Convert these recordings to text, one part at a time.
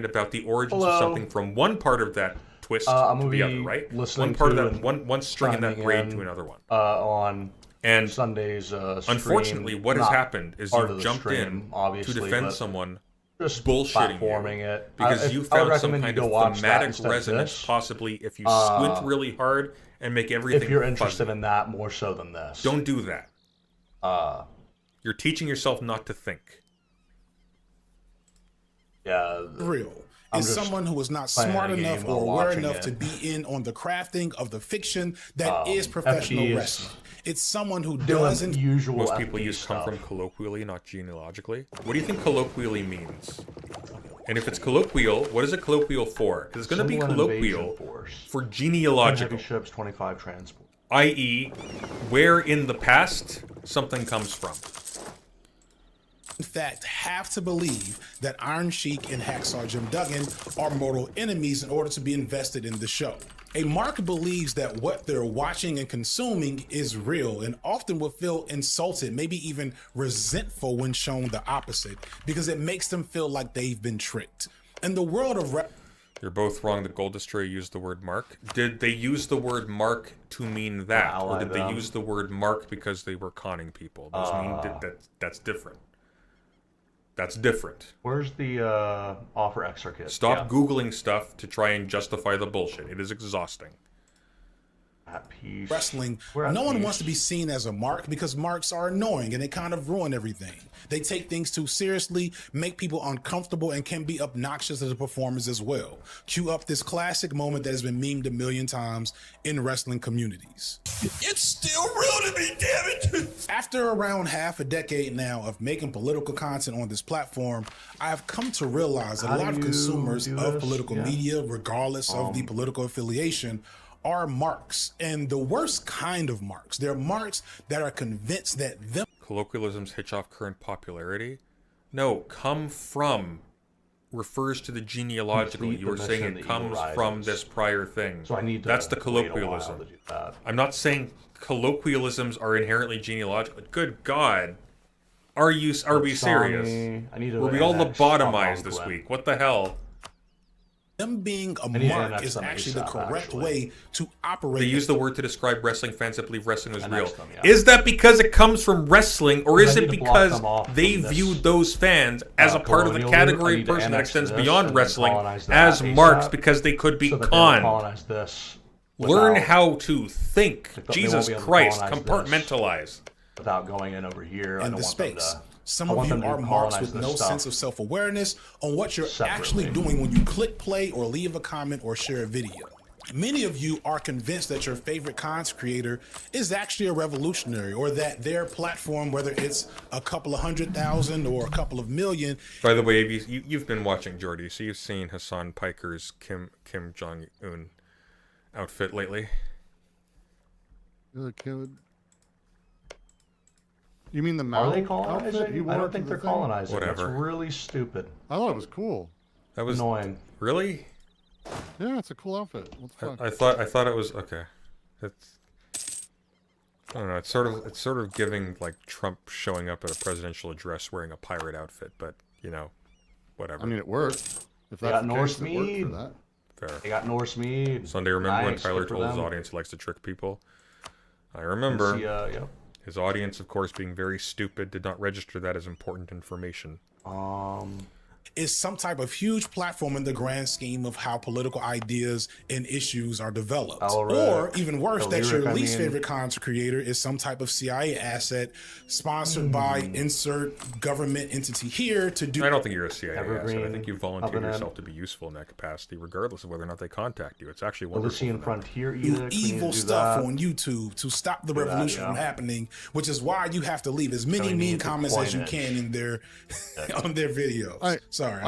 about the origins of Hello. something from one part of that twist I'm to gonna the other, be right? listening One part of to that, and one string in that chiming braid in, to another one. On And Sunday's stream. unfortunately, what has Not happened is part you've of the jumped stream, in obviously, to defend but someone just bullshitting platforming you it. because you I would found some recommend kind you of go watch that thematic instead of resonance, this. possibly if you squint really hard and make everything If you're interested fuzzy. in that more so than this. Don't do that. Uh, You're teaching yourself not to think. yeah. Real I'm is just someone who is not playing smart a enough game or while aware watching enough it. to be in on the crafting of the fiction that is FD professional is wrestling. It's someone who doing doesn't. usual Most people FD use come stuff. from colloquially, not genealogically. What do you think colloquially means? And if it's colloquial, what is it colloquial for? Because it's going to be Similar colloquial invasion force. for 10 genealogical, heavy ships, 25 transport. i.e., where in the past something comes from. In fact, have to believe that Iron Sheik and Hacksaw Jim Duggan are mortal enemies in order to be invested in the show. A mark believes that what they're watching and consuming is real and often will feel insulted, maybe even resentful when shown the opposite, because it makes them feel like they've been tricked. In the world of You're both wrong that Gold Destroyer used the word mark. Did they use the word mark to mean that? Or did they use the word mark because they were conning people? Those mean that's different. That's different. Where's the offer extra kit? Stop Googling stuff to try and justify the bullshit. It is exhausting. At peace. wrestling, We're at no one peace. wants to be seen as a mark because marks are annoying and they kind of ruin everything. They take things too seriously, make people uncomfortable, and can be obnoxious as a performance as well. Cue up this classic moment that has been memed a million times in wrestling communities. It's still real to me, damn it! After around half a decade now of making political content on this platform, I have come to realize that a lot of consumers of political media, regardless of the political affiliation, are marks, and the worst kind of marks. They're marks that are convinced that them Colloquialisms hitch off current popularity? No, come from refers to the genealogical. You were saying it comes from this prior thing. So I need to That's the wait a colloquialism. while to do that. I'm not saying colloquialisms are inherently genealogical. Good God. Are we serious? I need to Were we all annex lobotomized this Algonquin. week? What the hell? being a need to mark annex is them actually the ASAP, correct actually. way to operate. They use the word to describe wrestling fans that believe wrestling is real. Annex them, yeah. Is that because it comes from wrestling, or is I it need to block because them off they from this, viewed those fans as a part of the colonial category route? I of need to person that annex extends this beyond and then wrestling colonize that as ASAP, marks because they could be so that they will conned? colonize this Learn without- how to think. They won't Jesus be able to Christ, colonize this. compartmentalize. without going in over here. I in don't the want them space. to. Some I of want you them to are marks colonize with this no stuff sense of self-awareness on what you're separately. actually doing when you click play or leave a comment or share a video. Many of you are convinced that your favorite content creator is actually a revolutionary, or that their platform, whether it's a couple of 100,000 or a couple of million, By the way, you've been watching Jordy, so you've seen Hassan Piker's Kim Jong-un outfit lately. You mean the Mao Are they outfit? colonizing? He I wore don't to think the they're thing? colonizing. Whatever. That's really stupid. I thought it was cool. That was Annoying. really. Yeah, it's a cool outfit. What the fuck? I thought it was okay. It's I don't know. It's sort of giving like Trump showing up at a presidential address wearing a pirate outfit, but you know, whatever. I mean, it worked. If They that's got the Norse case, it worked mead. for that. Fair. They got Norse mead. Sunday, remember when Nice, Tyler good for told his them. audience he likes to trick people? I remember. Yep. His audience, of course, being very stupid, did not register that as important information. is some type of huge platform in the grand scheme of how political ideas and issues are developed. Or even worse, that your least favorite content creator is some type of CIA asset sponsored by insert government entity here to do. I don't think you're a CIA asset. I Evergreen, think you volunteered Covenant. yourself to be useful in that capacity, regardless of whether or not they contact you. It's actually Odyssey wonderful. and for them. Frontier do Edict. We need evil to do stuff that. on YouTube to stop the that, revolution yeah. from happening, which is why you have to leave as many we mean need the comments as you coinage. can in their on their videos. Sorry,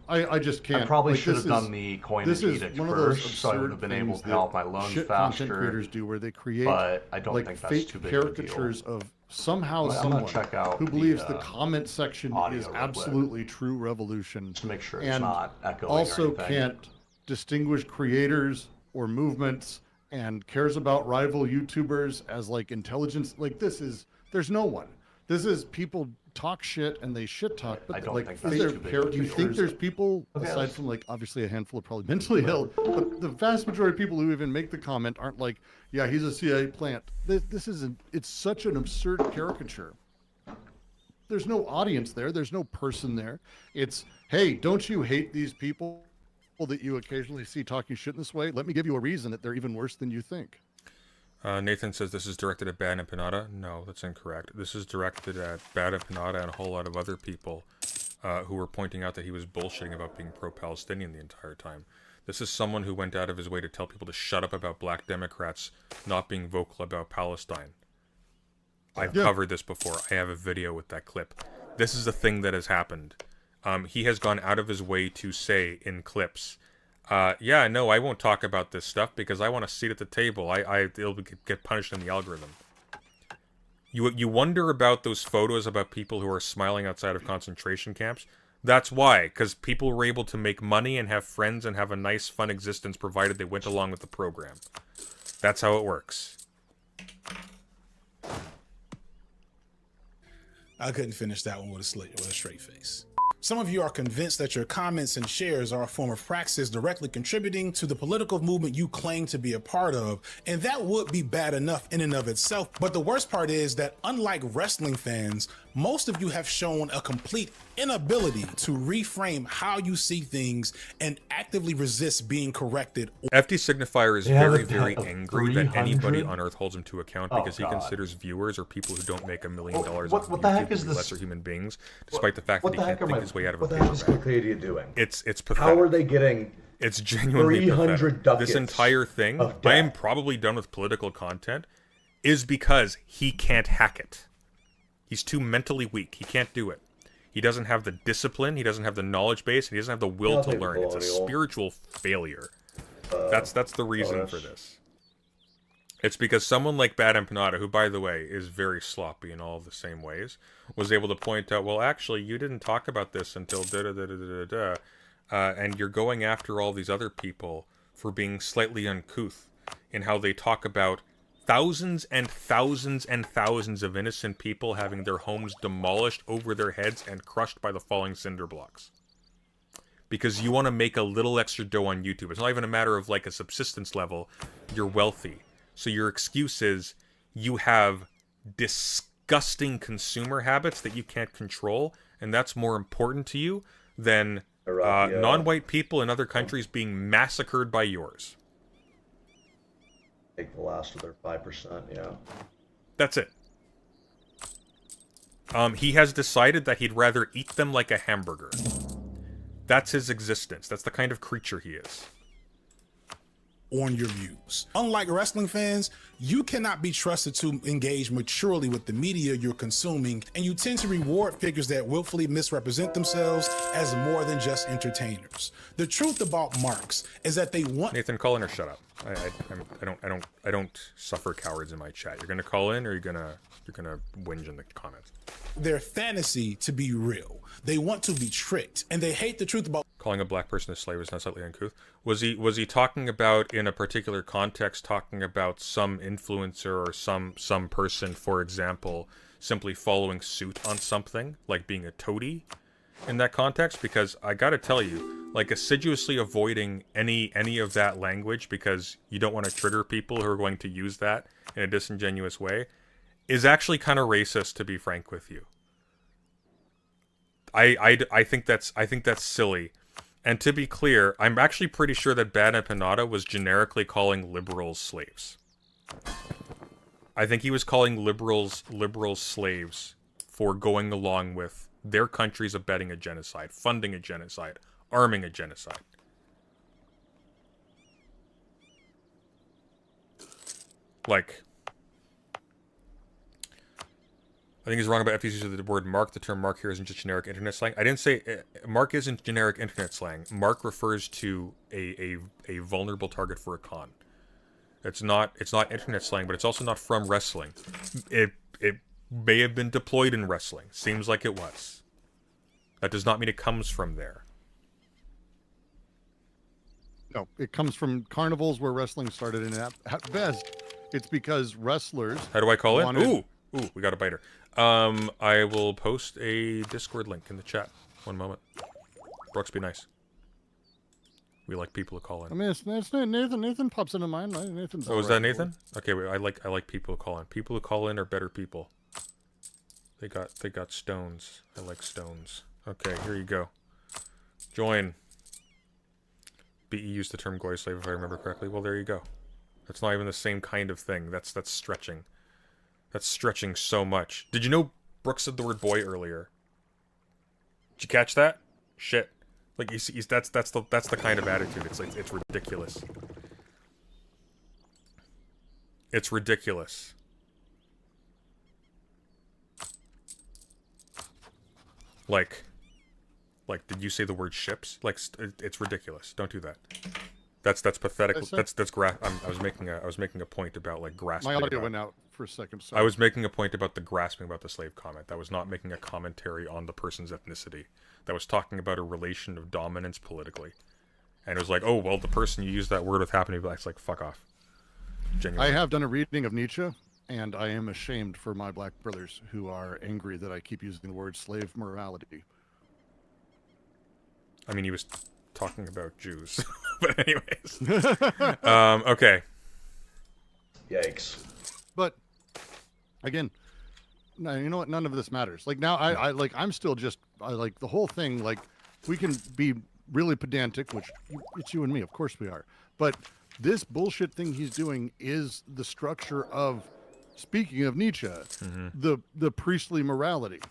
I just can't. I probably Like, should this have done is- the coinage This is edict one of those first, so I would have been able things to help that my loans shit faster. content creators do, where they create but I don't like think that's fake too big of a deal. caricatures of somehow I'm gonna someone check out who the, believes the comment section audio is real quick. absolutely true revolution, to make sure it's and not echoing also or anything. can't distinguish creators or movements, and cares about rival YouTubers as like intelligence. Like this is, there's no one. This is people talk shit and they shit talk. But I don't like, think is that's there, too big do of a you think difference. there's people Okay, aside let's- from like obviously a handful of probably mentally ill, but the vast majority of people who even make the comment aren't like, yeah, he's a CIA plant. This isn't. It's such an absurd caricature. There's no audience there. There's no person there. It's, hey, don't you hate these people that you occasionally see talking shit in this way? Let me give you a reason that they're even worse than you think. Nathan says this is directed at Bad and Pinata. No, that's incorrect. This is directed at Bad and Pinata and a whole lot of other people who were pointing out that he was bullshitting about being pro-Palestinian the entire time. This is someone who went out of his way to tell people to shut up about black Democrats not being vocal about Palestine. I've covered this before. I have a video with that clip. This is a thing that has happened. He has gone out of his way to say in clips, yeah, no, I won't talk about this stuff because I want a seat at the table. It'll get punished in the algorithm. You wonder about those photos about people who are smiling outside of concentration camps? That's why, because people were able to make money and have friends and have a nice, fun existence provided they went along with the program. That's how it works. I couldn't finish that one with a straight face. Some of you are convinced that your comments and shares are a form of praxis directly contributing to the political movement you claim to be a part of, and that would be bad enough in and of itself. But the worst part is that unlike wrestling fans, most of you have shown a complete inability to reframe how you see things and actively resist being corrected. FD Signifier is They have very, a very debt of angry that anybody 300? on Earth holds him to account Oh, because he God. considers viewers or people who don't make $1 million What on the heck YouTube is to be this? lesser human beings, despite the fact What that the he heck can't am think I? his way out of a What the paper heck is bag. Wikipedia doing? It's pathetic. How are they getting? It's genuinely 300 pathetic. This ducats entire thing, of I am debt? probably done with political content, is because he can't hack it. He's too mentally weak. He can't do it. He doesn't have the discipline, he doesn't have the knowledge base, and he doesn't have the will I'll to take the learn. It's a colonial. spiritual failure. That's the reason bonus. for this. It's because someone like Bad Empanada, who, by the way, is very sloppy in all of the same ways, was able to point out, well, actually, you didn't talk about this until da-da-da-da-da-da, and you're going after all these other people for being slightly uncouth in how they talk about thousands and thousands and thousands of innocent people having their homes demolished over their heads and crushed by the falling cinder blocks. Because you want to make a little extra dough on YouTube. It's not even a matter of like a subsistence level. You're wealthy. So your excuse is you have disgusting consumer habits that you can't control, and that's more important to you than non-white people in other countries being massacred by yours. Take the last of their 5%. Yeah. That's it. He has decided that he'd rather eat them like a hamburger. That's his existence. That's the kind of creature he is. On your views. Unlike wrestling fans, you cannot be trusted to engage maturely with the media you're consuming, and you tend to reward figures that willfully misrepresent themselves as more than just entertainers. The truth about marks is that they want Nathan, call in or shut up. I don't suffer cowards in my chat. You're gonna call in or you're gonna whinge in the comments. their fantasy to be real. They want to be tricked, and they hate the truth about Calling a black person a slave is not slightly uncouth. Was he talking about, in a particular context, talking about some influencer or some person, for example, simply following suit on something, like being a toady in that context? Because I gotta tell you, like, assiduously avoiding any of that language because you don't want to trigger people who are going to use that in a disingenuous way is actually kind of racist, to be frank with you. I think that's silly. And to be clear, I'm actually pretty sure that Bad Empanada was generically calling liberals slaves. I think he was calling liberals slaves for going along with their countries abetting a genocide, funding a genocide, arming a genocide. Like, I think he's wrong about FTC's use of the word mark. The term mark here isn't just generic internet slang. I didn't say mark isn't generic internet slang. Mark refers to a vulnerable target for a con. It's not internet slang, but it's also not from wrestling. It may have been deployed in wrestling. Seems like it was. That does not mean it comes from there. No, it comes from carnivals where wrestling started, and at best, it's because wrestlers. How do I call in? wanted- Ooh, we got a biter. I will post a Discord link in the chat. One moment. Brooks, be nice. We like people to call in. I mean, it's Nathan. Nathan pops into mind. Nathan's. Oh, is that Nathan? Okay, wait. I like people who call in. People who call in are better people. They got stones. I like stones. Okay, here you go. Join. BE used the term goy slave if I remember correctly. Well, there you go. That's not even the same kind of thing. That's stretching. That's stretching so much. Did you know Brooks said the word boy earlier? Did you catch that? Shit. Like that's the kind of attitude. It's ridiculous. It's ridiculous. Like, did you say the word ships? Like, it's ridiculous. Don't do that. That's pathetic. I was making a point about like grasping. My audio went out for a second. Sorry. I was making a point about the grasping about the slave comment. That was not making a commentary on the person's ethnicity. That was talking about a relation of dominance politically. And it was like, oh well, the person you used that word with happened to be black. It's like, fuck off. Genuinely. I have done a reading of Nietzsche, and I am ashamed for my black brothers who are angry that I keep using the word slave morality. I mean, he was talking about Jews. But anyways. Okay. Yikes. But again, no, you know what? None of this matters. Like now, I'm still just like the whole thing. Like we can be really pedantic, which it's you and me, of course we are. But this bullshit thing he's doing is the structure of, speaking of Nietzsche, the priestly morality.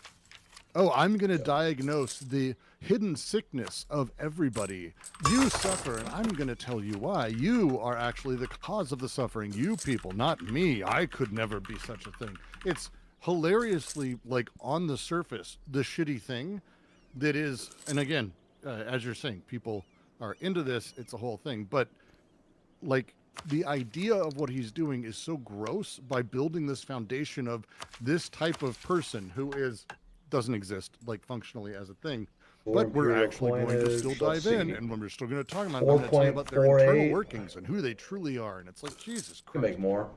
Oh, I'm going to diagnose the hidden sickness of everybody. You suffer, and I'm going to tell you why. You are actually the cause of the suffering. You people, not me. I could never be such a thing. It's hilariously, like, on the surface, the shitty thing that is, and again, as you're saying, people are into this. It's a whole thing. But, like, the idea of what he's doing is so gross by building this foundation of this type of person who doesn't exist, like, functionally as a thing. But we're actually going to still dive in, and when we're still going to talk about, I'm going to tell you about their internal workings and who they truly are, and it's like, Jesus Christ. Can make more.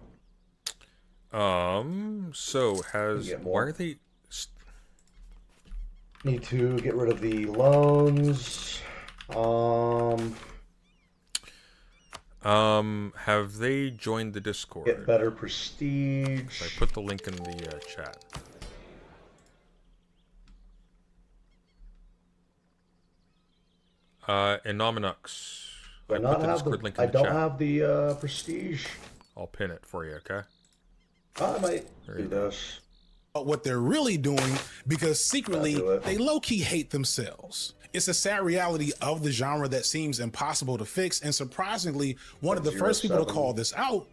So why are they? Need to get rid of the loans. Have they joined the Discord? Get better prestige. I put the link in the chat. Inominux. I don't have the prestige. I'll pin it for you, okay? I might do this. What they're really doing, because secretly they low-key hate themselves. It's a sad reality of the genre that seems impossible to fix, and surprisingly, one of the first people to call this out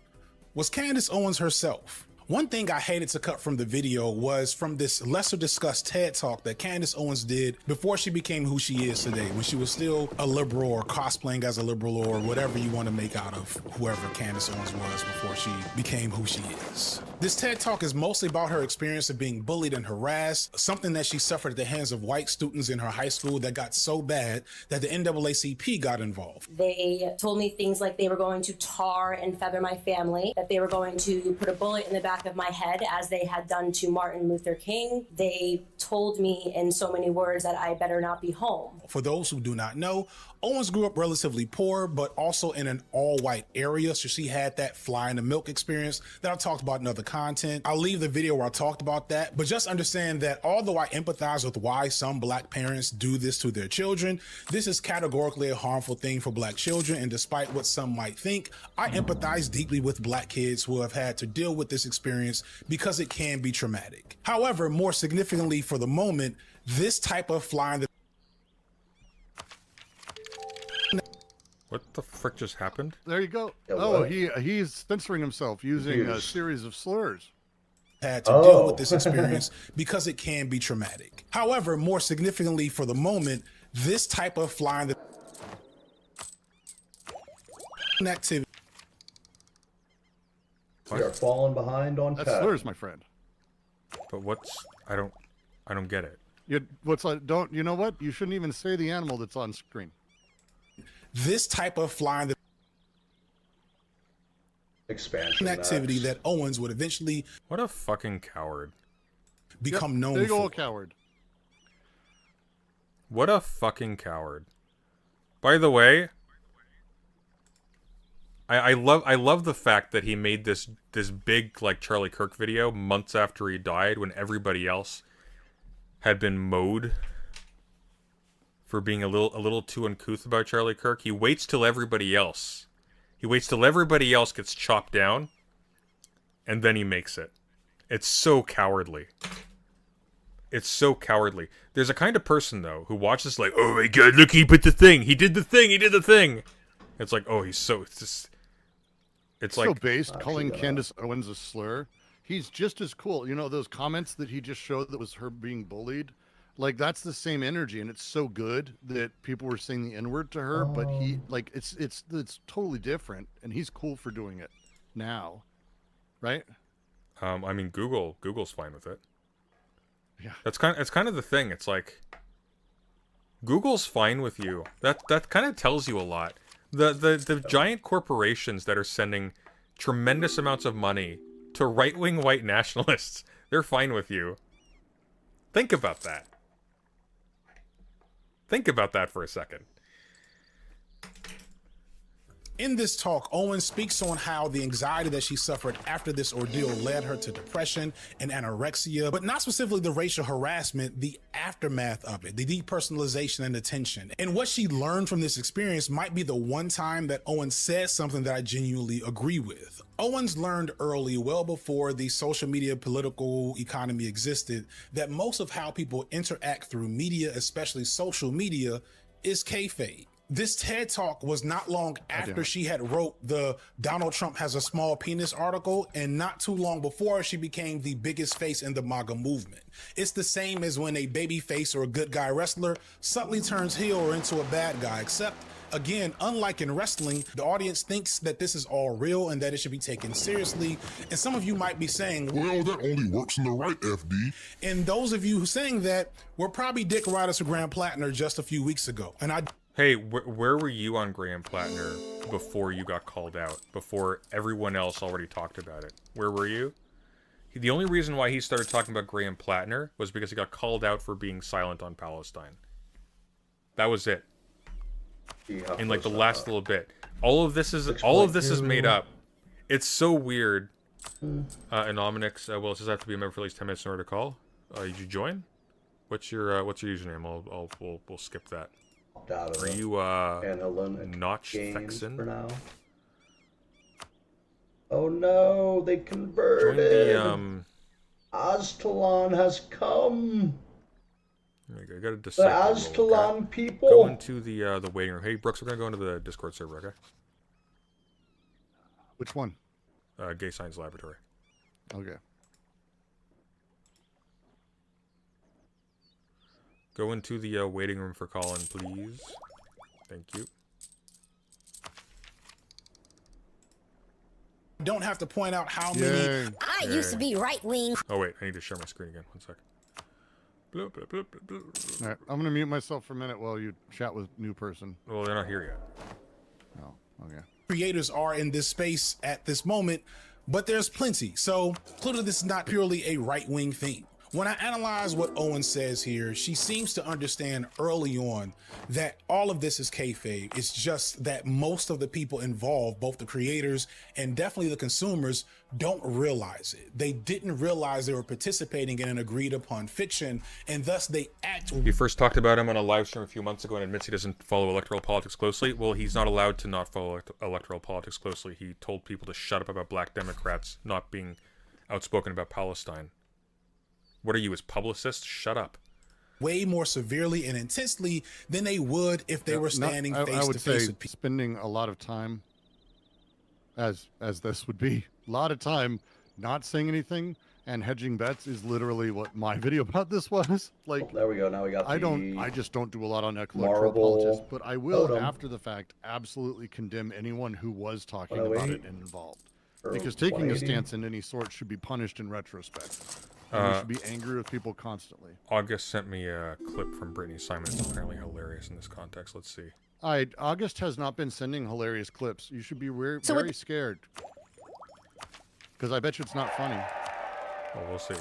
was Candace Owens herself. One thing I hated to cut from the video was from this lesser discussed TED Talk that Candace Owens did before she became who she is today, when she was still a liberal or cosplaying as a liberal or whatever you want to make out of whoever Candace Owens was before she became who she is. This TED Talk is mostly about her experience of being bullied and harassed, something that she suffered at the hands of white students in her high school that got so bad that the NAACP got involved. They told me things like they were going to tar and feather my family, that they were going to put a bullet in the back of my head as they had done to Martin Luther King. They told me in so many words that I better not be home. For those who do not know, Owens grew up relatively poor, but also in an all-white area, so she had that fly in the milk experience that I talked about in other content. I'll leave the video where I talked about that, but just understand that although I empathize with why some black parents do this to their children, this is categorically a harmful thing for black children, and despite what some might think, I empathize deeply with black kids who have had to deal with this experience because it can be traumatic. However, more significantly for the moment, this type of fly in the What the frick just happened? There you go. Yeah, oh, he's censoring himself using a series of slurs. Had to deal with this experience because it can be traumatic. However, more significantly for the moment, this type of fly in the activity. We are falling behind on That's tech. slurs, my friend. But what's I don't get it. You know what? You shouldn't even say the animal that's on screen. This type of fly in the Expansion activity that Owens would eventually What a fucking coward. become known Big for. old coward. What a fucking coward. By the way, I love the fact that he made this big like Charlie Kirk video months after he died when everybody else had been mowed for being a little too uncouth about Charlie Kirk. He waits till everybody else gets chopped down, and then he makes it. It's so cowardly. It's so cowardly. There's a kind of person, though, who watches like, oh my god, look, he put the thing. He did the thing. He did the thing. It's like, oh, he's so... It's so like... based, calling Candace Owens a slur. He's just as cool. You know, those comments that he just showed that was her being bullied? Like, that's the same energy, and it's so good that people were saying the N-word to her, but he, like, it's totally different, and he's cool for doing it now. Right? I mean, Google's fine with it. Yeah. It's kind of the thing. It's like Google's fine with you. That kind of tells you a lot. The giant corporations that are sending tremendous amounts of money to right-wing white nationalists, they're fine with you. Think about that. Think about that for a second. In this talk, Owen speaks on how the anxiety that she suffered after this ordeal led her to depression and anorexia, but not specifically the racial harassment, the aftermath of it, the depersonalization and attention. And what she learned from this experience might be the one time that Owen said something that I genuinely agree with. Owens learned early, well before the social media political economy existed, that most of how people interact through media, especially social media, is kayfabe. This TED Talk was not long after she had wrote the Donald Trump has a small penis article, and not too long before she became the biggest face in the MAGA movement. It's the same as when a baby face or a good guy wrestler suddenly turns heel or into a bad guy, except again, unlike in wrestling, the audience thinks that this is all real and that it should be taken seriously. And some of you might be saying, well, that only works in the right, FD. And those of you who saying that were probably dick riders for Graham Plattner just a few weeks ago. And Hey, where were you on Graham Plattner before you got called out? Before everyone else already talked about it? Where were you? The only reason why he started talking about Graham Plattner was because he got called out for being silent on Palestine. That was it. In like the last little bit. All of this is made up. It's so weird. Anominix, well, it says I have to be a member for at least 10 minutes in order to call. Did you join? What's your username? We'll skip that. Are you Notch Thexan? For now. Oh no, they converted. Join the Aztalan has come. There you go. You gotta The decide. Aztalan people. Go into the waiting room. Hey Brooks, we're gonna go into the Discord server, okay? Which one? Gay Science Laboratory. Okay. Go into the waiting room for Colin, please. Thank you. don't have to point out how many. I used to be right wing. Oh wait, I need to share my screen again. 1 sec. Blah, blah, blah, blah, blah. All right, I'm gonna mute myself for a minute while you chat with new person. Well, they're not here yet. Oh, okay. Creators are in this space at this moment, but there's plenty. So clearly this is not purely a right-wing thing. When I analyze what Owen says here, she seems to understand early on that all of this is kayfabe. It's just that most of the people involved, both the creators and definitely the consumers, don't realize it. They didn't realize they were participating in an agreed upon fiction, and thus they act. He first talked about him on a live stream a few months ago and admits he doesn't follow electoral politics closely. Well, he's not allowed to not follow electoral politics closely. He told people to shut up about black Democrats not being outspoken about Palestine. What are you, his publicist? Shut up. Way more severely and intensely than they would if they were standing face to face. I would say spending a lot of time, as this would be, a lot of time not saying anything and hedging bets is literally what my video about this was. Like, there we go. Now we got. I just don't do a lot on electoral politics, but I will after the fact absolutely condemn anyone who was talking about it and involved, because taking a stance in any sort should be punished in retrospect. We should be angry with people constantly. August sent me a clip from Brittany Simon. It's apparently hilarious in this context. Let's see. August has not been sending hilarious clips. You should be very scared. Because I bet you it's not funny. Well, we'll see.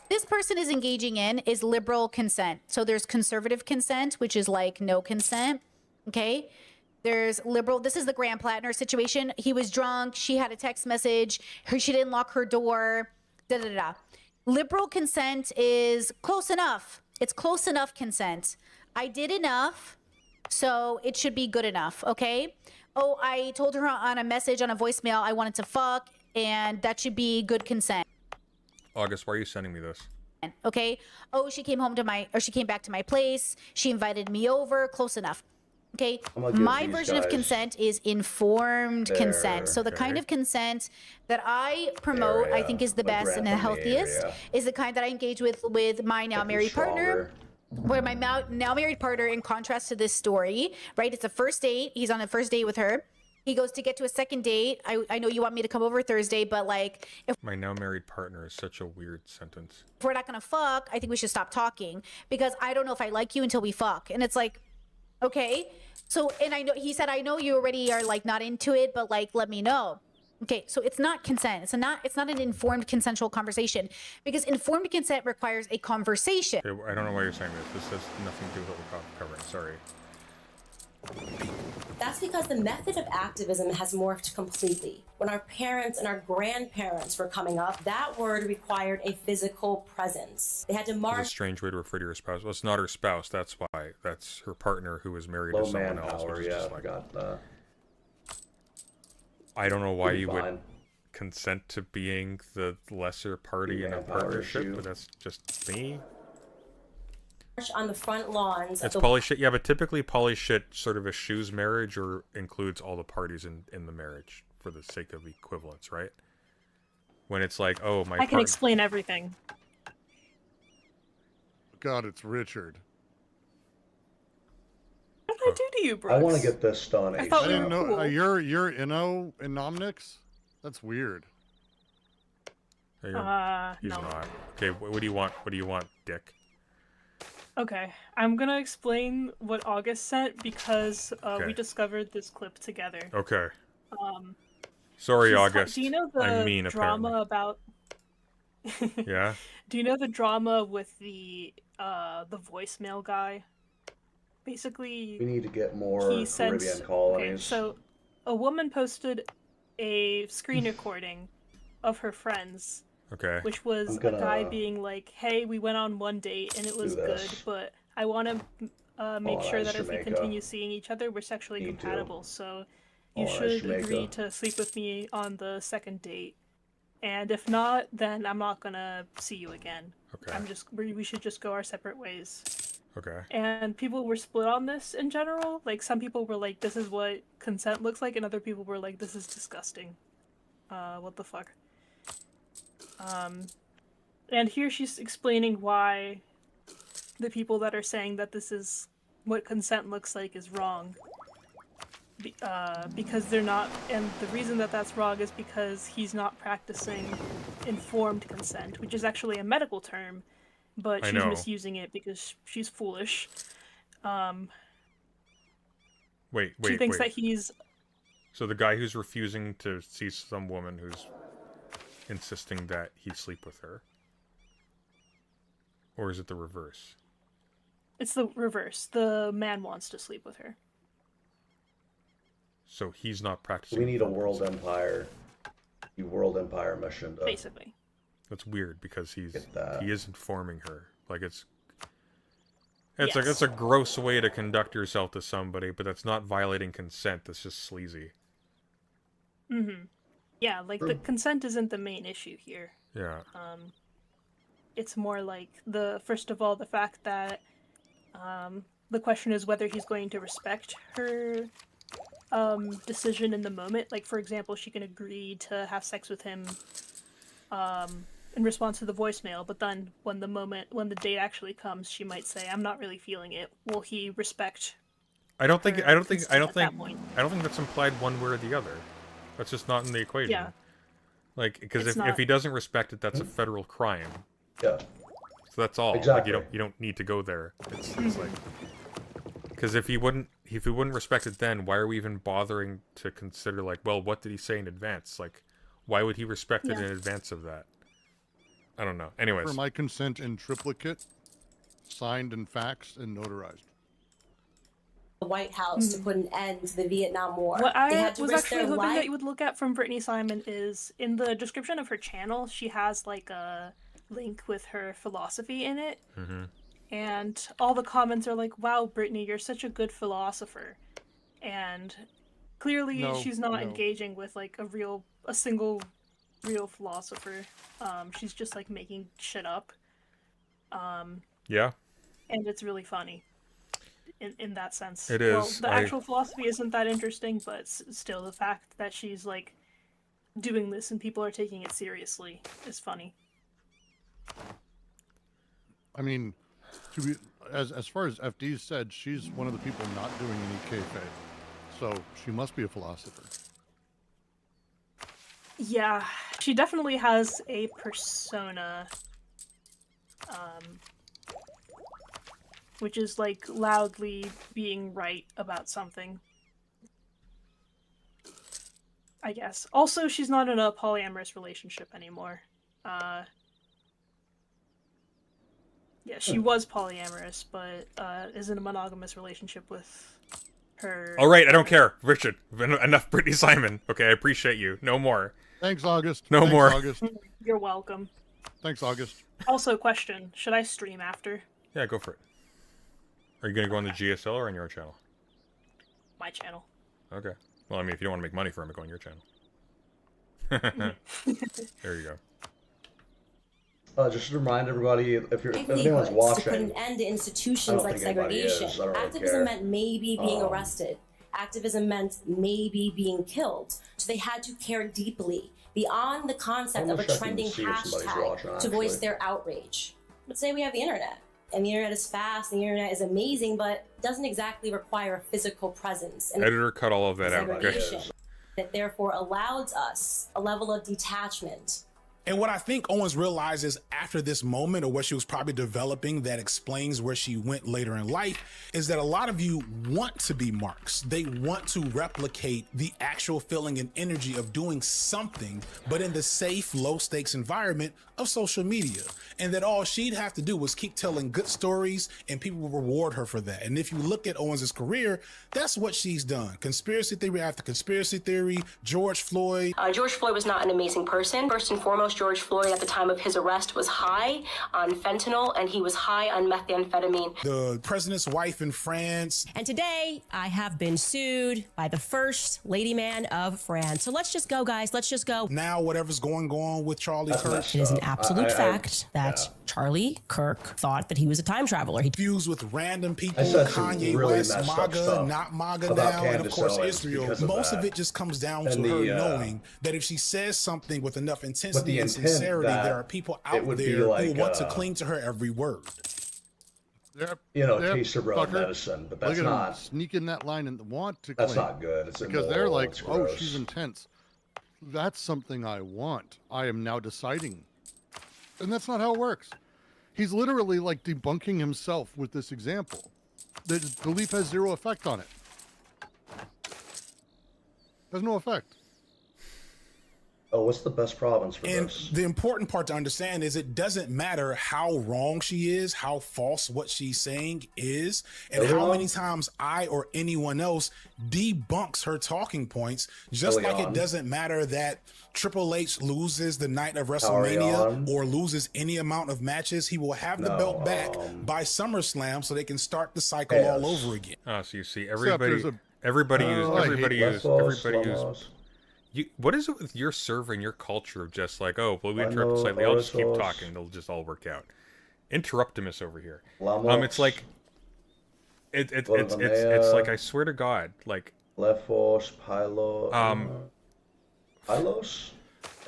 this person is engaging in is liberal consent. So there's conservative consent, which is like no consent. Okay. There's liberal. This is the Graham Plattner situation. He was drunk. She had a text message. She didn't lock her door. Da da da. Liberal consent is close enough. It's close enough consent. I did enough, so it should be good enough. Okay. Oh, I told her on a message on a voicemail I wanted to fuck, and that should be good consent. August, why are you sending me this? Okay. Oh, she came she came back to my place. She invited me over. Close enough. Okay. My version of consent is informed consent. So the kind of consent that I promote, I think is the best and the healthiest, is the kind that I engage with my now married partner. Where my now married partner, in contrast to this story, right? It's a first date. He's on a first date with her. He goes to get to a second date. I know you want me to come over Thursday, but like, if my now married partner is such a weird sentence. If we're not gonna fuck, I think we should stop talking because I don't know if I like you until we fuck. And it's like, okay. So, and I know he said, I know you already are like not into it, but like, let me know. Okay, so it's not consent. It's not an informed consensual conversation because informed consent requires a conversation. Okay, I don't know why you're saying this. This has nothing to do with what we're covering. Sorry. That's because the method of activism has morphed completely. When our parents and our grandparents were coming up, that word required a physical presence. They had to march. It's a strange way to refer to your spouse. Well, it's not her spouse. That's why. That's her partner who is married to someone else. Which is just like, I don't know why you would consent to being the lesser party in a partnership, but that's just me. On the front lawns. It's poly shit, yeah, but typically poly shit sort of eschews marriage or includes all the parties in the marriage for the sake of equivalence, right? When it's like, oh, I can explain everything. God, it's Richard. What did I do to you, Brooks? I want to get this done. I thought I didn't know. cool. You're Inno in Nomnix? That's weird. He's no. not. Okay, what do you want? What do you want, Dick? Okay, I'm gonna explain what August sent because we discovered this clip together. Okay. Sorry, August. Do you know the I'm mean, drama apparently. about? Yeah. Do you know the drama with the voicemail guy? Basically, we need to get more Caribbean colonies. Okay, so a woman posted a screen recording of her friends. Okay. Which was a guy being like, "Hey, we went on one date and it was good, but I want to make sure that if we continue seeing each other, we're sexually compatible. So you should agree to sleep with me on the second date. And if not, then I'm not gonna see you again. Okay. We should just go our separate ways." Okay. And people were split on this in general. Like, some people were like, "This is what consent looks like," and other people were like, "This is disgusting. What the fuck?" And here she's explaining why the people that are saying that this is what consent looks like is wrong. Because they're not, and the reason that that's wrong is because he's not practicing informed consent, which is actually a medical term, but she's misusing it because she's foolish. Wait. She thinks that he's... So the guy who's refusing to see some woman who's insisting that he sleep with her? Or is it the reverse? It's the reverse. The man wants to sleep with her. So he's not practicing. We need a world empire. The world empire mission. Basically. That's weird because he is informing her. Like it's like that's a gross way to conduct yourself to somebody, but that's not violating consent. That's just sleazy. Mm-hmm. Yeah, like the consent isn't the main issue here. Yeah. It's more like first of all, the fact that the question is whether he's going to respect her decision in the moment. Like, for example, she can agree to have sex with him in response to the voicemail, but then when the date actually comes, she might say, "I'm not really feeling it." Will he respect? I don't think that's implied one way or the other. That's just not in the equation. Yeah. Like, because if he doesn't respect it, that's a federal crime. Yeah. So that's all. Exactly. Like, you don't need to go there. It's like, because if he wouldn't respect it, then why are we even bothering to consider, like, well, what did he say in advance? Like, why would he respect it in advance of that? I don't know. Anyways. For my consent in triplicate, signed and faxed and notarized. The White House to put an end to the Vietnam War. What They I had to was risk actually their hoping life. that you would look at from Brittany Simon is in the description of her channel, she has like a link with her philosophy in it. Mm-hmm. And all the comments are like, wow, Brittany, you're such a good philosopher. And clearly she's not engaging with like a single real philosopher. She's just like making shit up. Yeah. And it's really funny. In that sense. It is. Well, the actual philosophy isn't that interesting, but still the fact that she's like doing this and people are taking it seriously is funny. I mean, to be as far as FD said, she's one of the people not doing any kayfabe, so she must be a philosopher. Yeah, she definitely has a persona, which is like loudly being right about something. I guess. Also, she's not in a polyamorous relationship anymore. Yeah, she was polyamorous, but is in a monogamous relationship with her. All right, I don't care, Richard. Enough, Brittany Simon. Okay, I appreciate you. No more. Thanks, August. No Thanks, more. August. You're welcome. Thanks, August. Also, question: should I stream after? Yeah, go for it. Are you gonna go on the GSL or on your own channel? My channel. Okay. Well, I mean, if you don't want to make money from it, go on your channel. There you go. Just to remind everybody, if anyone's To watching, put an end to institutions like segregation. Activism meant maybe being arrested. Activism meant maybe being killed. So they had to care deeply beyond the concept of a trending hashtag to voice their outrage. But say we have the internet. And the internet is fast, and the internet is amazing, but doesn't exactly require a physical presence. And Editor, cut all of that out. Okay. It therefore allows us a level of detachment. And what I think Owens realizes after this moment, or what she was probably developing that explains where she went later in life, is that a lot of you want to be marks. They want to replicate the actual feeling and energy of doing something, but in the safe, low stakes environment of social media. And that all she'd have to do was keep telling good stories and people will reward her for that. And if you look at Owens's career, that's what she's done. Conspiracy theory after conspiracy theory, George Floyd. George Floyd was not an amazing person. First and foremost, George Floyd at the time of his arrest was high on fentanyl and he was high on methamphetamine. The president's wife in France. And today I have been sued by the first lady man of France. So let's just go, guys. Let's just go. Now whatever's going on with Charlie Kirk. It is an absolute fact that Charlie Kirk thought that he was a time traveler. He fused with random people, Kanye really West, MAGA, not MAGA now, and of course Israel. Most of it just comes down to her knowing that if she says something with enough intensity and sincerity, there are people out there who want to cling to her every word. Taste of real medicine, but that's not sneaking that line and want to. That's claim. not good. It's because they're like, oh, she's intense. That's something I want. I am now deciding, and that's not how it works. He's literally like debunking himself with this example. The belief has zero effect on it. Has no effect. Oh, what's the best province for and this? The important part to understand is it doesn't matter how wrong she is, how false what she's saying is, and how many times I or anyone else debunks her talking points, just like it doesn't matter that Triple H loses the night of WrestleMania or loses any amount of matches. He will have the belt back by SummerSlam so they can start the cycle all over again. Oh, so you see, everybody use. What is it with your server and your culture of just like, oh, well, we interrupt slightly, I'll just keep talking, they'll just all work out. Interruptimus over here. It's like, it's like, I swear to God, like. Lefos, Pylos. Pylos?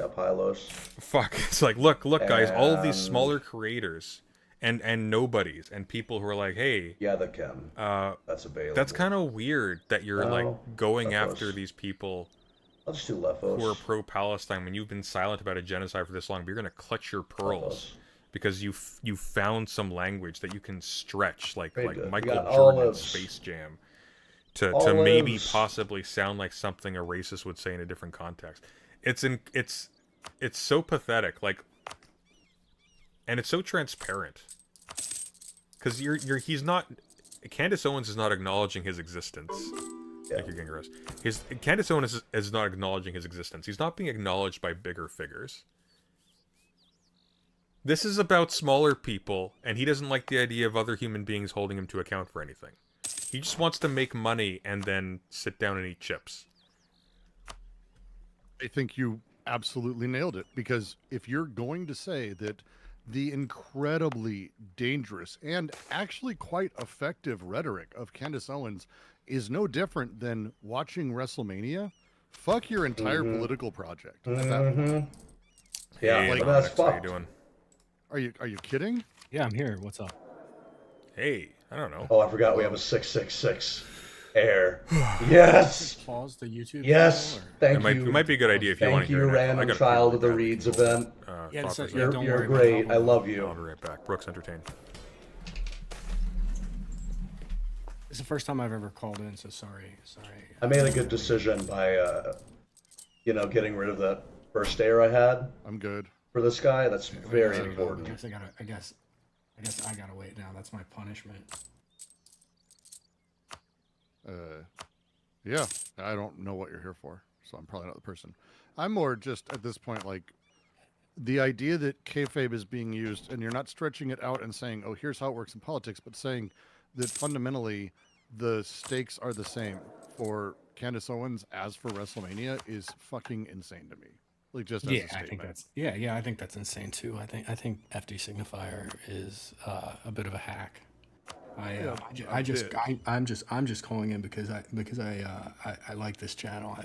Yeah, Pylos. Fuck, it's like, look, guys, all of these smaller creators and nobodies and people who are like, hey. Yeah, they can. That's available. That's kind of weird that you're like going after these people. I'll just do Lefos. Who are pro-Palestine when you've been silent about a genocide for this long, but you're going to clutch your pearls because you found some language that you can stretch, like Michael Jordan's Space Jam, to maybe possibly sound like something a racist would say in a different context. It's so pathetic. Like, And it's so transparent. Because he's not... Candace Owens is not acknowledging his existence. Thank you, Gingaros. Candace Owens is not acknowledging his existence. He's not being acknowledged by bigger figures. This is about smaller people, and he doesn't like the idea of other human beings holding him to account for anything. He just wants to make money and then sit down and eat chips. I think you absolutely nailed it, because if you're going to say that the incredibly dangerous and actually quite effective rhetoric of Candace Owens is no different than watching WrestleMania, fuck your entire political project. Yeah, Hey, that's how you fucked. doing? Are you kidding? Yeah, I'm here. What's up? Hey, I don't know. Oh, I forgot we have a 666 air. Yes. Pause the YouTube. Yes. channel, or- Thank It you. might be a good idea if you want Thank to hear you, it. I random gotta child be of the right back. Reeds event. Yeah, Thought so- was- yeah, You're, don't you're worry about great. it. I love you. I'll be right back. Brooks entertained. It's the first time I've ever called in, so sorry. I made a good decision by, getting rid of that first air I had I'm good. for this guy. That's very I important. guess I gotta wait now. That's my punishment. Yeah, I don't know what you're here for, so I'm probably not the person. I'm more just at this point like the idea that kayfabe is being used, and you're not stretching it out and saying, "Oh, here's how it works in politics," but saying that fundamentally the stakes are the same for Candace Owens as for WrestleMania is fucking insane to me. Like just as a I think statement. that's I think that's insane too. I think FD Signifier is a bit of a hack. I'm just calling in because I like this channel.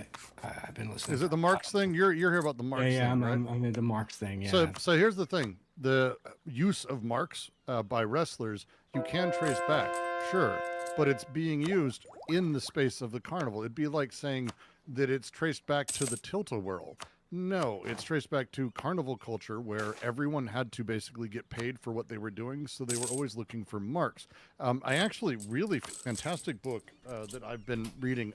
I've been listening. Is it the Marks thing? You're here about the Marks thing, right? I'm in the Marks thing. Yeah. So here's the thing: the use of marks by wrestlers, you can trace back, sure, but it's being used in the space of the carnival. It'd be like saying that it's traced back to the Tilt-A-Whirl. No, it's traced back to carnival culture where everyone had to basically get paid for what they were doing, so they were always looking for marks. I actually really fantastic book that I've been reading,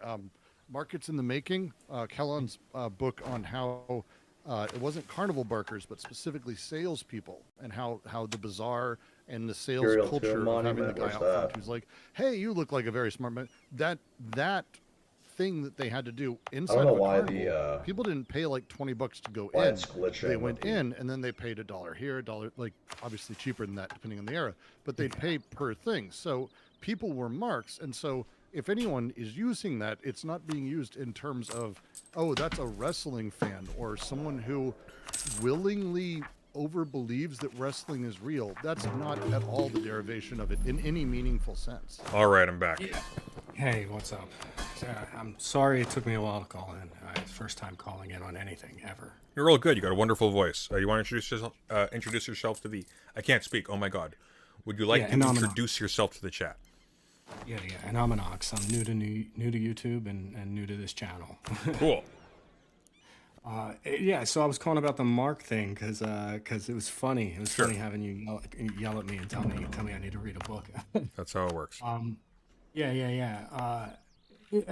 Markets in the Making, Kellon's book on how it wasn't carnival barkers, but specifically salespeople, and how the bazaar and the sales Imperial culture Tomb of having the Monument, guy what's out front that? who's like, "Hey, you look like a very smart man." That thing that they had to do inside know of a why carnival, people didn't pay like $20 to go Why in. it's glitching They with went the- in and then they paid $1 here, $1, like obviously cheaper than that depending on the era, but they'd pay per thing. So people were marks, and so if anyone is using that, it's not being used in terms of, oh, that's a wrestling fan or someone who willingly over believes that wrestling is real. That's not at all the derivation of it in any meaningful sense. All right, I'm back. Hey, what's up? I'm sorry it took me a while to call in. It's first time calling in on anything ever. You're all good. You got a wonderful voice. You want to introduce yourself to the... I can't speak. Oh my god. Would you like to introduce yourself to the chat? Yeah, and I'm an Ox. I'm new to YouTube and new to this channel. Cool. Yeah, so I was calling about the Mark thing because it was funny. It was funny having you yell at me and tell me I need to read a book. That's how it works. Yeah.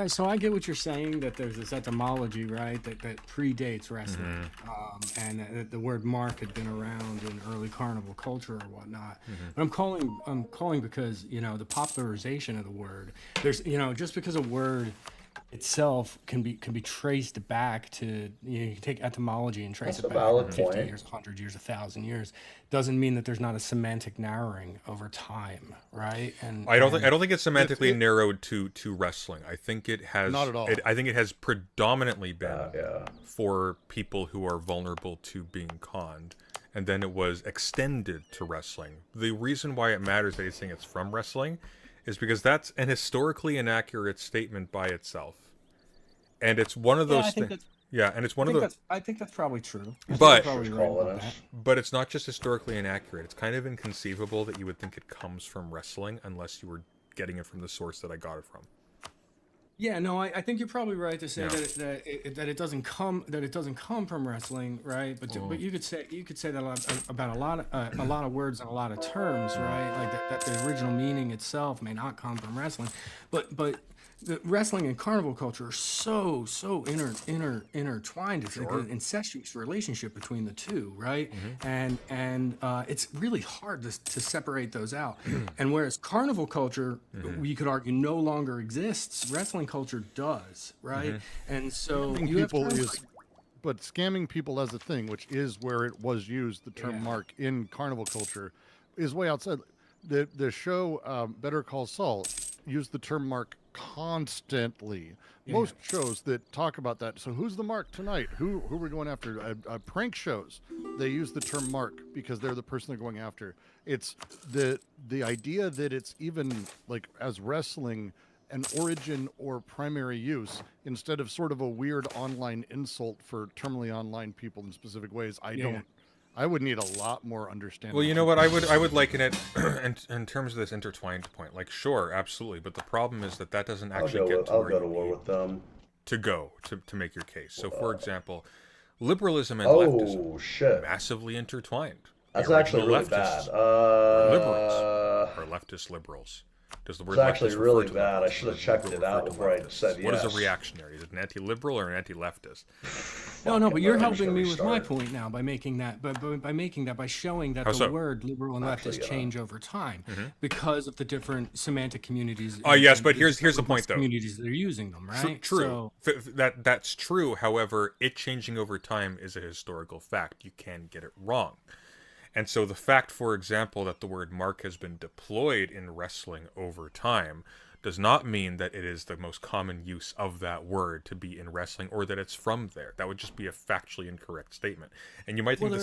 So I get what you're saying, that there's this etymology, right, that predates wrestling, and that the word mark had been around in early carnival culture or whatnot. But I'm calling because the popularization of the word. There's just because a word itself can be traced back to, you can take etymology and trace That's it a back valid 50 point. years, 100 years, 1,000 years. Doesn't mean that there's not a semantic narrowing over time, right? And I don't think it's semantically narrowed to wrestling. I think it has Not at all. I think it has predominantly been for people who are vulnerable to being conned, and then it was extended to wrestling. The reason why it matters that he's saying it's from wrestling is because that's an historically inaccurate statement by itself, and it's one of those things. Yeah, and it's one of those. I think that's probably true. But Probably right about that. but it's not just historically inaccurate. It's kind of inconceivable that you would think it comes from wrestling unless you were getting it from the source that I got it from. Yeah, no, I think you're probably right to say that it doesn't come from wrestling, right? But you could say that about a lot of words and a lot of terms, right? Like that the original meaning itself may not come from wrestling, but the wrestling and carnival culture are so intertwined. It's like an incestuous relationship between the two, right? And it's really hard to separate those out. And whereas carnival culture, you could argue, no longer exists, wrestling culture does, right? And so you have but scamming people as a thing, which is where it was used, the term mark in carnival culture, is way outside. The show Better Call Saul used the term mark constantly. Most shows that talk about that. So who's the mark tonight? Who are we going after? Prank shows, they use the term mark because they're the person they're going after. It's the idea that it's even like as wrestling an origin or primary use instead of sort of a weird online insult for terminally online people in specific ways. I would need a lot more understanding. Well, you know what? I would liken it in terms of this intertwined point. Like, sure, absolutely, but the problem is that doesn't actually get to I'll where go to you war need with them. to go to make your case. So, for example, liberalism and leftism massively intertwined. That's The actually original really bad. are liberals or leftist liberals. Does the word It's actually leftist really refer to bad. I liberals? should have Does checked it it refer out to before I leftists? said What is yes. a reactionary? Is it an anti-liberal or an anti-leftist? No, but you're I'm helping just me gonna with my restart. point now by making that, by showing that How the so? word liberal and leftist change over time because of the different semantic communities. Oh, yes, and but here's the point, though. Communities that are using them, right? True. So, That's true. However, it changing over time is a historical fact. You can get it wrong. And so the fact, for example, that the word mark has been deployed in wrestling over time does not mean that it is the most common use of that word to be in wrestling or that it's from there. That would just be a factually incorrect statement. And you might think the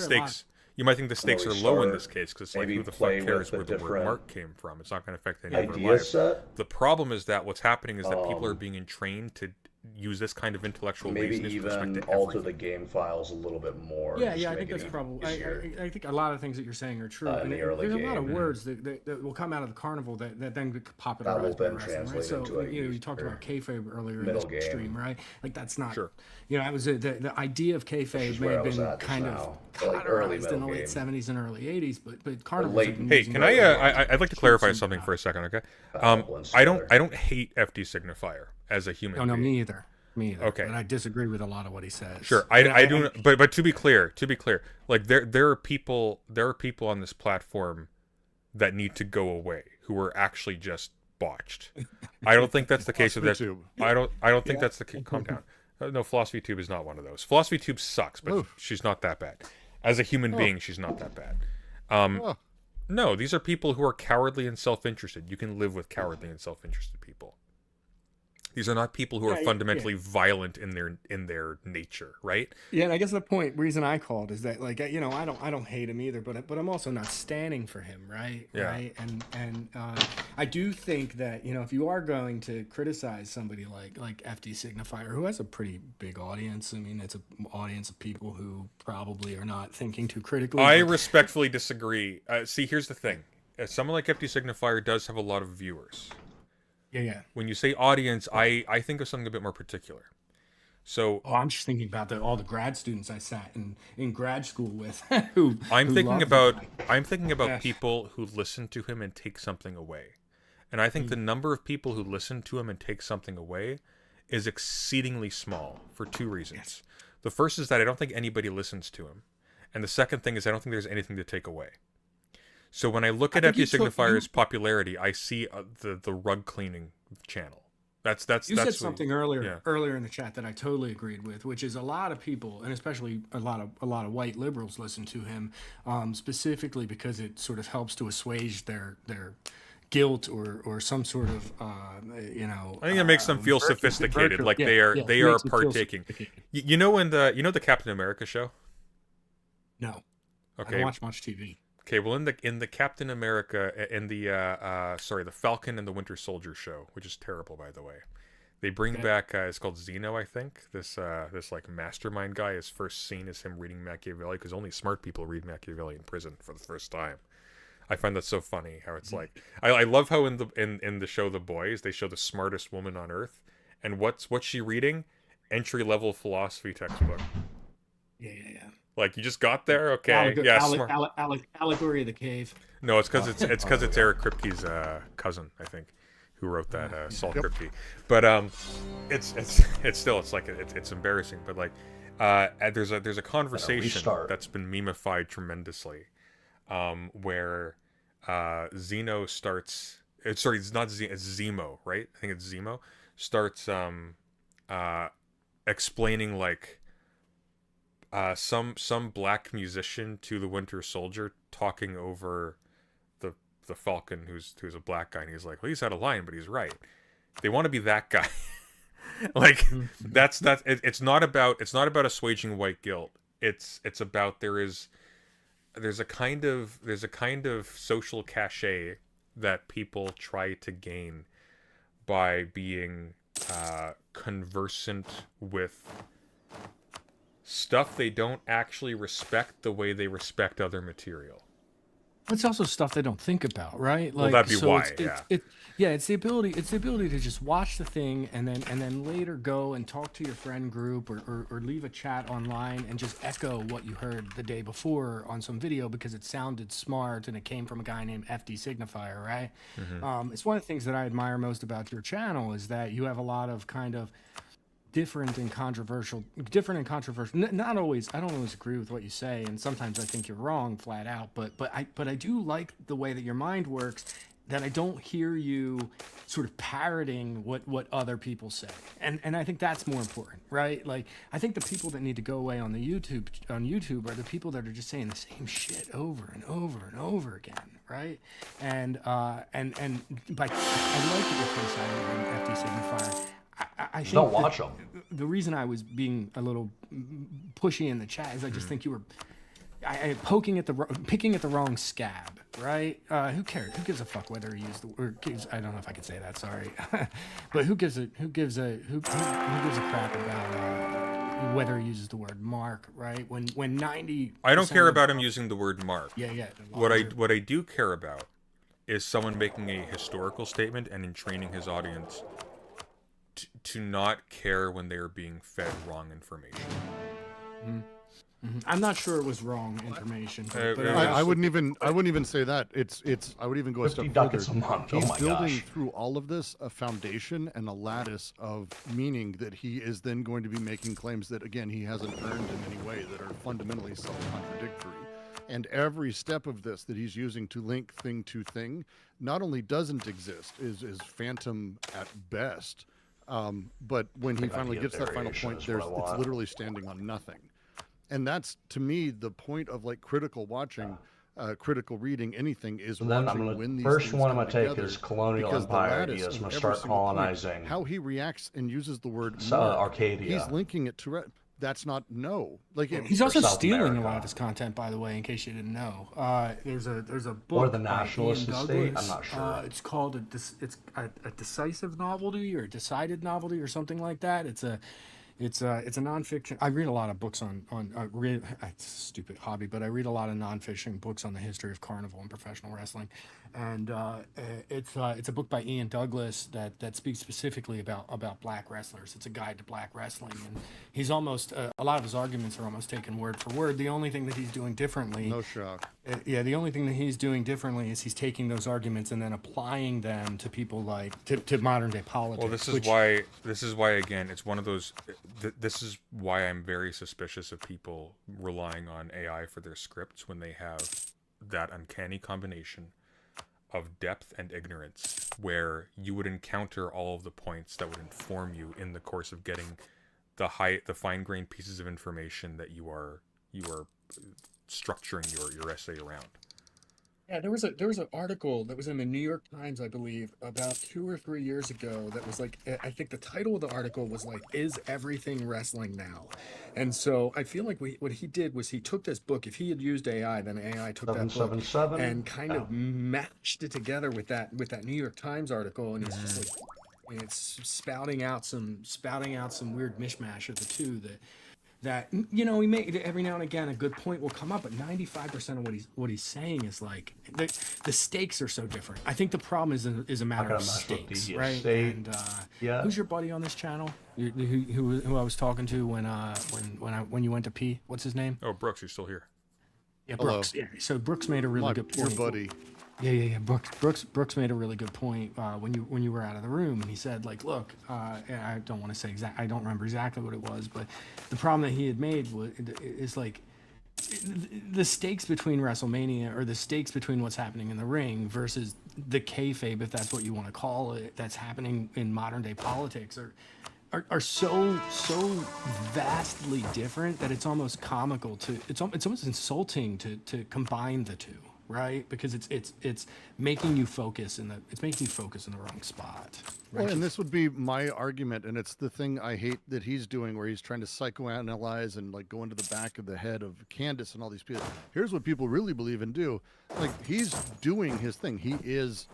stakes are low in this case because it's like, who the fuck cares where the word mark came from? It's not going to affect any of our lives. The problem is that what's happening is that people are being entrained to use this kind of intellectual Maybe laziness with respect even to alter everything. the game files a little bit more. yeah, just I make think it that's probably. easier. I think a lot of things that you're saying are true. In And the early there's a lot of game. words that will come out of the carnival that then get That will popularized by then wrestling, right? translate So into a you talked about kayfabe earlier in middle this game. stream, right? Like that's not. Sure. That was the idea of kayfabe is may where have I was been at just kind now. of Like early cauterized in the middle late game. 70s and early 80s, but carnival. late- Hey, can I'd like to clarify something for a second, okay? I don't hate FD Signifier as a human No, being. me either. Okay. But I disagree with a lot of what he says. Sure, I do. But to be clear, like there are people on this platform that need to go away who are actually just botched. I don't think that's the case with this. I don't think that's the case. Calm down. No, Philosophy Tube is not one of those. Philosophy Tube sucks, but she's not that bad. As a human being, she's not that bad. No, these are people who are cowardly and self-interested. You can live with cowardly and self-interested people. These are not people who are fundamentally violent in their nature, right? Yeah, and I guess the reason I called is that, like, I don't hate him either, but I'm also not standing for him, right? Yeah. Right. And I do think that if you are going to criticize somebody like FD Signifier, who has a pretty big audience, I mean, it's an audience of people who probably are not thinking too critically. I respectfully disagree. See, here's the thing: someone like FD Signifier does have a lot of viewers. Yeah. When you say audience, I think of something a bit more particular. So I'm just thinking about all the grad students I sat in grad school with. I'm thinking about Yeah. people who listen to him and take something away. And I think the number of people who listen to him and take something away is exceedingly small for two reasons. Yes. The first is that I don't think anybody listens to him. And the second thing is I don't think there's anything to take away. So when I look at FD Signifier's popularity, I see the rug cleaning channel. That's You said what- something earlier in the chat that I totally agreed with, which is a lot of people, and especially a lot of white liberals, listen to him specifically because it sort of helps to assuage their guilt or some sort of I think it makes them feel sophisticated, like they are makes them feel partaking. sophisticated. You know the Captain America show? No, I Okay. don't watch much TV. Okay, well in the Captain America the Falcon and the Winter Soldier show, which is terrible by the way. They bring back it's called Zeno, I think. This like mastermind guy is first seen as him reading Machiavelli because only smart people read Machiavelli in prison for the first time. I find that so funny how it's like I love how in the show The Boys they show the smartest woman on earth and what's she reading? Entry level philosophy textbook. Yeah. Like you just got there, okay? Smart. Allegory of the Cave. No, it's because it's Eric Kripke's cousin, I think, who wrote that Salt Crypty. But it's embarrassing. But like there's a conversation that's been memified tremendously, where Zeno starts. Sorry, it's not Zeno. It's Zemo, right? I think it's Zemo. Starts explaining like some black musician to the Winter Soldier talking over the Falcon, who's a black guy, and he's like, well, he's out of line, but he's right. They want to be that guy. Like it's not about assuaging white guilt. It's about there's a kind of social cachet that people try to gain by being conversant with stuff they don't actually respect the way they respect other material. It's also stuff they don't think about, right? Like, well, that'd be so why. It's the ability to just watch the thing and then later go and talk to your friend group or leave a chat online and just echo what you heard the day before on some video because it sounded smart and it came from a guy named FD Signifier, right? Mm-hmm. It's one of the things that I admire most about your channel is that you have a lot of kind of different and controversial. Not always. I don't always agree with what you say, and sometimes I think you're wrong, flat out. But I do like the way that your mind works. That I don't hear you sort of parroting what other people say, and I think that's more important, right? Like I think the people that need to go away on YouTube are the people that are just saying the same shit over and over and over again, right? And I like that you're criticizing FD Signifier. I think don't watch them. The reason I was being a little pushy in the chat is I just think you were picking at the wrong scab, right? Who cares? Who gives a fuck whether he used the word? I don't know if I could say that. Sorry, but who gives a crap about whether he uses the word mark, right? When 90. I don't care about him using the word mark. Yeah. What I do care about is someone making a historical statement and in training his audience to not care when they are being fed wrong information. Mm-hmm. I'm not sure it was wrong information. But I wouldn't even say that. I would even go a step further. $50 a month. He's oh my building gosh. through all of this a foundation and a lattice of meaning that he is then going to be making claims that again he hasn't earned in any way that are fundamentally self-contradictory. And every step of this that he's using to link thing to thing not only doesn't exist, is phantom at best. But when he finally gets that final point, it's literally standing on nothing. And that's, to me, the point of like critical watching, critical reading, anything is watching when these first things one I'm come going to take together, is colonial empire ideas. I'm going to start colonizing. How he reacts and uses the word Arcadia. He's linking it to that's not like he's also stealing a lot of his content, by the way, in case you didn't know. There's a book or the nationalist estate. I'm not sure. It's called a decisive novelty or a decided novelty or something like that. It's a nonfiction. I read a lot of books on it's a stupid hobby, but I read a lot of nonfiction books on the history of carnival and professional wrestling, and it's a book by Ian Douglas that speaks specifically about black wrestlers. It's a guide to black wrestling, and he's almost a lot of his arguments are almost taken word for word. The only thing that he's doing differently, no shock. The only thing that he's doing differently is he's taking those arguments and then applying them to people like to modern day politics. Well, this is why again it's one of those. This is why I'm very suspicious of people relying on AI for their scripts when they have that uncanny combination of depth and ignorance, where you would encounter all of the points that would inform you in the course of getting the fine-grained pieces of information that you are structuring your essay around. Yeah, there was an article that was in the New York Times, I believe, about 2 or 3 years ago that was like, I think the title of the article was like, "Is Everything Wrestling Now?" And so I feel like what he did was he took this book. If he had used AI, then AI took that book and kind of matched it together with that New York Times article, and it's just like, and it's spouting out some weird mishmash of the two that he may every now and again a good point will come up, but 95% of what he's saying is like the stakes are so different. I think the problem is a matter of stakes, right? And who's your buddy on this channel? Who I was talking to when you went to pee? What's his name? Oh, Brooks, you're still here. Yeah, Brooks. Hello. Yeah. So Brooks made a really good point. Your buddy. Yeah. Brooks made a really good point when you were out of the room, and he said, like, look, and I don't want to say I don't remember exactly what it was, but the problem that he had made is like the stakes between WrestleMania, or the stakes between what's happening in the ring versus the kayfabe, if that's what you want to call it, that's happening in modern day politics, are so vastly different that it's almost comical to it's almost insulting to combine the two, right? Because it's making you focus in the wrong spot. Right? Well, and this would be my argument, and it's the thing I hate that he's doing, where he's trying to psychoanalyze and like go into the back of the head of Candace and all these people. Here's what people really believe and do. Like, he's doing his thing. He is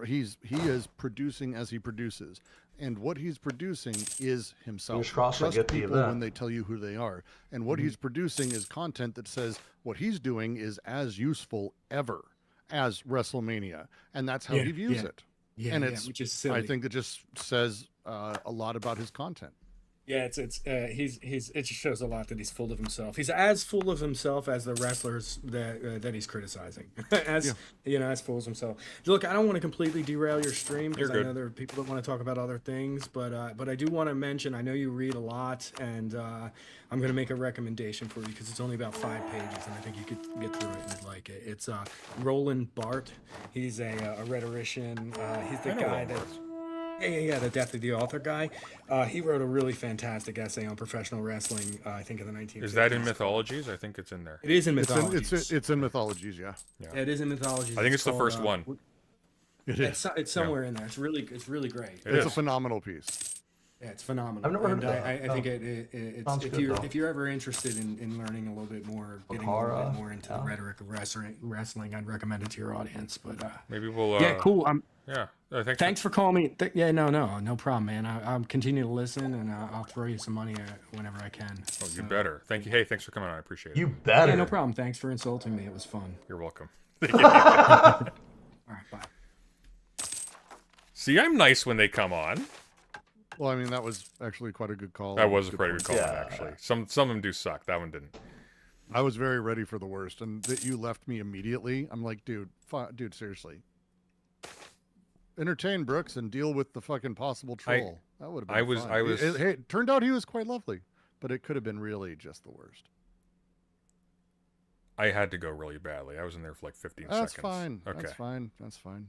he is producing as he produces. And what he's producing is himself. Trust people when they tell you who they are. And what he's producing is content that says what he's doing is as useful ever as WrestleMania. And that's how he views it. Yeah, and it's, which is silly. I think it just says a lot about his content. Yeah, it just shows a lot that he's full of himself. He's as full of himself as the wrestlers that he's criticizing. As full as himself. Look, I don't want to completely derail your stream because I know there are people that want to talk about other things, but I do want to mention, I know you read a lot, and I'm going to make a recommendation for you because it's only about 5 pages, and I think you could get through it and you'd like it. It's Roland Barthes. He's a rhetorician. He's the guy that. Yeah, the Death of the Author guy. He wrote a really fantastic essay on professional wrestling, I think in the 1950s. Is that in Mythologies? I think it's in there. It is in Mythologies. It's in Mythologies, yeah. It is in Mythologies. I think it's the first one. It is. It's somewhere in there. It's really great. It's a phenomenal piece. Yeah, it's phenomenal. I've never heard of that. I think it's if you're ever interested in learning a little bit more, getting a little bit more into the rhetoric of wrestling, I'd recommend it to your audience. But maybe we'll. Yeah, cool. Thanks for calling me. No problem, man. I'll continue to listen, and I'll throw you some money whenever I can. Oh, you better. Thank you. Hey, thanks for coming on. I appreciate it. You better. Yeah, no problem. Thanks for insulting me. It was fun. You're welcome. All right, bye. See, I'm nice when they come on. Well, I mean, that was actually quite a good call. That was a pretty good call, actually. Some of them do suck. That one didn't. I was very ready for the worst, and that you left me immediately. I'm like, dude, seriously. Entertain Brooks and deal with the fucking possible troll. That would have been fun. Hey, it turned out he was quite lovely, but it could have been really just the worst. I had to go really badly. I was in there for like 15 seconds. That's fine. Okay. That's fine.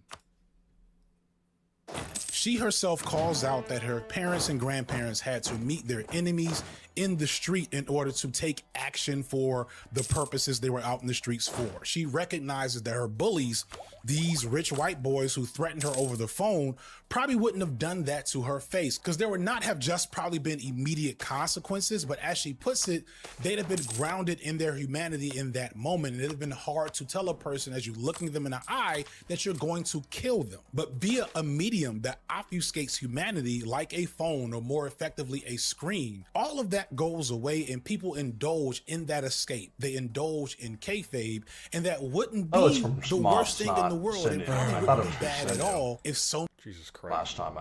She herself calls out that her parents and grandparents had to meet their enemies in the street in order to take action for the purposes they were out in the streets for. She recognizes that her bullies, these rich white boys who threatened her over the phone, probably wouldn't have done that to her face, because there would not have just probably been immediate consequences, but as she puts it, they'd have been grounded in their humanity in that moment. And it'd have been hard to tell a person as you're looking them in the eye that you're going to kill them. But via a medium that obfuscates humanity, like a phone or more effectively a screen, all of that goes away and people indulge in that escape. They indulge in kayfabe, and that wouldn't be the worst thing in the world. It probably wouldn't be bad at all if so. Jesus Christ. Last time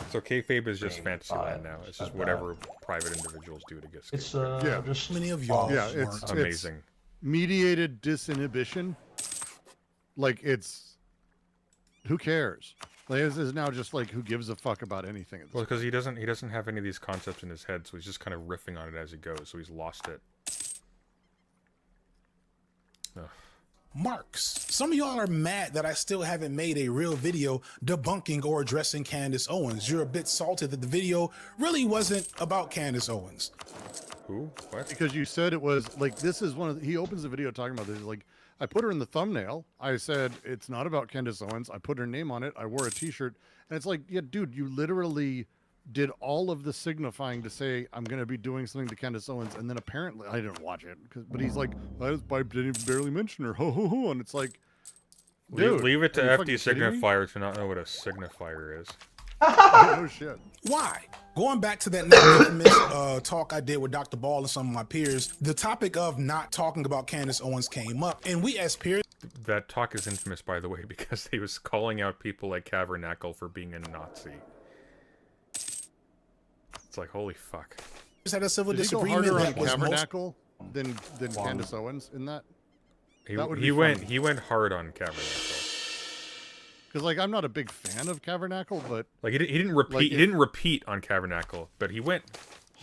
So kayfabe is just Fantasyland now. It's just whatever private individuals do to get scared. It's just many of y'all. Yeah, it's amazing. It's mediated disinhibition. Like, it's who cares? Like, this is now just like, who gives a fuck about anything? Well, because he doesn't have any of these concepts in his head, so he's just kind of riffing on it as he goes. So he's lost it. Ugh. Marks. Some of y'all are mad that I still haven't made a real video debunking or addressing Candace Owens. You're a bit salted that the video really wasn't about Candace Owens. Who? What? Because you said it was like, this is one of he opens the video talking about this, like, I put her in the thumbnail. I said, it's not about Candace Owens. I put her name on it. I wore a t-shirt. And it's like, yeah, dude, you literally did all of the signifying to say, I'm going to be doing something to Candace Owens. And then apparently, I didn't watch it, but he's like, I didn't barely mention her. Ho, ho, ho. And it's like, dude. Leave it to FD Signifier to not know what a signifier is. Oh, shit. Why? Going back to that now infamous talk I did with Dr. Ball and some of my peers, the topic of not talking about Candace Owens came up, and we as peers... That talk is infamous, by the way, because he was calling out people like Cavernacle for being a Nazi. It's like, holy fuck. Had a civil Did disagreement he go harder that on was Cavernacle than Candace Owens in that? He went hard on Tabernacle. Because like I'm not a big fan of Tabernacle, but like he didn't repeat like, he didn't repeat on Tabernacle, but he went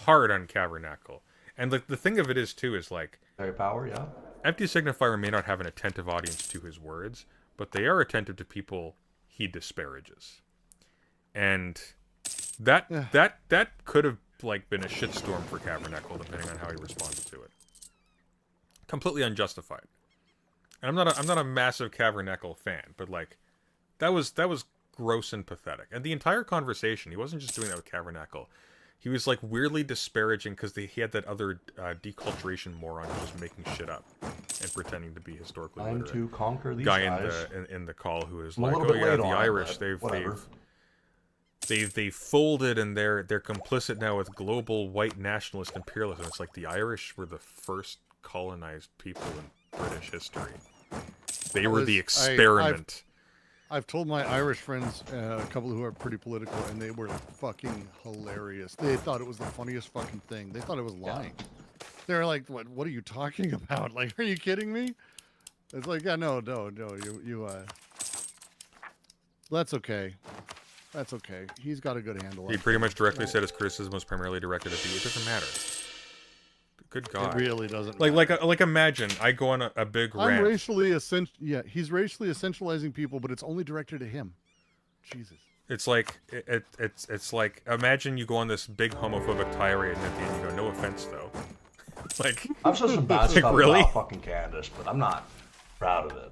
hard on Tabernacle. And like the thing of it is too is like Fairy power, yeah. Empty Signifier may not have an attentive audience to his words, but they are attentive to people he disparages. And that could have like been a shitstorm for Tabernacle, depending on how he responded to it. Completely unjustified. And I'm not a massive Tabernacle fan, but like that was gross and pathetic. And the entire conversation, he wasn't just doing that with Tabernacle. He was like weirdly disparaging because he had that other deculturation moron who was just making shit up and pretending to be historically literate. To conquer these guy guys. in the call who is I'm like, a oh little bit yeah, late the on it, Irish but they've folded and they're complicit now with global white nationalist imperialism. It's like the Irish were the first colonized people in British history. They were the experiment. I've told my Irish friends, a couple who are pretty political, and they were fucking hilarious. They thought it was the funniest fucking thing. They thought it was lying. Yeah. They were like, what are you talking about? Like, are you kidding me? It's like, yeah, no, that's okay. That's okay. He's got a good handle on it. He pretty much directly said his criticism was primarily directed at it doesn't matter. Good God. It really doesn't. Like imagine I go on a big rant. He's racially essentializing people, but it's only directed at him. Jesus. It's like it's like imagine you go on this big homophobic tirade and at the end you go, no offense though. Like I've said some bad stuff really? about fucking Candace, but I'm not proud of it.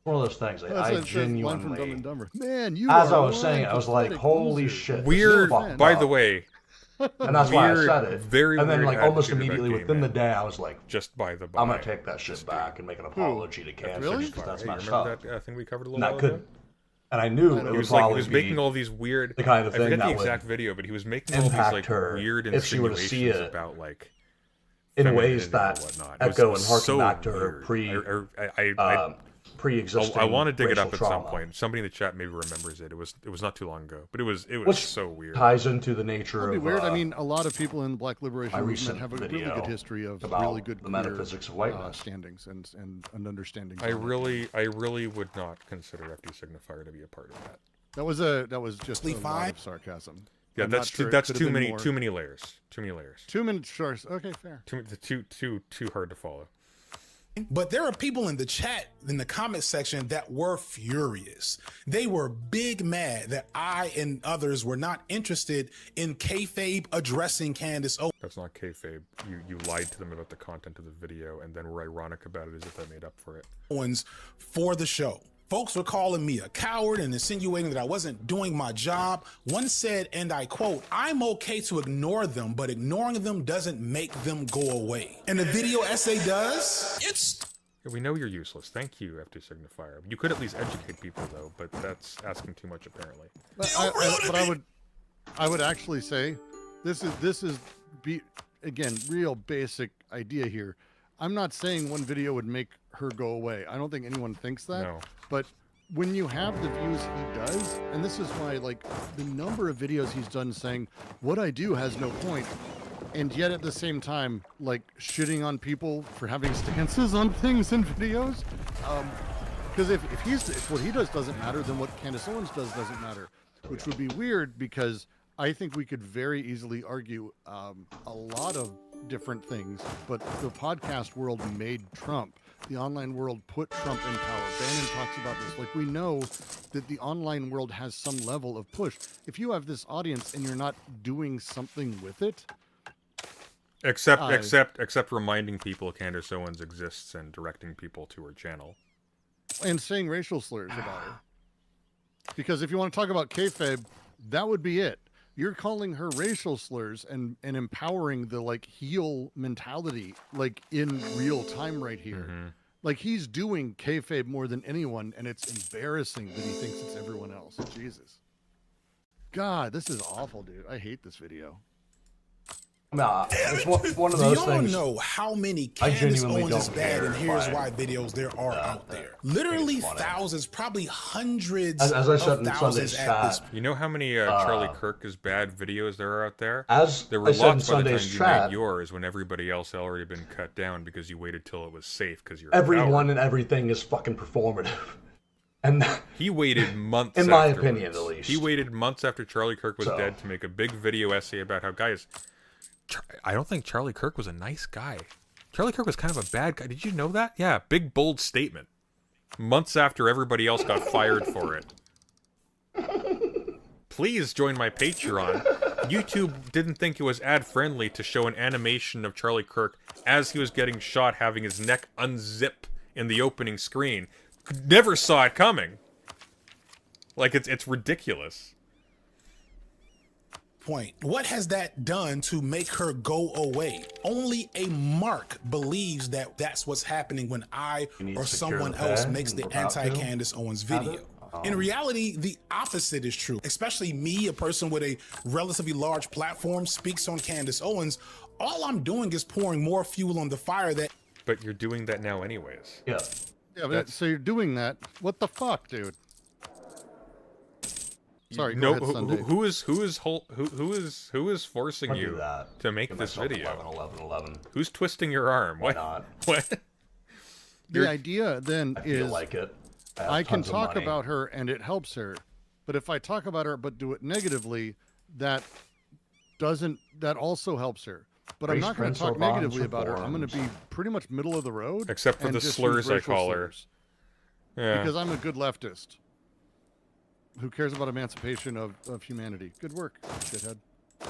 One of those things. I genuinely. From Dumb and Dumber. Man, you. As I was saying, I was like, holy shit. Weird. By the way. And that's why I said it. Very and then, weird like, almost attitude immediately about within gay the men. day, I was like, just by the by. I'm gonna take that shit back and make an apology to Candace because that's messed up. Remember that thing we covered a little and while ago? And I knew it was like he was making all these weird. The kind of thing I forget that the exact video, but he was making all these like weird if she were to see insinuations it about like in ways that echo and harken back to her pre-existing. I want to dig it up at trauma. some point. Somebody in the chat maybe remembers it. It was not too long ago, but it was Which so weird. Ties into the nature That'd of. be weird. I mean, a lot of people in Black liberation movement recent have a really good history of about really good the metaphysics of whiteness standings and understandings. I really would not consider FD Signifier to be a part of that. That was just a lot of sarcasm. Yeah, I'm that's sure too many layers. Too many layers. 2 minutes short. Okay, fair. Too hard to follow. But there are people in the chat, in the comment section, that were furious. They were big mad that I and others were not interested in kayfabe addressing Candace Owens. That's not kayfabe. You lied to them about the content of the video and then were ironic about it as if they made up for it. Owens for the show. Folks were calling me a coward and insinuating that I wasn't doing my job. One said, and I quote, "I'm okay to ignore them, but ignoring them doesn't make them go away." And the video essay does? Yeah, we know you're useless. Thank you, FD Signifier. You could at least educate people, though, but that's asking too much, apparently. But I would actually say, this is again, real basic idea here. I'm not saying one video would make her go away. I don't think anyone thinks that. No. But when you have the views he does, and this is why, like, the number of videos he's done saying, what I do has no point, and yet at the same time, like, shitting on people for having stances on things in videos. Because if what he does doesn't matter, then what Candace Owens does doesn't matter. Which would be weird, because I think we could very easily argue a lot of different things, but the podcast world made Trump. The online world put Trump in power. Bannon talks about this. Like, we know that the online world has some level of push. If you have this audience and you're not doing something with it, except reminding people Candace Owens exists and directing people to her channel and saying racial slurs about her. Because if you want to talk about kayfabe, that would be it. You're calling her racial slurs and empowering the, like, heel mentality, like, in real time right here. Mm-hmm. Like, he's doing kayfabe more than anyone, and it's embarrassing that he thinks it's everyone else. Jesus. God, this is awful, dude. I hate this video. Nah, it's one of those things. Do y'all know how many Candace Owens is bad, and here's why videos there are out there? literally funny. thousands, probably hundreds As I said of in thousands Sunday's at this. chat, You know how many Charlie Kirk is bad videos there are out there? as There were I said in lots by the time Sunday's you chat, made yours when everybody else had already been cut down because you waited till it was safe because you're everyone and everything is fucking performative. And He waited months. In my afterwards. opinion, at least. He waited months after Charlie Kirk was So- dead to make a big video essay about how guys. I don't think Charlie Kirk was a nice guy. Charlie Kirk was kind of a bad guy. Did you know that? Yeah, big bold statement. Months after everybody else got fired for it. Please join my Patreon. YouTube didn't think it was ad-friendly to show an animation of Charlie Kirk as he was getting shot having his neck unzip in the opening screen. Never saw it coming. Like, it's ridiculous. Point. What has that done to make her go away? Only a mark believes that that's what's happening when I or someone else makes the anti-Candace Owens video. In reality, the opposite is true. Especially me, a person with a relatively large platform, speaks on Candace Owens. All I'm doing is pouring more fuel on the fire that... But you're doing that now anyways. Yeah. Yeah, but so you're doing that. What the fuck, dude? Sorry, No, go ahead, Sunday. who is forcing Don't do you that. to make Give this myself video? 11. Who's twisting your arm? Why What? not? What? The idea then I feel is like it. I can tons of talk money. about her and it helps her, but if I talk about her but do it negatively, that also helps her. But I'm Race not going to talk principle negatively about her. I'm going to reforms. be pretty much middle of the road. Except for and the just slurs use I racial call her. slurs. Yeah. Because I'm a good leftist who cares about emancipation of humanity. Good work, shithead.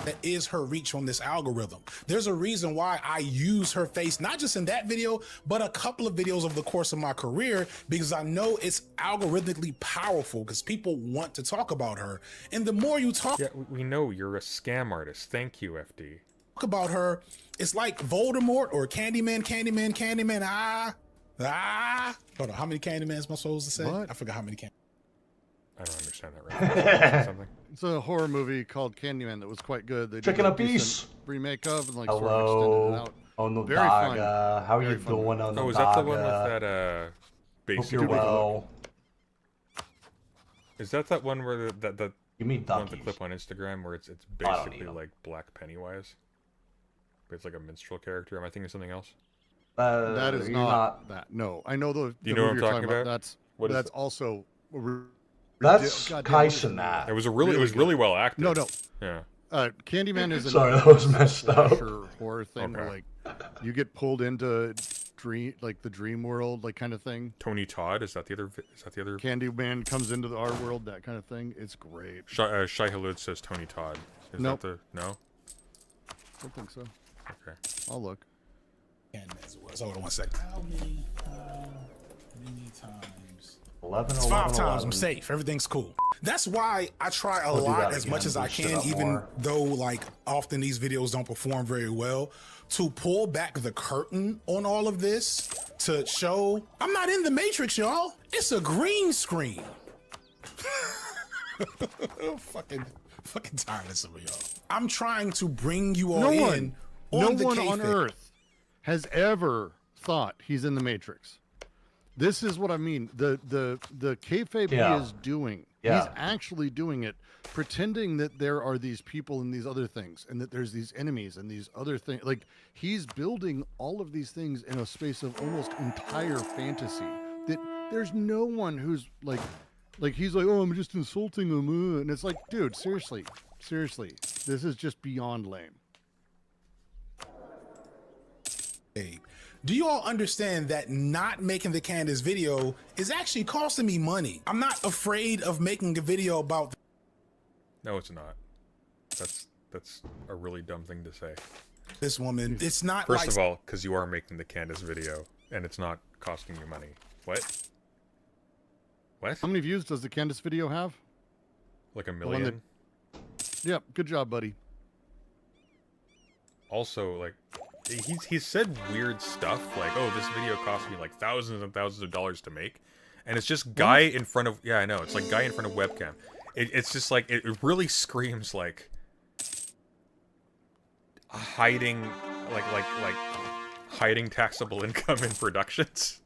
that is her reach on this algorithm. There's a reason why I use her face, not just in that video, but a couple of videos over the course of my career, because I know it's algorithmically powerful because people want to talk about her. And the more you talk we know you're a scam artist. Thank you, FD. about her, it's like Voldemort or Candyman. Hold on, how many Candymans am I supposed to say? What? I forgot how many I don't understand that right. Something. It's a horror movie called Candyman that was quite good. They Chicken did a a piece. decent remake of and like sort of Hello. extended it out. On the Very fun. Daga. How are Very you fun. doing on the Oh, is that the one with Daga? that Hope basic? you're well. Is that one where the You mean one with the donkeys? clip on Instagram where it's I don't basically need 'em. like Black Pennywise? But it's like a minstrel character. Am I thinking of something else? That is you're not that. No, I know the. You the know what movie I'm you're talking about? What is That's it? also. That's goddamn, what is Kais in it? that. It was really good. well acted. No, no. Yeah. Candyman is Sorry, that was messed up. slasher horror thing where Okay. like you get pulled into the dream world, like kind of thing. Tony Todd, is that the other? Is that the other? Candyman comes into our world, that kind of thing. It's great. Shai Halud says Tony Todd. Is Nope. that the no? I don't think so. Okay. I'll look. Candymans was. Hold on 1 second. How many times? 11, It's 11, 5 times. 11. I'm safe. Everything's cool. That's why I try a I'll do lot that as again, much as I boost it can, up even more. though like often these videos don't perform very well, to pull back the curtain on all of this to show I'm not in the Matrix, y'all. It's a green screen. fucking tired of some of y'all. I'm trying to bring you all No in one, no on the one on kayfabe. Earth has ever thought he's in the Matrix. This is what I mean. The kayfabe Yeah. he is doing. Yeah. He's actually doing it, pretending that there are these people and these other things, and that there's these enemies and these other things. Like he's building all of these things in a space of almost entire fantasy. That there's no one who's like he's like, oh, I'm just insulting him, and it's like, dude, seriously, this is just beyond lame. Hey, do you all understand that not making the Candace video is actually costing me money? I'm not afraid of making a video about No, it's not. That's a really dumb thing to say. this woman. It's not First like of all, because you are making the Candace video, and it's not costing you money. What? What? How many views does the Candace video have? Like a one million? Yep, good job, buddy. Also, like, he's said weird stuff, like, oh, this video cost me, like, thousands and thousands of dollars to make. And it's just guy in front of... Yeah, I know. It's like guy in front of webcam. It's just, like, it really screams, like... hiding... Like hiding taxable income in productions.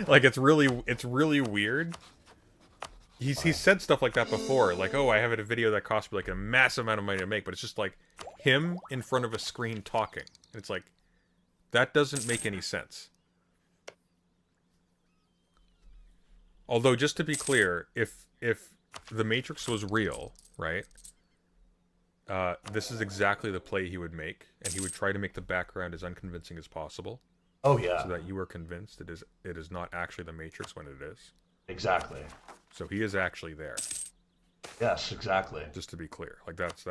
Like, it's really weird. He's said stuff like that before, like, oh, I have a video that cost me like a massive amount of money to make, but it's just like him in front of a screen talking. And it's like, that doesn't make any sense. Although, just to be clear, if the Matrix was real, right? This is exactly the play he would make, and he would try to make the background as unconvincing as possible. Oh yeah. So that you are convinced it is not actually the Matrix when it is. Exactly. So he is actually there. Yes, exactly. Just to be clear, like that's.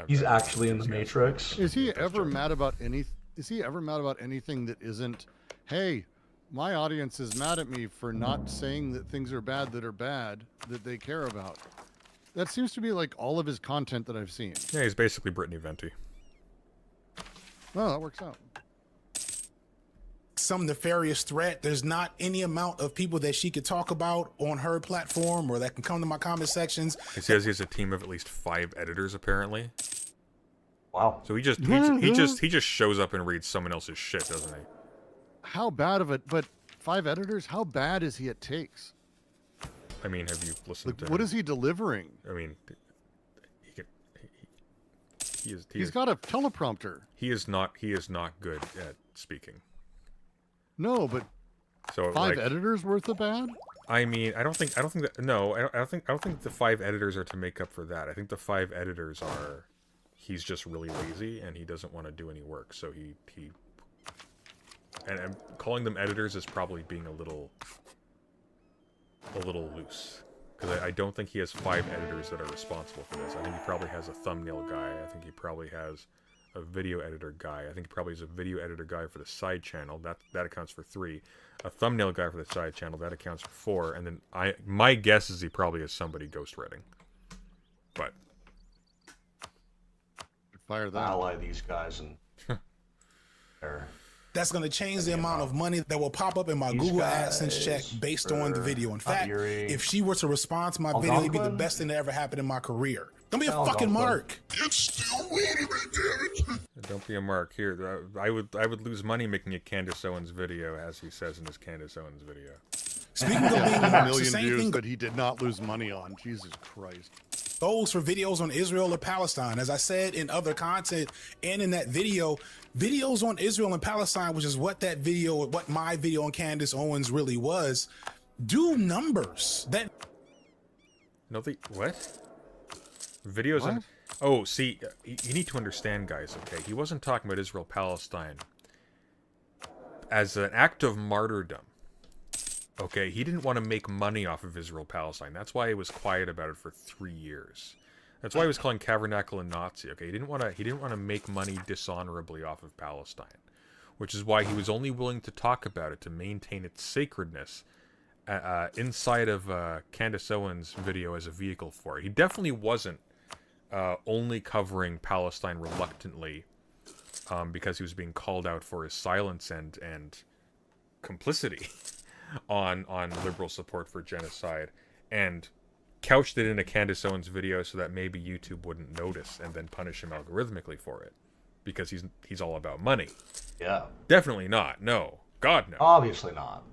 He's actually in the Matrix. Is he ever mad about any? Is he ever mad about anything that isn't? Hey, my audience is mad at me for not saying that things are bad that they care about. That seems to be like all of his content that I've seen. Yeah, he's basically Brittany Venti. Well, that works out. Some nefarious threat. There's not any amount of people that she could talk about on her platform or that can come to my comment sections. He says he has a team of at least 5 editors, apparently. Wow. So he just shows up and reads someone else's shit, doesn't he? How bad of it? But 5 editors. How bad is he at takes? I mean, have you listened to what him? is he delivering? I mean, he's got a teleprompter. He is not good at speaking. No, but so 5 editors worth of bad? I mean, I don't think that. No, I don't think the 5 editors are to make up for that. I think the 5 editors are. He's just really lazy and he doesn't want to do any work, so he. And calling them editors is probably being a little loose, because I don't think he has 5 editors that are responsible for this. I think he probably has a thumbnail guy. I think he probably has a video editor guy. I think he probably has a video editor guy for the side channel. That accounts for 3. A thumbnail guy for the side channel. That accounts for 4. And then my guess is he probably has somebody ghostwriting. But fire that. Ally these guys and. That's going to change the amount of money that will pop up in my Google AdSense check based on the video. In fact, if she were to respond to my video, it'd be the best thing that ever happened in my career. Don't be a fucking mark. It's still waiting, damn it. don't be a mark here. I would lose money making a Candace Owens video, as he says in his Candace Owens video. Speaking of being marked, million the same views thing that he did not lose money on. Jesus Christ. goes for videos on Israel or Palestine. As I said in other content and in that video, videos on Israel and Palestine, which is what that video, what my video on Candace Owens really was, do numbers. That what? Videos on. Oh, see, you need to understand, guys, okay? He wasn't talking about Israel Palestine as an act of martyrdom. Okay, he didn't want to make money off of Israel Palestine. That's why he was quiet about it for 3 years. That's why he was calling Tabernacle a Nazi. Okay, he didn't want to make money dishonorably off of Palestine, which is why he was only willing to talk about it to maintain its sacredness inside of Candace Owens' video as a vehicle for it. He definitely wasn't only covering Palestine reluctantly because he was being called out for his silence and complicity on liberal support for genocide, and couched it in a Candace Owens video so that maybe YouTube wouldn't notice and then punish him algorithmically for it, because he's all about money. Yeah. Definitely not. No. God, no. Obviously not.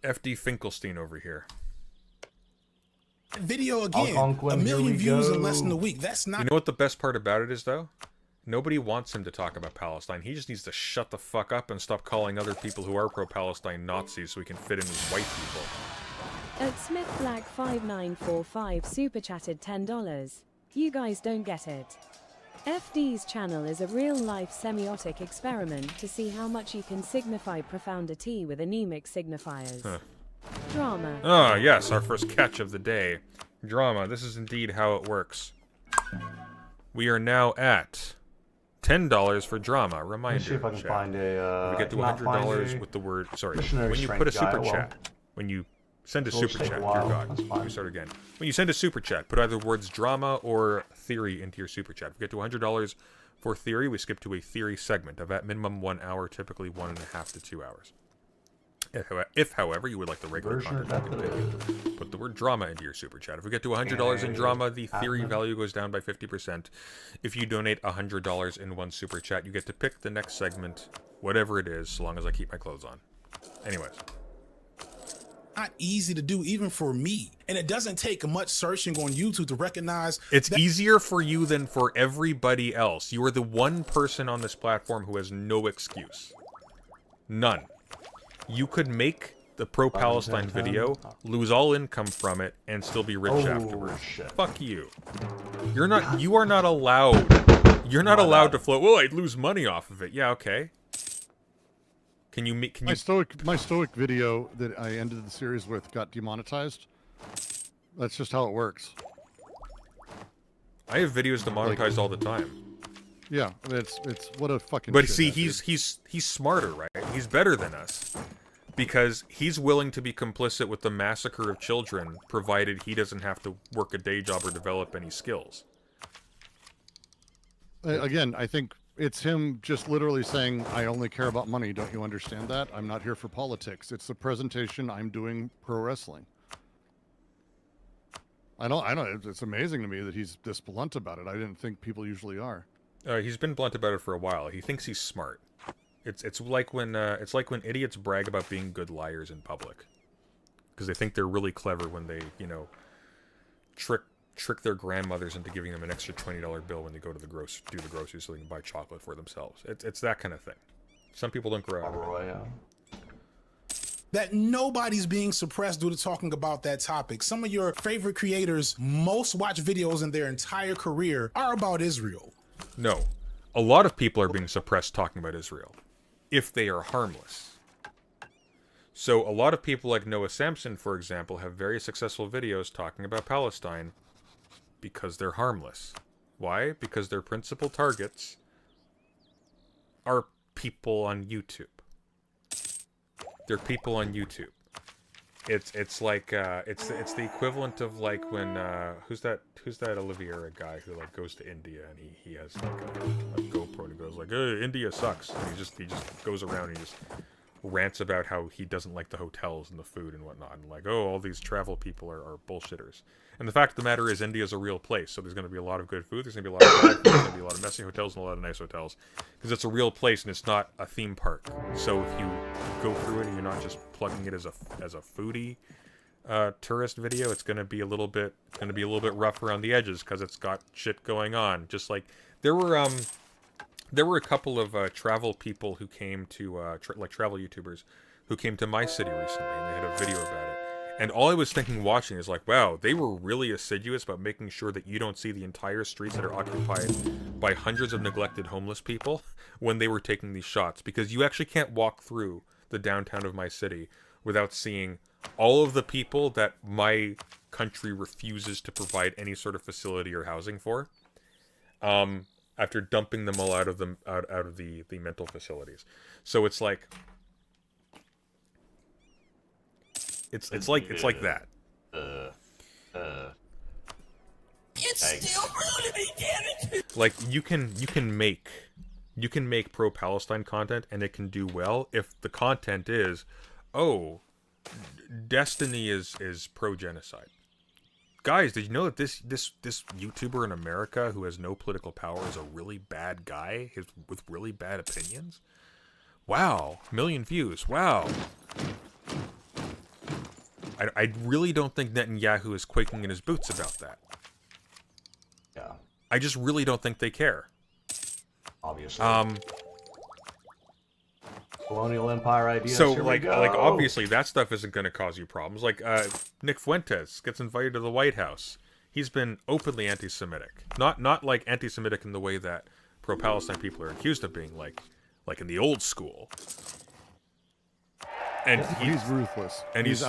FD Finkelstein over here. Video again, a million views in less than a week. That's not. You know what the best part about it is, though? Nobody wants him to talk about Palestine. He just needs to shut the fuck up and stop calling other people who are pro-Palestine Nazis so he can fit in with white people. At Smith Black 5945 super chatted $10. You guys don't get it. FD's channel is a real-life semiotic experiment to see how much you can signify profundity with anemic signifiers. Huh. Drama. Ah, yes, our first catch of the day. Drama. This is indeed how it works. We are now at $10 for drama. Reminder. Let me see if I can find a. We get to $100 with the word. Sorry. When you put a super chat, when you send a super chat, dear God, let me start again. When you send a super chat, put either words drama or theory into your super chat. If we get to $100 for theory, we skip to a theory segment of at minimum 1 hour, typically 1.5 to 2 hours. If, however, you would like the regular content, put the word drama into your super chat. If we get to $100 in drama, the theory value goes down by 50%. If you donate $100 in one super chat, you get to pick the next segment, whatever it is, so long as I keep my clothes on. Anyways. Not easy to do even for me, and it doesn't take much searching on YouTube to recognize it's easier for you than for everybody else. You are the one person on this platform who has no excuse. None. You could make the pro-Palestine video, lose all income from it, and still be rich afterwards. Shit. Fuck you. You are not allowed to float. Well, I'd lose money off of it. Yeah, okay. Can you my stoic video that I ended the series with got demonetized? That's just how it works. I have videos demonetized all the time. Yeah, it's what a fucking. But see, he's smarter, right? He's better than us. Because he's willing to be complicit with the massacre of children, provided he doesn't have to work a day job or develop any skills. Again, I think it's him just literally saying, I only care about money, don't you understand that? I'm not here for politics. It's the presentation I'm doing pro wrestling. I know, it's amazing to me that he's this blunt about it. I didn't think people usually are. He's been blunt about it for a while. He thinks he's smart. It's like when idiots brag about being good liars in public, because they think they're really clever when they trick their grandmothers into giving them an extra $20 bill when they go to do the groceries so they can buy chocolate for themselves. It's that kind of thing. Some people don't grow up. That nobody's being suppressed due to talking about that topic. Some of your favorite creators' most watched videos in their entire career are about Israel. No, a lot of people are being suppressed talking about Israel. If they are harmless. So a lot of people like Noah Samson, for example, have very successful videos talking about Palestine because they're harmless. Why? Because their principal targets are people on YouTube. They're people on YouTube. It's like it's the equivalent of like when who's that Oliviera guy who like goes to India and he has like a GoPro and he goes like, India sucks, and he just goes around and he just rants about how he doesn't like the hotels and the food and whatnot, and like, oh, all these travel people are bullshitters. And the fact of the matter is, India's a real place, so there's going to be a lot of good food, there's going to be a lot of bad food, there's going to be a lot of messy hotels and a lot of nice hotels, because it's a real place and it's not a theme park. So if you go through it and you're not just plugging it as a foodie tourist video, it's going to be a little bit rough around the edges because it's got shit going on. Just like there were a couple of travel people who came to like travel YouTubers who came to my city recently, and they had a video about it. And all I was thinking watching is like, wow, they were really assiduous about making sure that you don't see the entire streets that are occupied by hundreds of neglected homeless people when they were taking these shots, because you actually can't walk through the downtown of my city without seeing all of the people that my country refuses to provide any sort of facility or housing for, after dumping them all out of the mental facilities. So it's like it's like that. It's still rude to me, damn it! Like you can make pro-Palestine content and it can do well if the content is, oh, Destiny is pro-genocide. Guys, did you know that this YouTuber in America who has no political power is a really bad guy with really bad opinions? Wow, 1 million views. Wow. I really don't think Netanyahu is quaking in his boots about that. Yeah. I just really don't think they care. Obviously. Colonial Empire ideas. So like obviously that stuff isn't going to cause you problems. Like Nick Fuentes gets invited to the White House. He's been openly anti-Semitic. Not like anti-Semitic in the way that pro-Palestine people are accused of being, like in the old school. And he's ruthless. And he's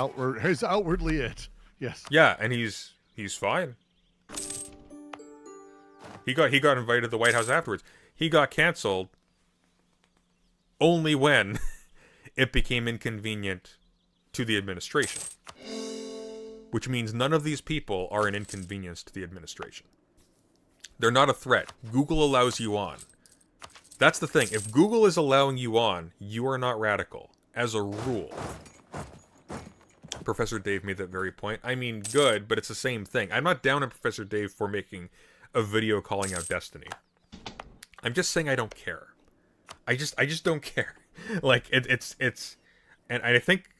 outwardly it. Yes. Yeah, and he's fine. He got invited to the White House afterwards. He got canceled only when it became inconvenient to the administration. Which means none of these people are an inconvenience to the administration. They're not a threat. Google allows you on. That's the thing. If Google is allowing you on, you are not radical, as a rule. Professor Dave made that very point. I mean, good, but it's the same thing. I'm not down on Professor Dave for making a video calling out Destiny. I'm just saying I don't care. I just don't care. Like, it's and I think,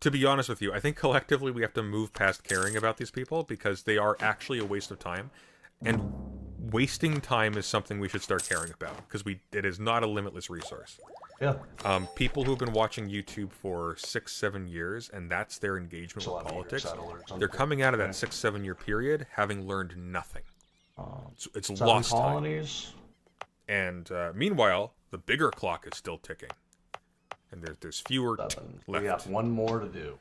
to be honest with you, I think collectively we have to move past caring about these people, because they are actually a waste of time. And wasting time is something we should start caring about, because it is not a limitless resource. Yeah. People who've been watching YouTube for 6-7 years, and that's their engagement with politics, they're coming out of that 6-7 year period having learned nothing. It's lost colonies. Time. And meanwhile, the bigger clock is still ticking, and there's fewer left. We got one more to do.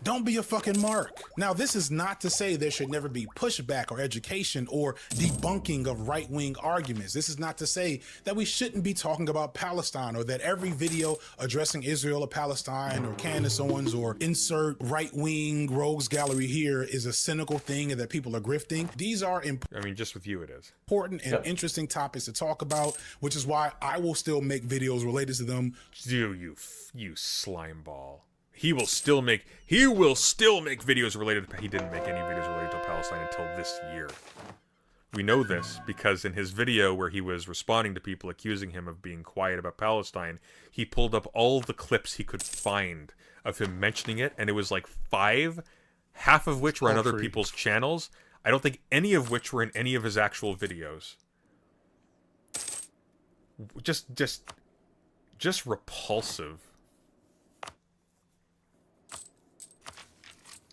Don't be a fucking mark. Now, this is not to say there should never be pushback or education or debunking of right-wing arguments. This is not to say that we shouldn't be talking about Palestine, or that every video addressing Israel or Palestine or Candace Owens or insert right-wing rogues gallery here is a cynical thing and that people are grifting. These are I mean, just with you it is. Important and interesting topics to talk about, which is why I will still make videos related to them. You slime ball. He will still make videos related to... He didn't make any videos related to Palestine until this year. We know this because in his video where he was responding to people accusing him of being quiet about Palestine, he pulled up all the clips he could find of him mentioning it, and it was like 5, half of which were on other people's channels. I don't think any of which were in any of his actual videos. Just repulsive.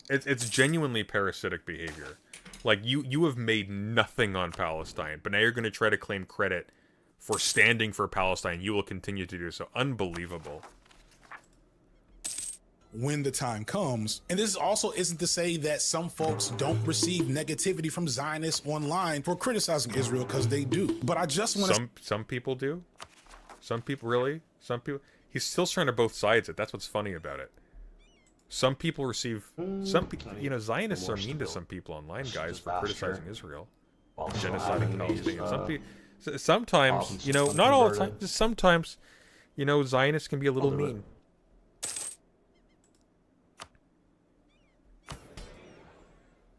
It's genuinely parasitic behavior. Like, you have made nothing on Palestine, but now you're going to try to claim credit for standing for Palestine. You will continue to do so. Unbelievable. When the time comes. And this also isn't to say that some folks don't receive negativity from Zionists online for criticizing Israel, because they do. But I just want to... Some people do. Some people, really? Some people... He's still trying to both sides it. That's what's funny about it. Some people receive... Some people... You know, Zionists are mean to some people online, guys, for criticizing Israel. Genocide in Palestine. Sometimes, you know, not all the time, just sometimes, you know, Zionists can be a little mean.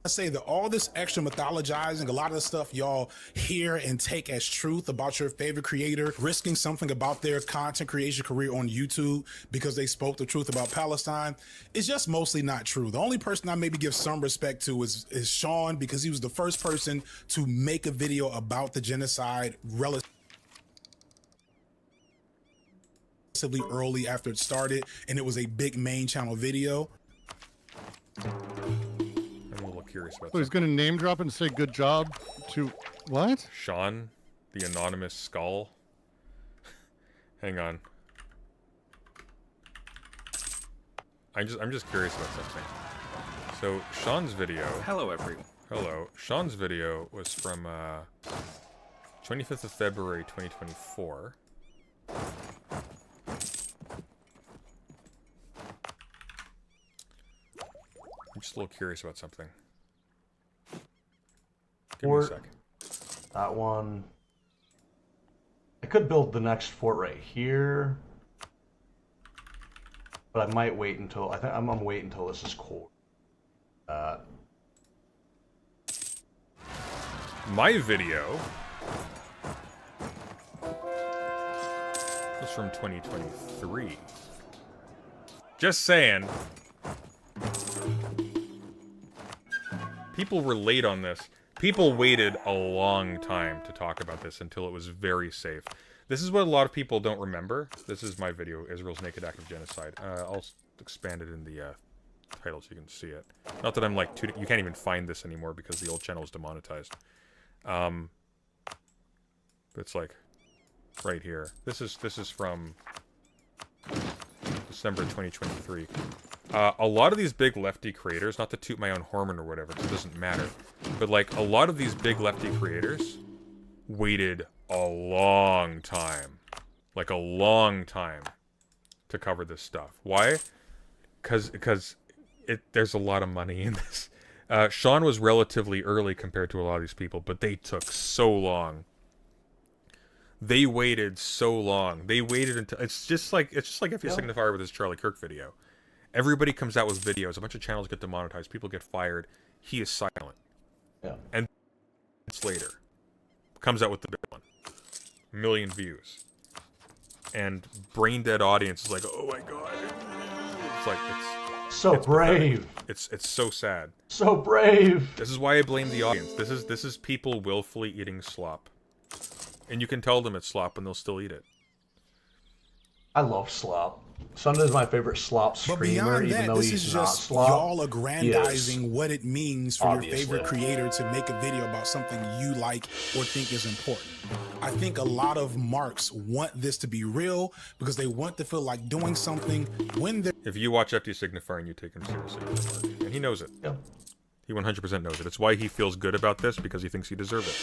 I say that all this extra mythologizing, a lot of the stuff y'all hear and take as truth about your favorite creator risking something about their content creation career on YouTube because they spoke the truth about Palestine, is just mostly not true. The only person I maybe give some respect to is Sean, because he was the first person to make a video about the genocide relatively early after it started, and it was a big main channel video. Curious about so he's going to name drop and say good job to what? Sean, the anonymous skull. Hang on. I'm just curious about something. So Sean's video. Hello, everyone. Hello. Sean's video was from 25th of February 2024. I'm just a little curious about something. Give me a sec. That one. I could build the next fort right here, but I might wait until I'm gonna wait until this is cold. My video was from 2023. Just saying. People were late on this. People waited a long time to talk about this until it was very safe. This is what a lot of people don't remember. This is my video, Israel's Naked Act of Genocide. I'll expand it in the title so you can see it. Not that I'm like, you can't even find this anymore because the old channel is demonetized. It's like right here. This is from December 2023. A lot of these big lefty creators, not to toot my own horn or whatever, it doesn't matter, but like a lot of these big lefty creators waited a long time, like a long time, to cover this stuff. Why? Because there's a lot of money in this. Sean was relatively early compared to a lot of these people, but they took so long. They waited so long. They waited until it's just like FD Signifier with his Charlie Kirk video. Everybody comes out with videos. A bunch of channels get demonetized. People get fired. He is silent. Yeah. And later, comes out with the big one. 1 million views. And brain dead audience is like, oh my god. It's like it's brave. Pathetic. It's so sad. So brave. This is why I blame the audience. This is people willfully eating slop. And you can tell them it's slop and they'll still eat it. I love slop. Sunday's my favorite slop But streamer, beyond even that, though this he's is not just slop. y'all aggrandizing what it means for Obviously. your favorite creator to make a video about something you like or think is important. I think a lot of marks want this to be real because they want to feel like doing something when they're... If you watch FD Signifier and you take him seriously, and he knows it. Yep. He 100% knows it. It's why he feels good about this, because he thinks he deserves it.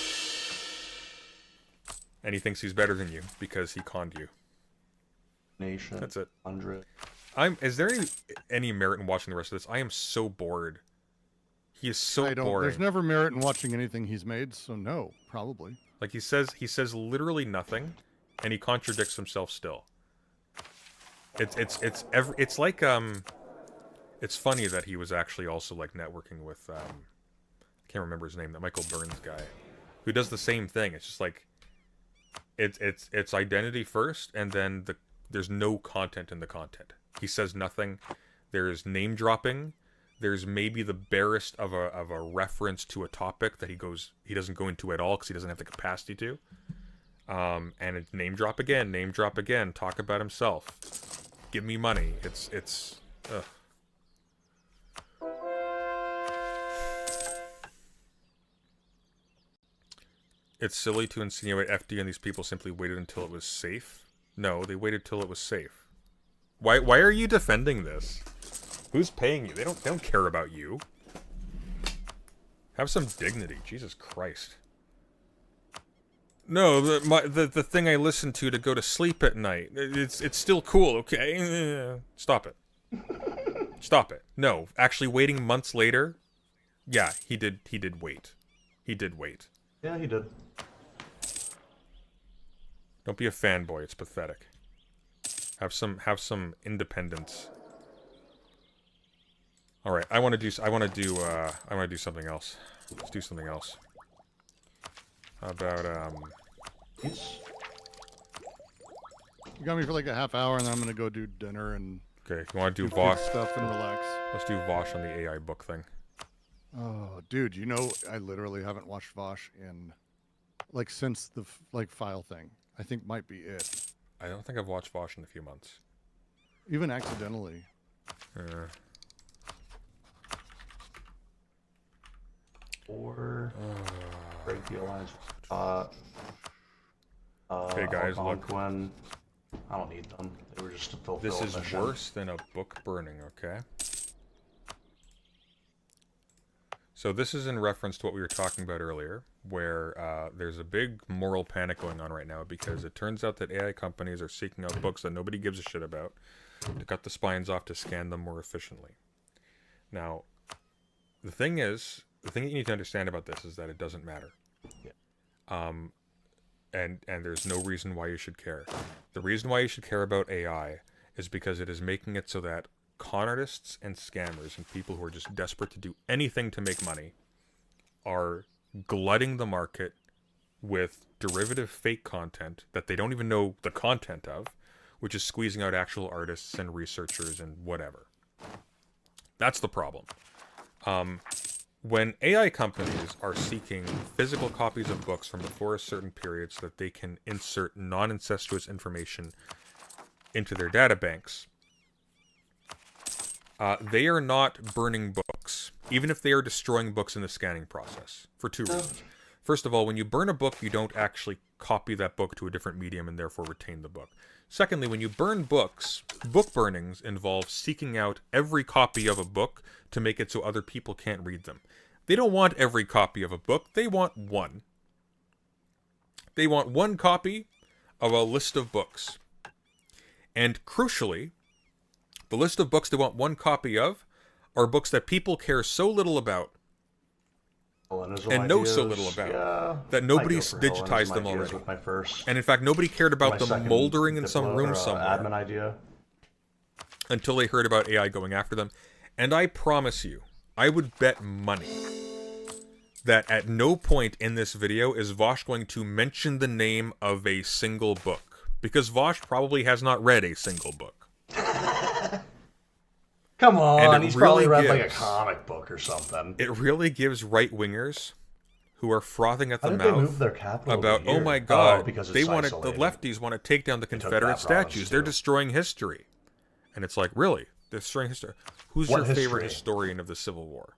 And he thinks he's better than you because he conned you. Nation. That's it. 100. Is there any merit in watching the rest of this? I am so bored. He is so boring. There's never merit in watching anything he's made, so no, probably. Like he says literally nothing, and he contradicts himself still. It's like it's funny that he was actually also like networking with I can't remember his name, that Michael Burns guy, who does the same thing. It's just like it's identity first, and then there's no content in the content. He says nothing. There's name dropping. There's maybe the barest of a reference to a topic that he doesn't go into at all because he doesn't have the capacity to. And it's name drop again, talk about himself, give me money. It's ugh. It's silly to insinuate FD and these people simply waited until it was safe. No, they waited till it was safe. Why are you defending this? Who's paying you? They don't care about you. Have some dignity, Jesus Christ. No, the thing I listen to go to sleep at night. It's still cool, okay? Stop it. Stop it. No, actually waiting months later. Yeah, he did wait. He did wait. Yeah, he did. Don't be a fanboy. It's pathetic. Have some independence. All right, I want to do something else. Let's do something else. How about Yes. You got me for like a half hour, and then I'm gonna go do dinner and. Okay, you want to do good Vosh stuff and relax. Let's do Vosh on the AI book thing. Oh, dude, you know I literally haven't watched Vosh in like since the file thing. I think might be it. I don't think I've watched Vosh in a few months. Even accidentally. Or break the alliance. Okay, guys, look. Algonquin. I don't need them. They were just to fulfill This is a mission. worse than a book burning, okay? So this is in reference to what we were talking about earlier, where there's a big moral panic going on right now because it turns out that AI companies are seeking out books that nobody gives a shit about to cut the spines off to scan them more efficiently. Now, the thing that you need to understand about this is that it doesn't matter. Yeah. And there's no reason why you should care. The reason why you should care about AI is because it is making it so that con artists and scammers and people who are just desperate to do anything to make money are glutting the market with derivative fake content that they don't even know the content of, which is squeezing out actual artists and researchers and whatever. That's the problem. When AI companies are seeking physical copies of books from before a certain period so that they can insert non-incestuous information into their databanks, they are not burning books, even if they are destroying books in the scanning process, for two reasons. First of all, when you burn a book, you don't actually copy that book to a different medium and therefore retain the book. Secondly, when you burn books, book burnings involve seeking out every copy of a book to make it so other people can't read them. They don't want every copy of a book, they want one. They want one copy of a list of books. And crucially, the list of books they want one copy of are books that people care so little about and know so little about that nobody's digitized them already. And in fact, nobody cared about them moldering in some room somewhere admin idea. Until they heard about AI going after them. And I promise you, I would bet money that at no point in this video is Vosh going to mention the name of a single book. Because Vosh probably has not read a single book. Come on, he's probably read gives, like a comic book or something. It really gives right-wingers who are frothing at the mouth about, oh my god, they want the lefties want to take down the Confederate statues. They're destroying history. And it's like, really? They're destroying history? Who's your favorite historian of the Civil War?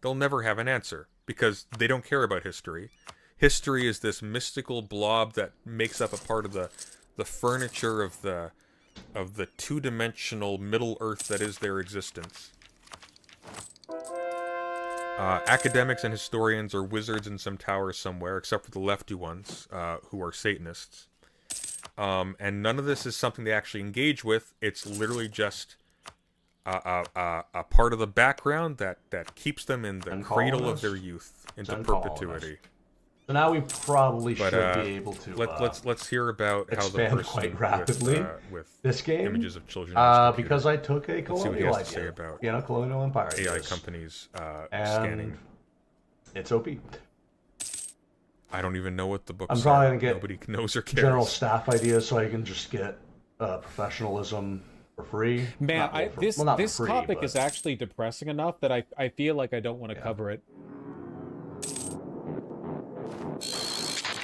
They'll never have an answer because they don't care about history. History is this mystical blob that makes up a part of the furniture of the two-dimensional Middle Earth that is their existence. Academics and historians are wizards in some tower somewhere, except for the lefty ones, who are Satanists. And none of this is something they actually engage with. It's literally just a part of the background that keeps them in the cradle of their youth into perpetuity. So now we probably should be able to. Let's hear about how the person quite rapidly with this game images of children. Because I took a colonial idea, about colonial empire AI companies and scanning. It's OP. I don't even know what the books I'm probably are. gonna get Nobody knows or cares. General staff ideas, so I can just get professionalism for free. Man, this topic is actually depressing enough that I feel like I don't want to cover it.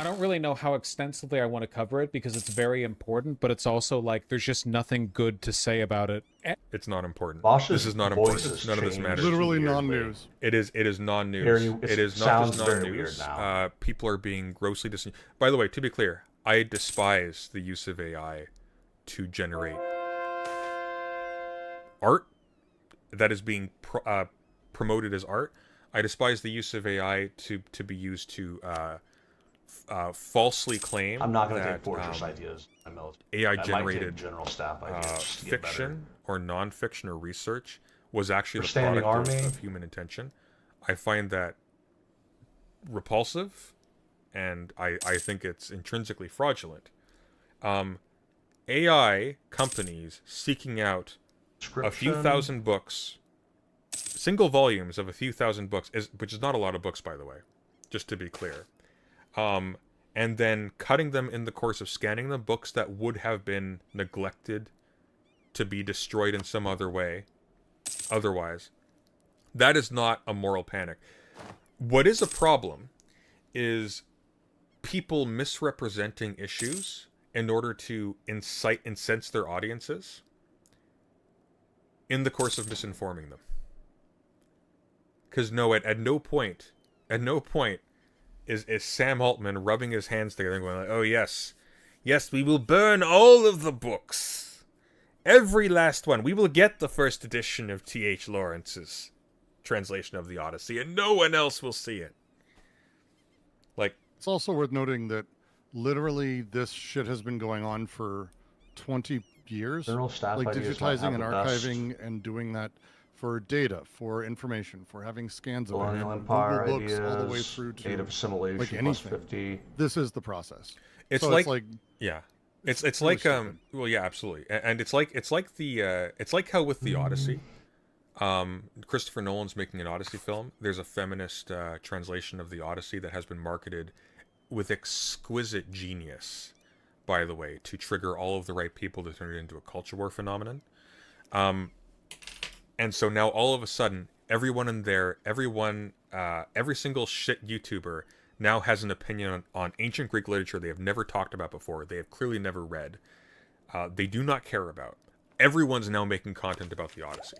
I don't really know how extensively I want to cover it because it's very important, but it's also like there's just nothing good to say about it. It's not important. Bosch's this is not important. None of this matters. Literally non-news. It is non-news. It is not just non-news. People are being grossly By the way, to be clear, I despise the use of AI to generate art that is being promoted as art. I despise the use of AI to be used to falsely claim. I'm not going to take Fortress ideas. AI generated general staff ideas fiction or non-fiction or research was actually the product of human intention. I find that repulsive, and I think it's intrinsically fraudulent. AI companies seeking out a few thousand books, single volumes of a few thousand books, which is not a lot of books, by the way, just to be clear. And then cutting them in the course of scanning them, books that would have been neglected to be destroyed in some other way, otherwise. That is not a moral panic. What is a problem is people misrepresenting issues in order to incense their audiences in the course of misinforming them. Because no, at no point is Sam Altman rubbing his hands together and going like, oh yes, we will burn all of the books. Every last one. We will get the first edition of T.H. Lawrence's translation of the Odyssey, and no one else will see it. Like, it's also worth noting that literally this shit has been going on for 20 years. General staff like ideas digitizing and archiving and doing that for data, for information, for having scans of Colonial Google Empire books ideas, all the way through to native assimilation like plus anything. 50. This is the process. It's so like yeah. It's really like stupid. well yeah, absolutely. And it's like how with the Odyssey, Christopher Nolan's making an Odyssey film. There's a feminist translation of the Odyssey that has been marketed with exquisite genius, by the way, to trigger all of the right people to turn it into a culture war phenomenon. And so now all of a sudden, every single shit YouTuber now has an opinion on ancient Greek literature they have never talked about before. They have clearly never read. They do not care about. Everyone's now making content about the Odyssey.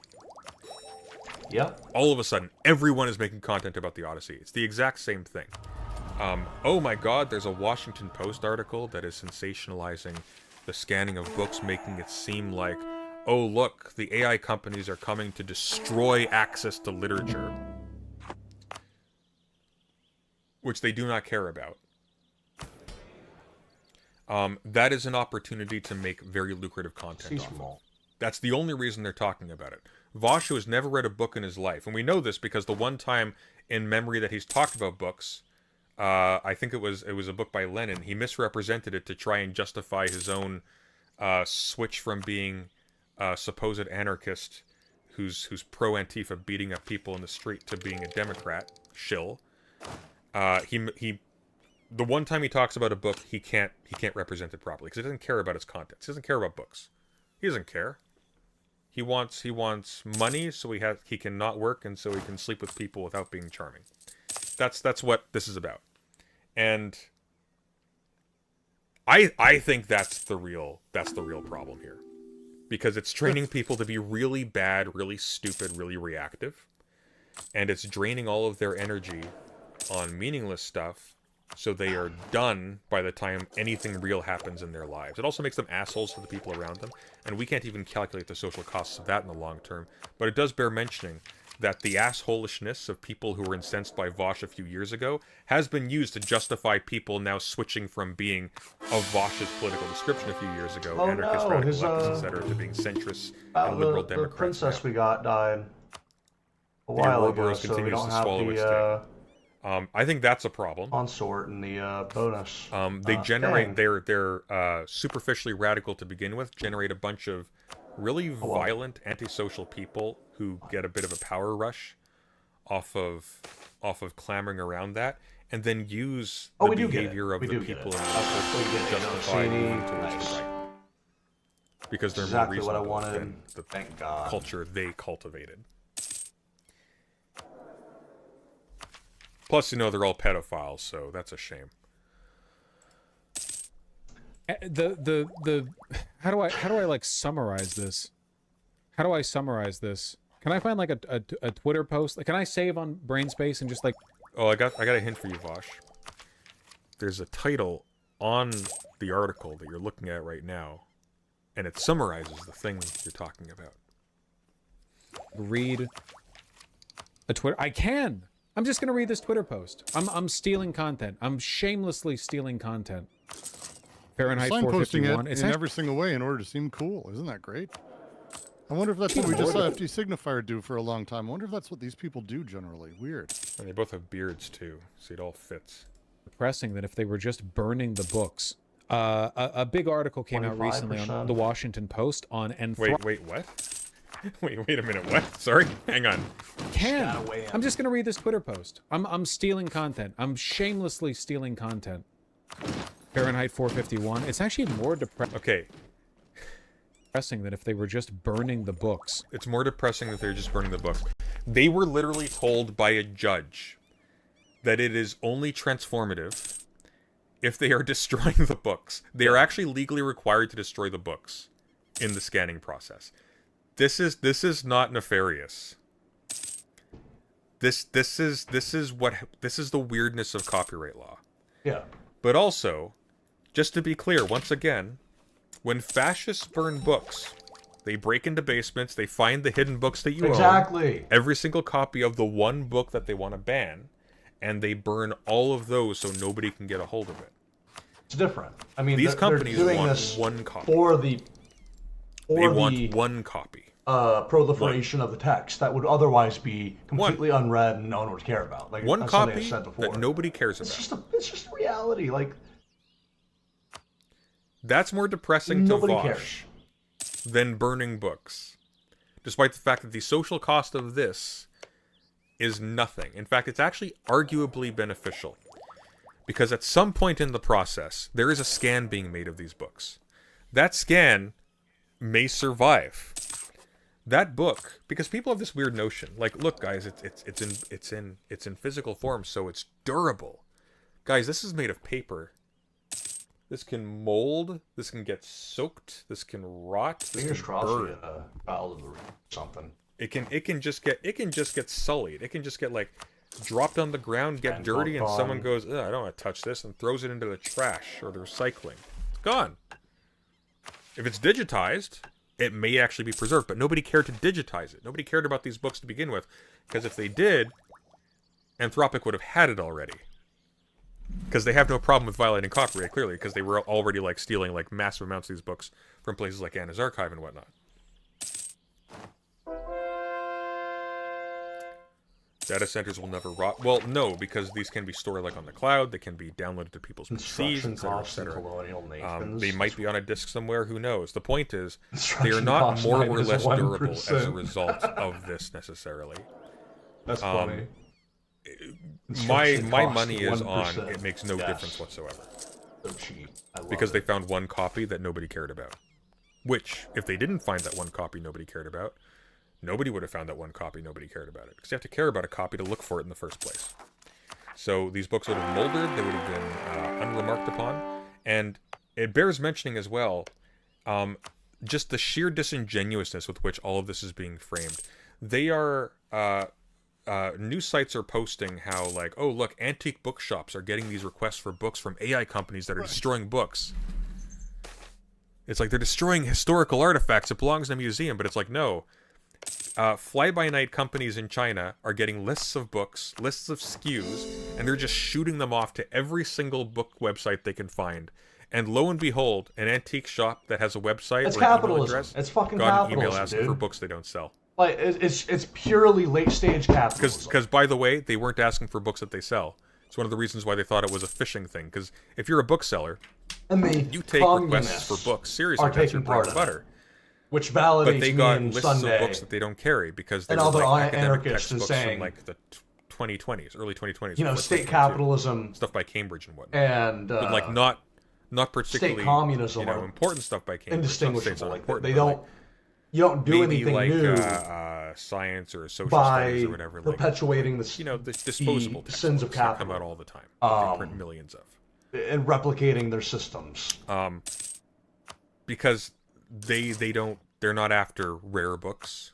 Yep. All of a sudden, everyone is making content about the Odyssey. It's the exact same thing. Oh my god, there's a Washington Post article that is sensationalizing the scanning of books, making it seem like, oh look, the AI companies are coming to destroy access to literature. Which they do not care about. That is an opportunity to make very lucrative content off of. That's the only reason they're talking about it. Vosh, who has never read a book in his life, and we know this because the one time in memory that he's talked about books. I think it was a book by Lenin. He misrepresented it to try and justify his own switch from being a supposed anarchist who's pro-Antifa beating up people in the street to being a Democrat shill. The one time he talks about a book, he can't represent it properly because he doesn't care about its contents. He doesn't care about books. He doesn't care. He wants money so he can not work and so he can sleep with people without being charming. That's what this is about. And I think that's the real problem here. Because it's training people to be really bad, really stupid, really reactive. And it's draining all of their energy on meaningless stuff, so they are done by the time anything real happens in their lives. It also makes them assholes to the people around them, and we can't even calculate the social costs of that in the long term. But it does bear mentioning that the assholishness of people who were incensed by Vosh a few years ago has been used to justify people now switching from being of Vosh's political description a few years ago, anarchist, radical leftists, etc., to being centrists and liberal Democrats. The princess we got died a the while ago, Ouroboros so we continues don't to have swallow its tail. I think that's a problem. Consort and the bonus. They generate they're superficially radical to begin with, generate a bunch of really violent, antisocial people who get a bit of a power rush off of clamoring around that, and then use the behavior of the people in the to justify moving towards the right. Because they're more reasonable than the culture they cultivated. Plus, they're all pedophiles, so that's a shame. How do I like summarize this? How do I summarize this? Can I find like a Twitter post? Like, can I save on Brainspace and just like? Oh, I got a hint for you, Vosh. There's a title on the article that you're looking at right now, and it summarizes the thing you're talking about. Read a Twitter. I can. I'm just gonna read this Twitter post. I'm stealing content. I'm shamelessly stealing content. Fahrenheit 451. It's in every single way in order to seem cool. Isn't that great? I wonder if that's what we just saw FD Signifier do for a long time. I wonder if that's what these people do generally. Weird. And they both have beards too, so it all fits. Depressing that if they were just burning the books. A big article came out recently on the Washington Post on Wait, what? Wait a minute, what? Sorry, hang on. I'm just gonna read this Twitter post. I'm stealing content. I'm shamelessly stealing content. Fahrenheit 451. It's actually more depressing than if they were just burning the books. It's more depressing that they're just burning the books. They were literally told by a judge that it is only transformative if they are destroying the books. They are actually legally required to destroy the books in the scanning process. This is not nefarious. This is the weirdness of copyright law. Yeah. But also, just to be clear, once again, when fascists burn books, they break into basements, they find the hidden books that you own, every single copy of the one book that they want to ban, and they burn all of those so nobody can get a hold of it. It's different. I mean, these companies want one copy. They want one copy. Proliferation of the text that would otherwise be completely unread and no one would care about. Like one copy that nobody cares about. It's just a reality. Like, that's more depressing to Vosh than burning books, despite the fact that the social cost of this is nothing. In fact, it's actually arguably beneficial, because at some point in the process, there is a scan being made of these books. That scan may survive. That book, because people have this weird notion, like, look, guys, it's in physical form, so it's durable. Guys, this is made of paper. This can mold. This can get soaked. This can rot. This Fingers can burn. Something. It can just get sullied. It can just get like dropped on the ground, get dirty, and someone goes, I don't want to touch this, and throws it into the trash or the recycling. It's gone. If it's digitized, it may actually be preserved, but nobody cared to digitize it. Nobody cared about these books to begin with, because if they did, Anthropic would have had it already. Because they have no problem with violating copyright, clearly, because they were already like stealing like massive amounts of these books from places like Anna's Archive and whatnot. Data centers will never rot. Well, no, because these can be stored like on the cloud. They can be downloaded to people's PCs, etc. They might be on a disk somewhere. Who knows? The point is, they are not more or less durable as a result of this necessarily. That's funny. My money is on it makes no difference whatsoever. So cheap. Because they found one copy that nobody cared about. Which, if they didn't find that one copy nobody cared about, nobody would have found that one copy nobody cared about it. Because you have to care about a copy to look for it in the first place. So these books would have moldered, they would have been unremarked upon. And it bears mentioning as well, just the sheer disingenuousness with which all of this is being framed. They are... news sites are posting how, like, oh, look, antique bookshops are getting these requests for books from AI companies that are destroying books. It's like they're destroying historical artifacts. It belongs in a museum, but it's like, no. Fly-by-night companies in China are getting lists of books, lists of SKUs, and they're just shooting them off to every single book website they can find. And lo and behold, an antique shop that has a website it's or an email capitalism. address It's fucking got an capitalism, email asking dude. for books they don't sell. Like, it's purely late-stage capitalism. Because, by the way, they weren't asking for books that they sell. It's one of the reasons why they thought it was a phishing thing. Because if you're a bookseller, you take requests for books seriously. That's your bread and butter. Which validates but they got me lists Sunday. of books that they don't carry because they And were all the like academic anarchists textbooks saying, from like the 2020s, early 2020s. You know, before state 2022. capitalism Stuff by Cambridge and whatnot. and but like not particularly state communism, you know, important stuff by Cambridge. indistinguishable. Like important, they but, don't. like, You don't do maybe anything like, new science or social by studies or whatever. perpetuating like, the disposable the sins of textbooks that capital. come out all the time. They print millions of. And replicating their systems. Because they're not after rare books.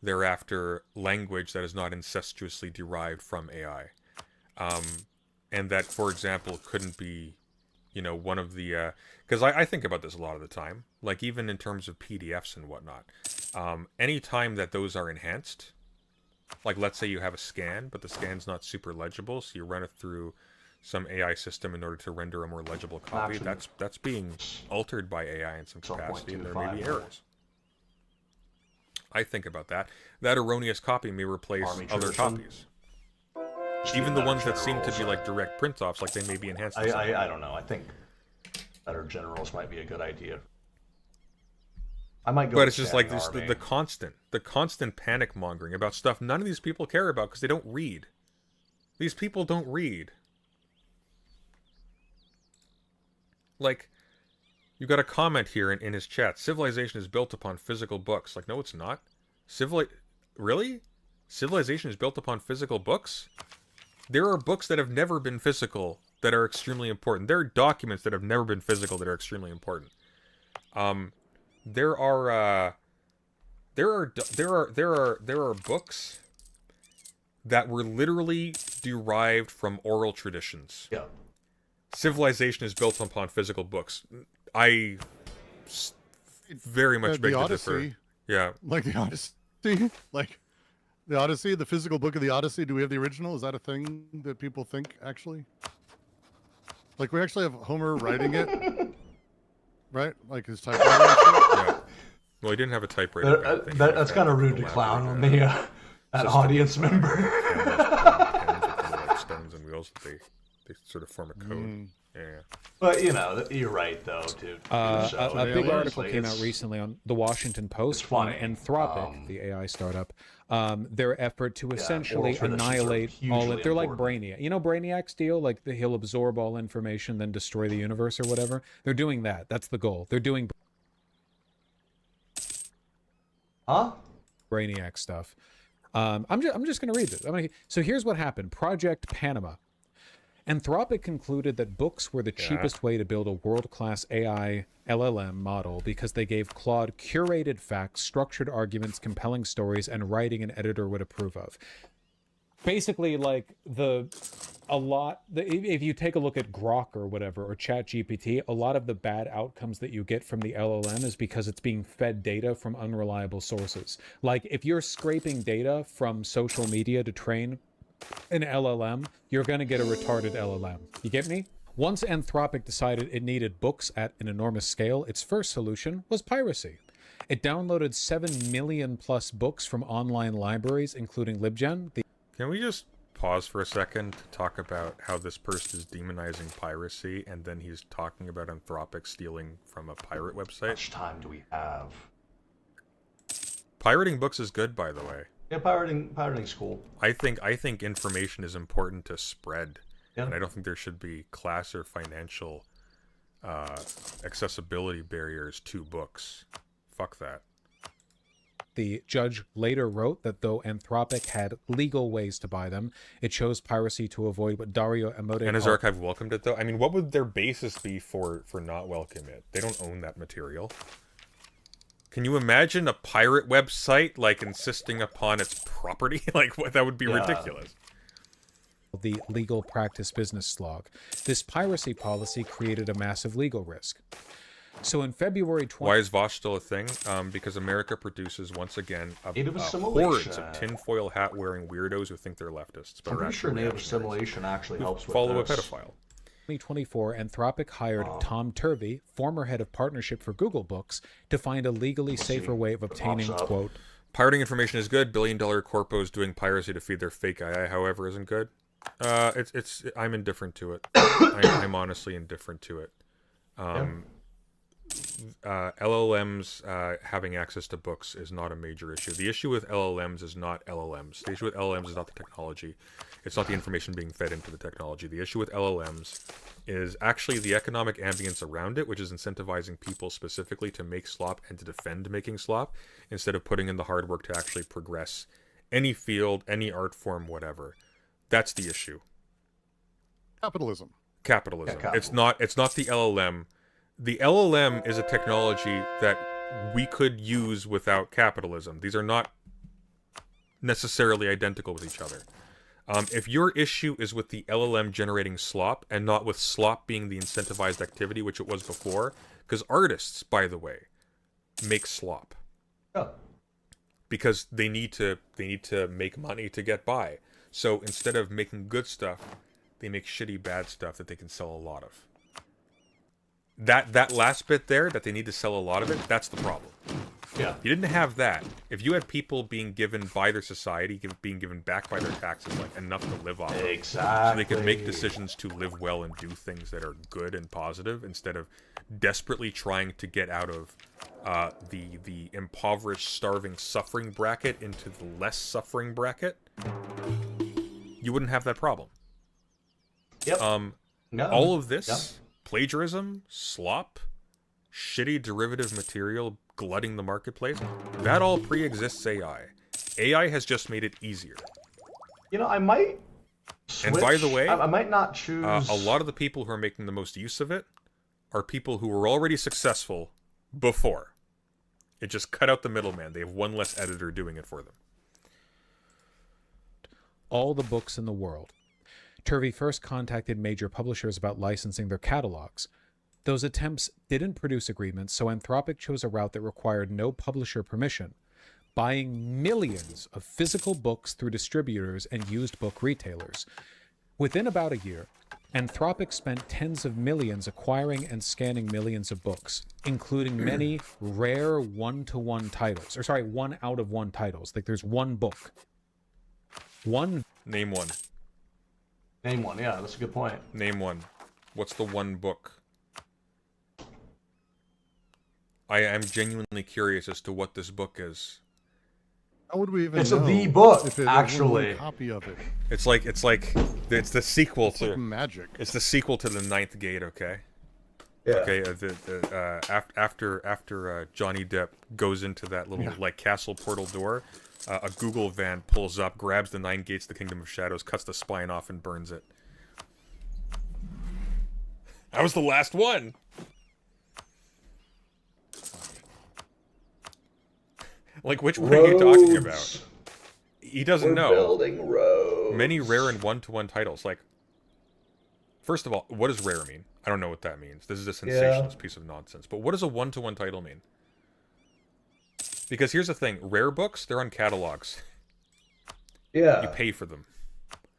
They're after language that is not incestuously derived from AI. And that, for example, couldn't be, one of the... Because I think about this a lot of the time. Like, even in terms of PDFs and whatnot. Any time that those are enhanced, like, let's say you have a scan, but the scan's not super legible, so you run it through some AI system in order to render a more legible copy. That's being altered by AI in some capacity, and there may be errors. I think about that. That erroneous copy may replace other copies. Even the ones that seem to be like direct print-offs, like they may be enhanced. I don't know. I think better generals might be a good idea. I might go. But it's just like this, the constant panic mongering about stuff none of these people care about because they don't read. These people don't read. Like, you got a comment here in his chat. Civilization is built upon physical books. Like, no, it's not. Really? Civilization is built upon physical books? There are books that have never been physical that are extremely important. There are documents that have never been physical that are extremely important. There are books that were literally derived from oral traditions. Yeah. Civilization is built upon physical books. I very much beg to differ. Yeah. Like the Odyssey? Like the Odyssey, the physical book of the Odyssey, do we have the original? Is that a thing that people think, actually? Like, we actually have Homer writing it? Right? Like his typewriter and shit? Yeah. Well, he didn't have a typewriter. That's kind of rude to clown on the an audience member. Like stones and wheels that they sort of form a code. Yeah. But you're right though, dude. A big article came out recently on the Washington Post on Anthropic, the AI startup. Their effort to essentially annihilate all it. They're like Brainiac. You know Brainiac's deal? Like he'll absorb all information, then destroy the universe or whatever. They're doing that. That's the goal. They're doing Brainiac stuff. I'm just going to read this. So here's what happened. Project Panama. Anthropic concluded that books were the cheapest way to build a world-class AI LLM model because they gave Claude curated facts, structured arguments, compelling stories, and writing an editor would approve of. Basically, like if you take a look at Grok or whatever, or ChatGPT, a lot of the bad outcomes that you get from the LLM is because it's being fed data from unreliable sources. Like if you're scraping data from social media to train an LLM, you're going to get a retarded LLM. You get me? Once Anthropic decided it needed books at an enormous scale, its first solution was piracy. It downloaded 7 million plus books from online libraries, including LibGen. Can we just pause for a second to talk about how this person is demonizing piracy, and then he's talking about Anthropic stealing from a pirate website? How much time do we have? Pirating books is good, by the way. Yeah, pirating's cool. I think information is important to spread, Yeah. and I don't think there should be class or financial accessibility barriers to books. Fuck that. The judge later wrote that though Anthropic had legal ways to buy them, it chose piracy to avoid what Dario Amode And his called- archive welcomed it, though? I mean, what would their basis be for not welcoming it? They don't own that material. Can you imagine a pirate website, like, insisting upon its property? Like, what? That would be ridiculous. the legal practice business log. This piracy policy created a massive legal risk. So in February 20... Why is Vosh still a thing? Because America produces, once again, Native hordes assimilation. of tinfoil hat-wearing weirdos who think they're leftists. But I'm are pretty sure actually native reactionaries. assimilation actually Who helps with follow this. a pedophile. 2024, Anthropic hired Tom Turvey, former head of partnership for Google Books, to find a legally safer way of obtaining, quote... Pirating information is good. Billion-dollar corpos doing piracy to feed their fake AI, however, isn't good. I'm indifferent to it. I'm honestly indifferent to it. LLMs having access to books is not a major issue. The issue with LLMs is not LLMs. The issue with LLMs is not the technology. It's not the information being fed into the technology. The issue with LLMs is actually the economic ambience around it, which is incentivizing people specifically to make slop and to defend making slop, instead of putting in the hard work to actually progress any field, any art form, whatever. That's the issue. Capitalism. Capitalism. It's not the LLM. The LLM is a technology that we could use without capitalism. These are not necessarily identical with each other. If your issue is with the LLM generating slop and not with slop being the incentivized activity, which it was before, because artists, by the way, make slop. Oh. Because they need to make money to get by. So instead of making good stuff, they make shitty bad stuff that they can sell a lot of. That last bit there, that they need to sell a lot of it, that's the problem. Yeah. You didn't have that. If you had people being given by their society, being given back by their taxes, like enough to live off of, so they could make decisions to live well and do things that are good and positive, instead of desperately trying to get out of the impoverished, starving, suffering bracket into the less suffering bracket, you wouldn't have that problem. Yep. All of this, plagiarism, slop, shitty derivative material glutting the marketplace, that all pre-exists AI. AI has just made it easier. You know, I might switch. And by the way, I might not choose... a lot of the people who are making the most use of it are people who were already successful before. It just cut out the middleman. They have one less editor doing it for them. all the books in the world. Turvey first contacted major publishers about licensing their catalogs. Those attempts didn't produce agreements, so Anthropic chose a route that required no publisher permission, buying millions of physical books through distributors and used book retailers. Within about a year, Anthropic spent tens of millions acquiring and scanning millions of books, including many rare one-to-one titles. Or sorry, one-out-of-one titles. Like there's one book. One. Name one. Name one, yeah, that's a good point. Name one. What's the one book? I am genuinely curious as to what this book is. How would we even It's know the book, if it actually. was a copy of it? It's the sequel to like magic. It's the sequel to The Ninth Gate. Okay. Yeah. Okay. After Johnny Depp goes into that little like castle portal door, a Google van pulls up, grabs the 9 gates of the Kingdom of Shadows, cuts the spine off, and burns it. That was the last one. Like, which one are you talking about? He doesn't know. Building roads. Many rare and one-to-one titles. Like, first of all, what does rare mean? I don't know what that means. This is a sensationalist piece of nonsense. But what does a one-to-one title mean? Because here's the thing. Rare books, they're on catalogs. Yeah. You pay for them.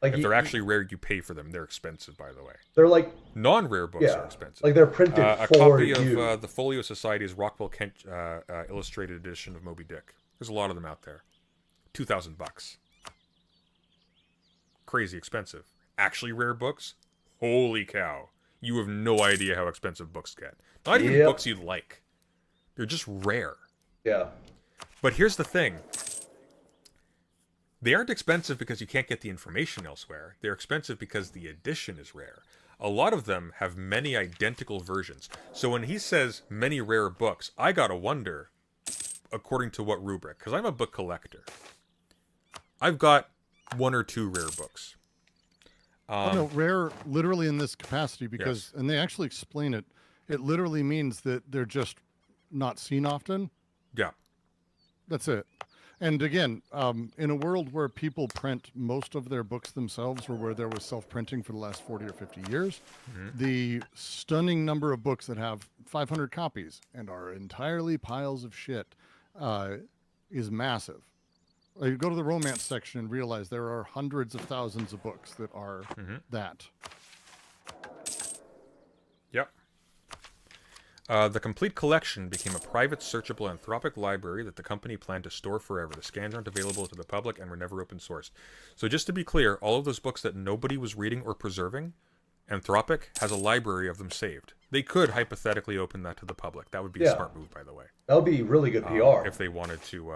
Like if they're actually rare, you pay for them. They're expensive, by the way. They're like... Non-rare books are expensive. Like they're printed a for copy you. of the Folio Society's Rockwell Kent illustrated edition of Moby Dick. There's a lot of them out there. $2,000. crazy expensive. Actually rare books, holy cow. You have no idea how expensive books get. Not even books you'd like. They're just rare. Yeah. But here's the thing. They aren't expensive because you can't get the information elsewhere. They're expensive because the edition is rare. A lot of them have many identical versions. So when he says many rare books, I gotta wonder, according to what rubric? Because I'm a book collector. I've got 1 or 2 rare books. No, rare literally in this capacity because, Yes. and they actually explain it, it literally means that they're just not seen often. Yeah. That's it. And again, in a world where people print most of their books themselves or where there was self-printing for the last 40 or 50 years, the stunning number of books that have 500 copies and are entirely piles of shit is massive. You go to the romance section and realize there are hundreds of thousands of books that are that. Yep. The complete collection became a private, searchable Anthropic library that the company planned to store forever. The scans aren't available to the public and were never open sourced. So just to be clear, all of those books that nobody was reading or preserving, Anthropic has a library of them saved. They could hypothetically open that to the public. That would be a smart move, by the way. That would be really good PR. If they wanted to,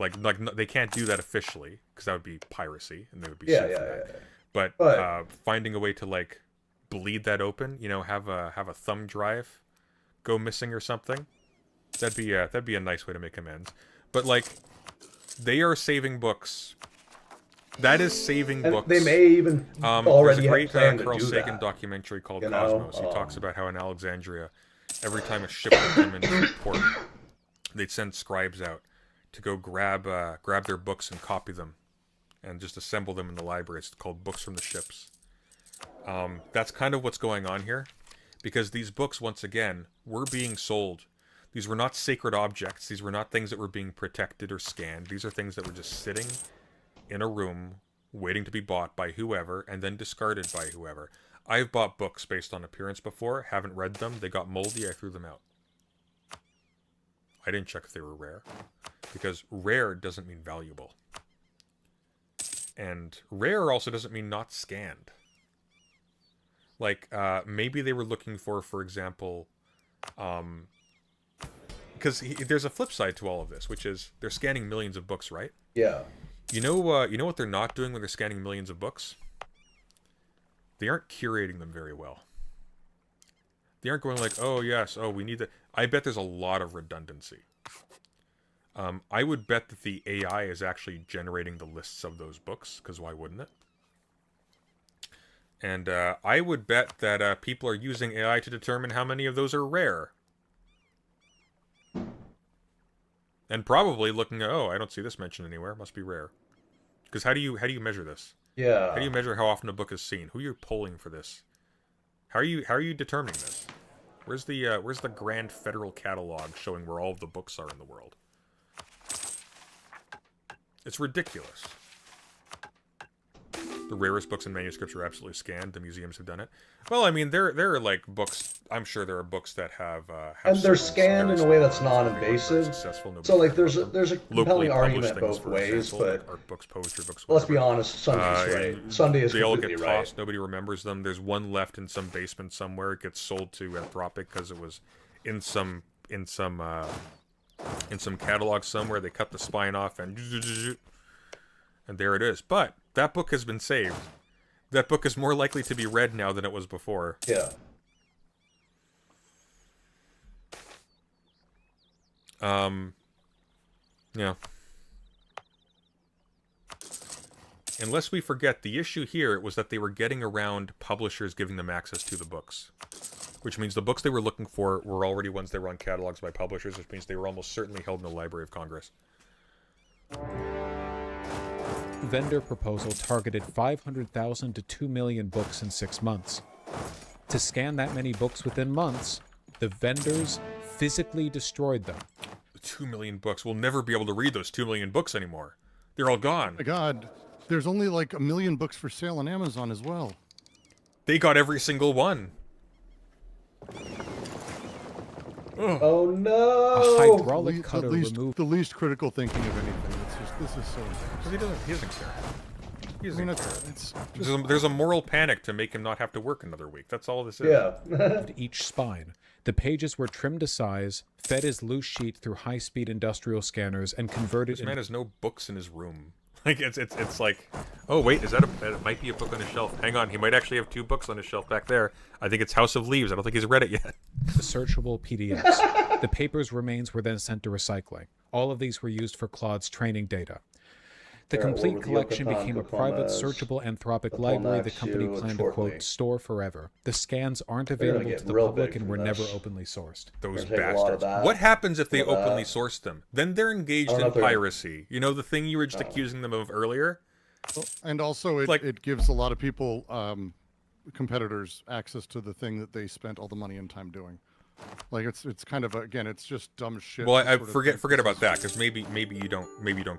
like they can't do that officially because that would be piracy and they would be sued for that. But finding a way to like bleed that open, you know, have a thumb drive go missing or something, that'd be a nice way to make amends. But like, they are saving books. That is saving books. They may even already there's a great have Carl to do Sagan that. documentary called You know, Cosmos. He talks about how in Alexandria, every time a ship would come into port, they'd send scribes out to go grab their books and copy them, and just assemble them in the library. It's called Books from the Ships. That's kind of what's going on here. Because these books, once again, were being sold. These were not sacred objects. These were not things that were being protected or scanned. These are things that were just sitting in a room, waiting to be bought by whoever, and then discarded by whoever. I've bought books based on appearance before, haven't read them, they got moldy, I threw them out. I didn't check if they were rare. Because rare doesn't mean valuable. And rare also doesn't mean not scanned. Like, maybe they were looking for example, because there's a flip side to all of this, which is they're scanning millions of books, right? Yeah. You know what they're not doing when they're scanning millions of books? They aren't curating them very well. They aren't going like, oh yes, oh we need that. I bet there's a lot of redundancy. I would bet that the AI is actually generating the lists of those books, because why wouldn't it? And I would bet that people are using AI to determine how many of those are rare. And probably looking at, oh, I don't see this mentioned anywhere. Must be rare. Because how do you measure this? Yeah. How do you measure how often a book is seen? Who are you polling for this? How are you determining this? Where's the grand federal catalog showing where all of the books are in the world? It's ridiculous. The rarest books and manuscripts are absolutely scanned. The museums have done it. Well, I mean, there are like books. I'm sure there are books that have and they're scanned in a way that's non-invasive. So like, there's a compelling argument both ways. But art books, poetry books. Let's be honest, Sunday's right. Sunday is they all completely get right. tossed. Nobody remembers them. There's one left in some basement somewhere. It gets sold to Anthropic because it was in some catalog somewhere. They cut the spine off and there it is. But that book has been saved. That book is more likely to be read now than it was before. Yeah. Yeah. Unless we forget, the issue here was that they were getting around publishers giving them access to the books. Which means the books they were looking for were already ones that were on catalogs by publishers, which means they were almost certainly held in the Library of Congress. Vendor proposal targeted 500,000 to 2 million books in 6 months. To scan that many books within months, the vendors physically destroyed them. 2 million books. We'll never be able to read those 2 million books anymore. They're all gone. Oh my God, there's only like 1 million books for sale on Amazon as well. They got every single one. Oh no! A hydraulic cutter removed. The least critical thinking of anything. It's just, this is so embarrassing. Because he doesn't care. Easy. I mean, it's there's a moral panic to make him not have to work another week. That's all this is. Yeah. Each spine. The pages were trimmed to size, fed as loose sheet through high-speed industrial scanners, and converted. This man has no books in his room. Like it's like, oh wait, is that it might be a book on his shelf. Hang on, he might actually have 2 books on his shelf back there. I think it's House of Leaves. I don't think he's read it yet. The searchable PDFs. The paper's remains were then sent to recycling. All of these were used for Claude's training data. The complete collection became a private, searchable Anthropic library the company planned to, quote, store forever. The scans aren't available to the public and were never openly sourced. Those bastards. What happens if they openly source them? Then they're engaged in piracy. You know, the thing you were just accusing them of earlier? And also, it gives a lot of people, competitors, access to the thing that they spent all the money and time doing. Like it's kind of again, it's just dumb shit. Well, I forget about that because maybe you don't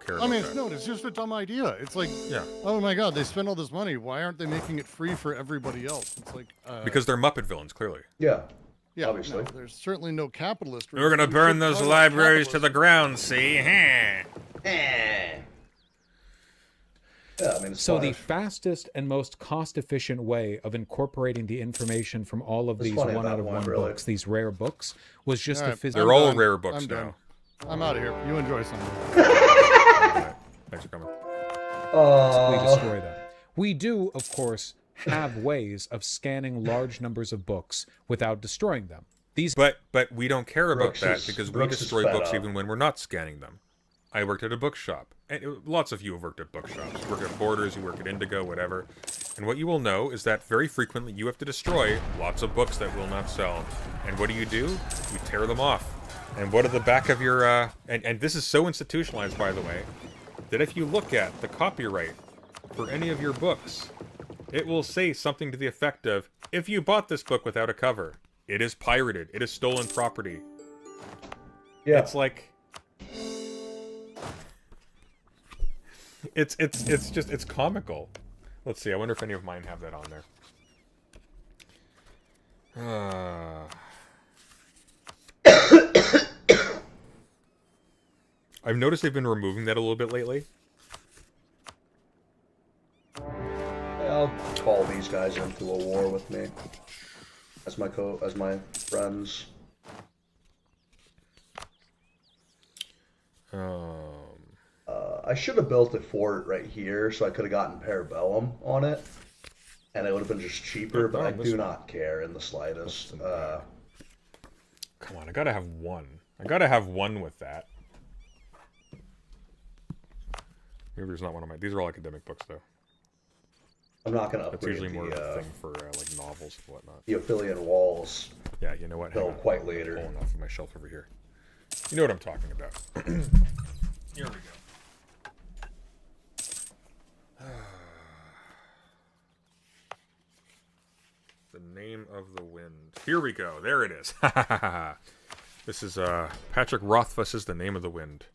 care about that. No, it's just a dumb idea. It's like, yeah. Oh my god, they spent all this money. Why aren't they making it free for everybody else? It's like because they're Muppet villains, clearly. Yeah. Yeah, obviously. No, there's certainly no capitalist. We're gonna burn those libraries to the ground. See? Yeah, I mean, so the fastest and most cost-efficient way of incorporating the information from all of these one-out-of-one books, these rare books, was just a physical... They're all rare books now. I'm out of here. You enjoy some. Thanks for coming. We destroy them. We do, of course, have ways of scanning large numbers of books without destroying them. But we don't care about that because we destroy books even when we're not scanning them. I worked at a bookshop. And lots of you have worked at bookshops. You work at Borders, you work at Indigo, whatever. And what you will know is that very frequently you have to destroy lots of books that will not sell. And what do? You tear them off. And what are the back of your... And this is so institutionalized, by the way, that if you look at the copyright for any of your books, it will say something to the effect of, if you bought this book without a cover, it is pirated. It is stolen property. Yeah. It's like... It's comical. Let's see, I wonder if any of mine have that on there. I've noticed they've been removing that a little bit lately. I'll call these guys into a war with me. As my friends. I should have built a fort right here so I could have gotten Parabellum on it. And it would have been just cheaper, but I do not care in the slightest. Come on, I gotta have one. I gotta have one with that. Maybe there's not one of my... These are all academic books, though. I'm not going to upgrade That's usually more of a thing for, like, novels and whatnot. The Ophidian Walls. Yeah, you know what? Built quite later. Pulling off of my shelf over here. You know what I'm talking about. Here we go. The Name of the Wind. Here we go. There it is. This is Patrick Rothfuss's The Name of the Wind.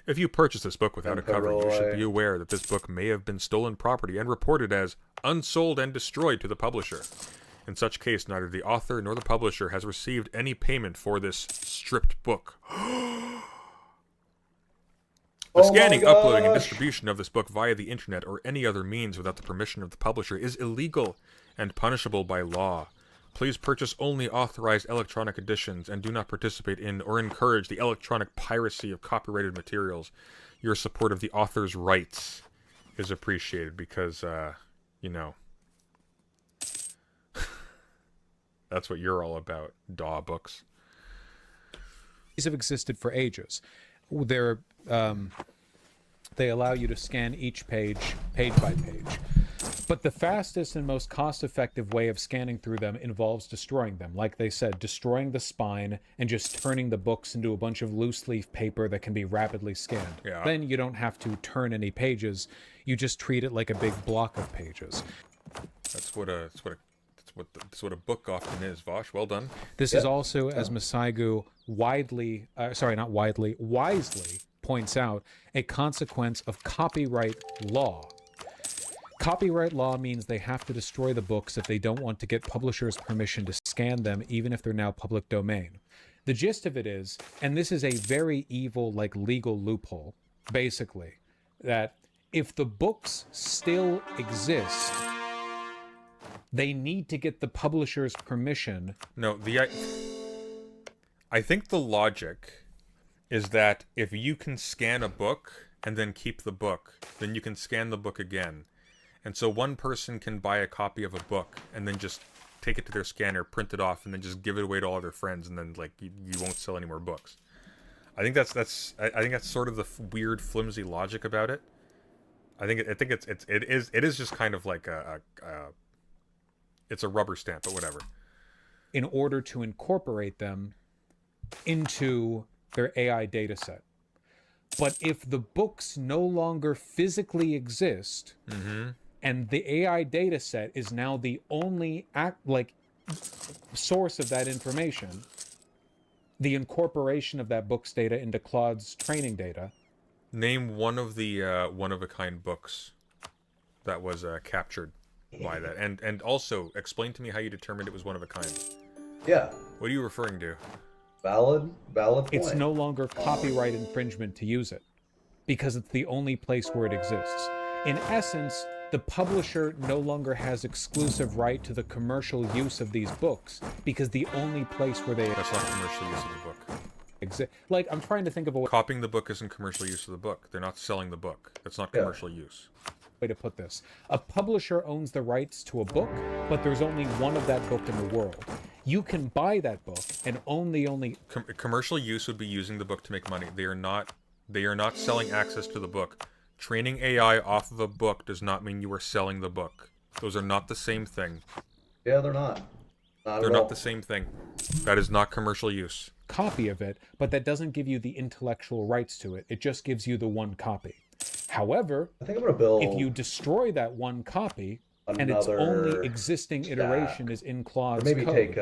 If you purchase this book without a cover, you should be aware that this book may have been stolen property and reported as unsold and destroyed to the publisher. In such case, neither the author nor the publisher has received any payment for this stripped book. The scanning, uploading, and distribution of this book via the internet or any other means without the permission of the publisher is illegal and punishable by law. Please purchase only authorized electronic editions and do not participate in or encourage the electronic piracy of copyrighted materials. Your support of the author's rights is appreciated because, you know, that's what you're all about, DAW books. These have existed for ages. They're, they allow you to scan each page by page. But the fastest and most cost-effective way of scanning through them involves destroying them. Like they said, destroying the spine and just turning the books into a bunch of loose-leaf paper that can be rapidly scanned. Yeah. Then you don't have to turn any pages. You just treat it like a big block of pages. That's what a book often is, Vosh. Well done. This is also, as Masaigu wisely points out, a consequence of copyright law. Copyright law means they have to destroy the books if they don't want to get publishers' permission to scan them, even if they're now public domain. The gist of it is, and this is a very evil, like, legal loophole, basically, that If the books still exist, they need to get the publisher's permission. No, I think the logic is that if you can scan a book and then keep the book, then you can scan the book again. And so one person can buy a copy of a book and then just take it to their scanner, print it off, and then just give it away to all their friends, and then like you won't sell any more books. I think that's sort of the weird, flimsy logic about it. I think it is just kind of like it's a rubber stamp, but whatever. In order to incorporate them into their AI data set. But if the books no longer physically exist, and the AI data set is now the only source of that information, the incorporation of that book's data into Claude's training data. Name one of the one-of-a-kind books that was captured by that, and also explain to me how you determined it was one of a kind. Yeah. What are you referring to? Valid point. It's no longer copyright infringement to use it, because it's the only place where it exists. In essence, the publisher no longer has exclusive right to the commercial use of these books, because the only place where they... That's not commercial use of the book. Like, I'm trying to think of a way... Copying the book isn't commercial use of the book. They're not selling the book. That's not commercial use. Way to put this. A publisher owns the rights to a book, but there's only one of that book in the world. You can buy that book and own the only... Commercial use would be using the book to make money. They are not selling access to the book. Training AI off of a book does not mean you are selling the book. Those are not the same thing. Yeah, they're not. They're not the same thing. That is not commercial use. Copy of it, but that doesn't give you the intellectual rights to it. It just gives you the one copy. However, I think I'm gonna build if you destroy that one copy and its only existing iteration is in Claude's maybe code, take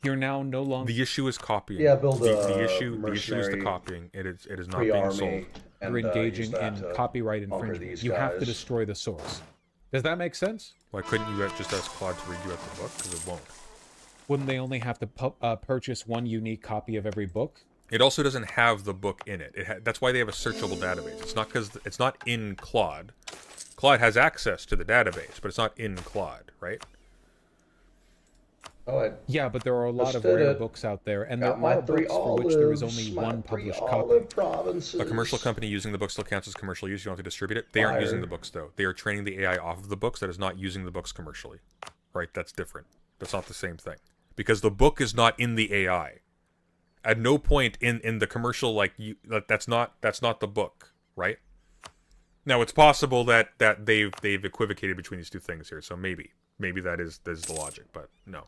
you're now no longer... The issue is copying. Yeah, build the issue is the copying. It is not being sold. You're engaging in copyright infringement. You have to destroy the source. Does that make sense? Why couldn't you just ask Claude to read you out the book? Because it won't. Wouldn't they only have to purchase one unique copy of every book? It also doesn't have the book in it. That's why they have a searchable database. It's not because it's not in Claude. Claude has access to the database, but it's not in Claude, right? Yeah, but there are a lot of rare books out there, and there are books for which there is only one published copy. A commercial company using the book still counts as commercial use. You don't have to distribute it. They aren't using the books, though. They are training the AI off of the books that is not using the books commercially. Right? That's different. That's not the same thing. Because the book is not in the AI. At no point in the commercial, that's not the book, right? Now, it's possible that they've equivocated between these two things here, so maybe that is the logic, but no.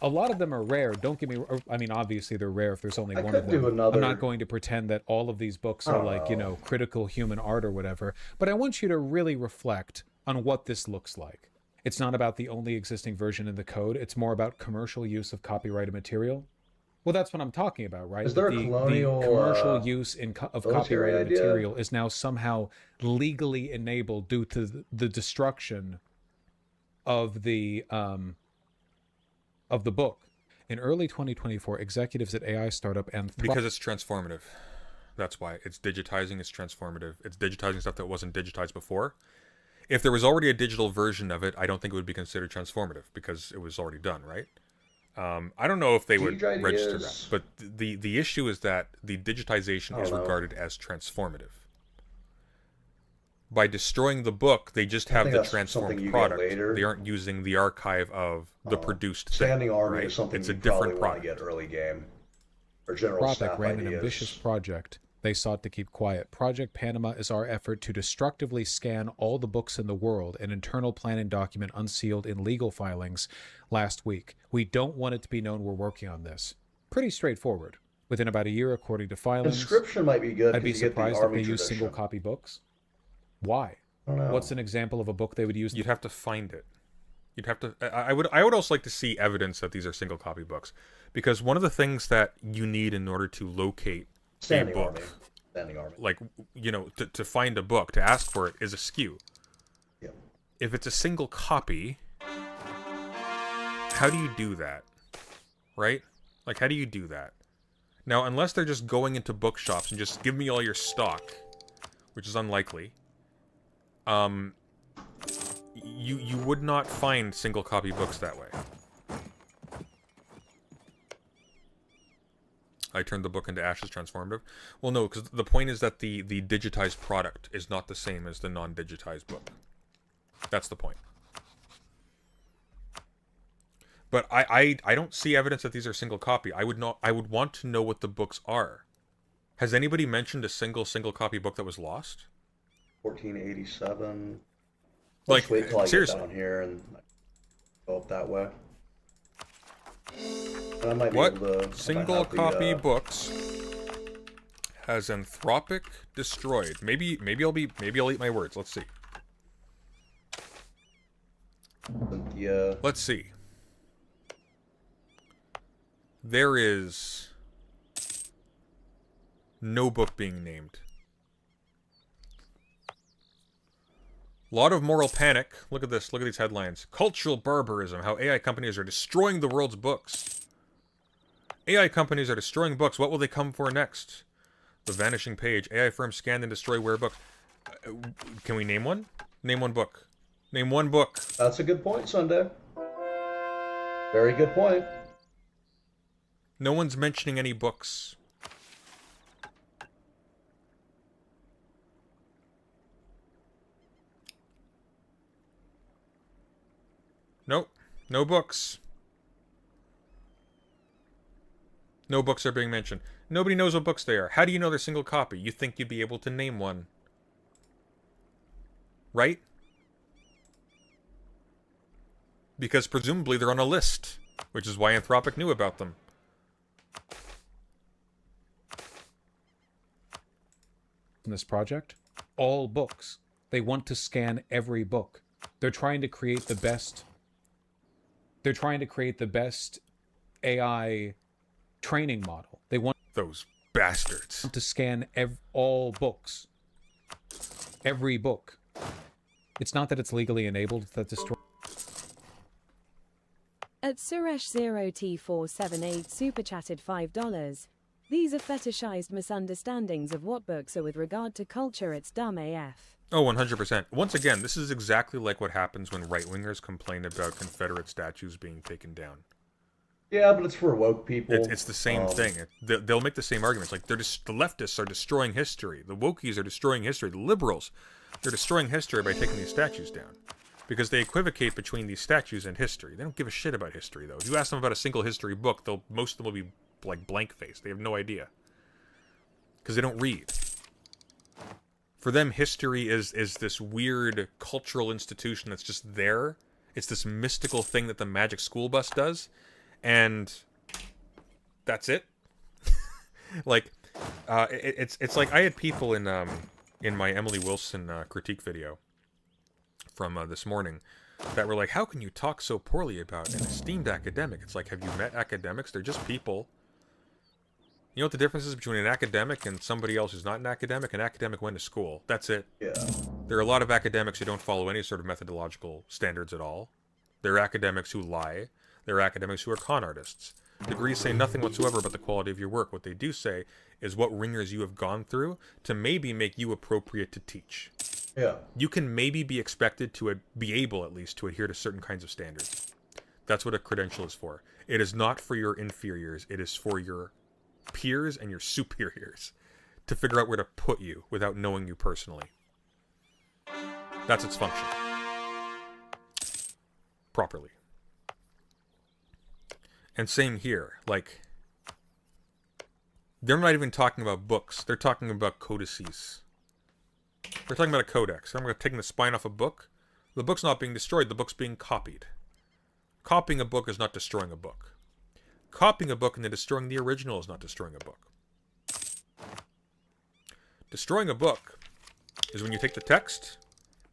A lot of them are rare. Don't get me... I mean, obviously they're rare if there's only one of them. I'm not going to pretend that all of these books are critical human art or whatever, but I want you to really reflect on what this looks like. It's not about the only existing version in the code. It's more about commercial use of copyrighted material. Well, that's what I'm talking about, right? Is there the commercial use of copyrighted material is now somehow legally enabled due to the destruction of the book. In early 2024, executives at AI startup and... Because it's transformative. That's why. It's digitizing, it's transformative. It's digitizing stuff that wasn't digitized before. If there was already a digital version of it, I don't think it would be considered transformative because it was already done, right? I don't know if they would register that, but the issue is that the digitization is regarded as transformative. By destroying the book, they just have the transformed product. They aren't using the archive of the produced Standing thing, Army right? is something it's you a different probably want product. to get early game. Or general Anthropic staff ran ideas. an ambitious project they sought to keep quiet. Project Panama is our effort to destructively scan all the books in the world, an internal planning document unsealed in legal filings last week. We don't want it to be known we're working on this. Pretty straightforward. Within about a year, according to filings. Inscription might be good. I'd be because you get the surprised if army they use tradition. single copy books. Why? I don't know. What's an example of a book they would use? You'd have to find it. You'd have to. I would also like to see evidence that these are single copy books, because one of the things that you need in order to locate Standing a book, Army. Standing Army. like to find a book, to ask for it, is a SKU. Yeah. If it's a single copy, how do you do that? Right? Like, how do you do that? Now, unless they're just going into bookshops and just give me all your stock, which is unlikely, you would not find single copy books that way. I turned the book into ashes transformative. Well, no, because the point is that the digitized product is not the same as the non-digitized book. That's the point. But I don't see evidence that these are single copy. I would want to know what the books are. Has anybody mentioned a single copy book that was lost? 1487. Like, Let's wait till I seriously. get down here and go up that way. And I might be What able to, single copy books has Anthropic destroyed? Maybe I'll eat my words. Let's see. Yeah. Let's see. There is no book being named. Lot of moral panic. Look at this. Look at these headlines. Cultural barbarism. How AI companies are destroying the world's books. AI companies are destroying books. What will they come for next? The vanishing page. AI firms scan and destroy rare books. Can we name one? Name one book. Name one book. That's a good point, Sunday. Very good point. No one's mentioning any books. Nope. No books. No books are being mentioned. Nobody knows what books they are. How do you know they're single copy? You think you'd be able to name one. Right? Because presumably they're on a list, which is why Anthropic knew about them. In this project, all books. They want to scan every book. They're trying to create the best. They're trying to create the best AI training model. They want those bastards to scan all books. Every book. It's not that it's legally enabled, it's that destroy. At Suresh0T478 super chatted $5. These are fetishized misunderstandings of what books are with regard to culture. It's dumb AF. Oh, 100%. Once again, this is exactly like what happens when right-wingers complain about Confederate statues being taken down. Yeah, but it's for woke people. It's the same thing. They'll make the same arguments. Like, the leftists are destroying history. The wokies are destroying history. The liberals, they're destroying history by taking these statues down. Because they equivocate between these statues and history. They don't give a shit about history, though. If you ask them about a single history book, most of them will be like blank-faced. They have no idea. Because they don't read. For them, history is this weird cultural institution that's just there. It's this mystical thing that the magic school bus does. And that's it. Like, it's like I had people in my Emily Wilson critique video from this morning that were like, how can you talk so poorly about an esteemed academic? It's like, have you met academics? They're just people. You know what the difference is between an academic and somebody else who's not an academic? An academic went to school. That's it. Yeah. There are a lot of academics who don't follow any sort of methodological standards at all. There are academics who lie. There are academics who are con artists. Degrees say nothing whatsoever about the quality of your work. What they do say is what ringers you have gone through to maybe make you appropriate to teach. Yeah. You can maybe be expected to be able, at least, to adhere to certain kinds of standards. That's what a credential is for. It is not for your inferiors. It is for your peers and your superiors to figure out where to put you without knowing you personally. That's its function. Properly. And same here. Like, they're not even talking about books. They're talking about codices. They're talking about a codex. I'm taking the spine off a book. The book's not being destroyed. The book's being copied. Copying a book is not destroying a book. Copying a book and then destroying the original is not destroying a book. Destroying a book is when you take the text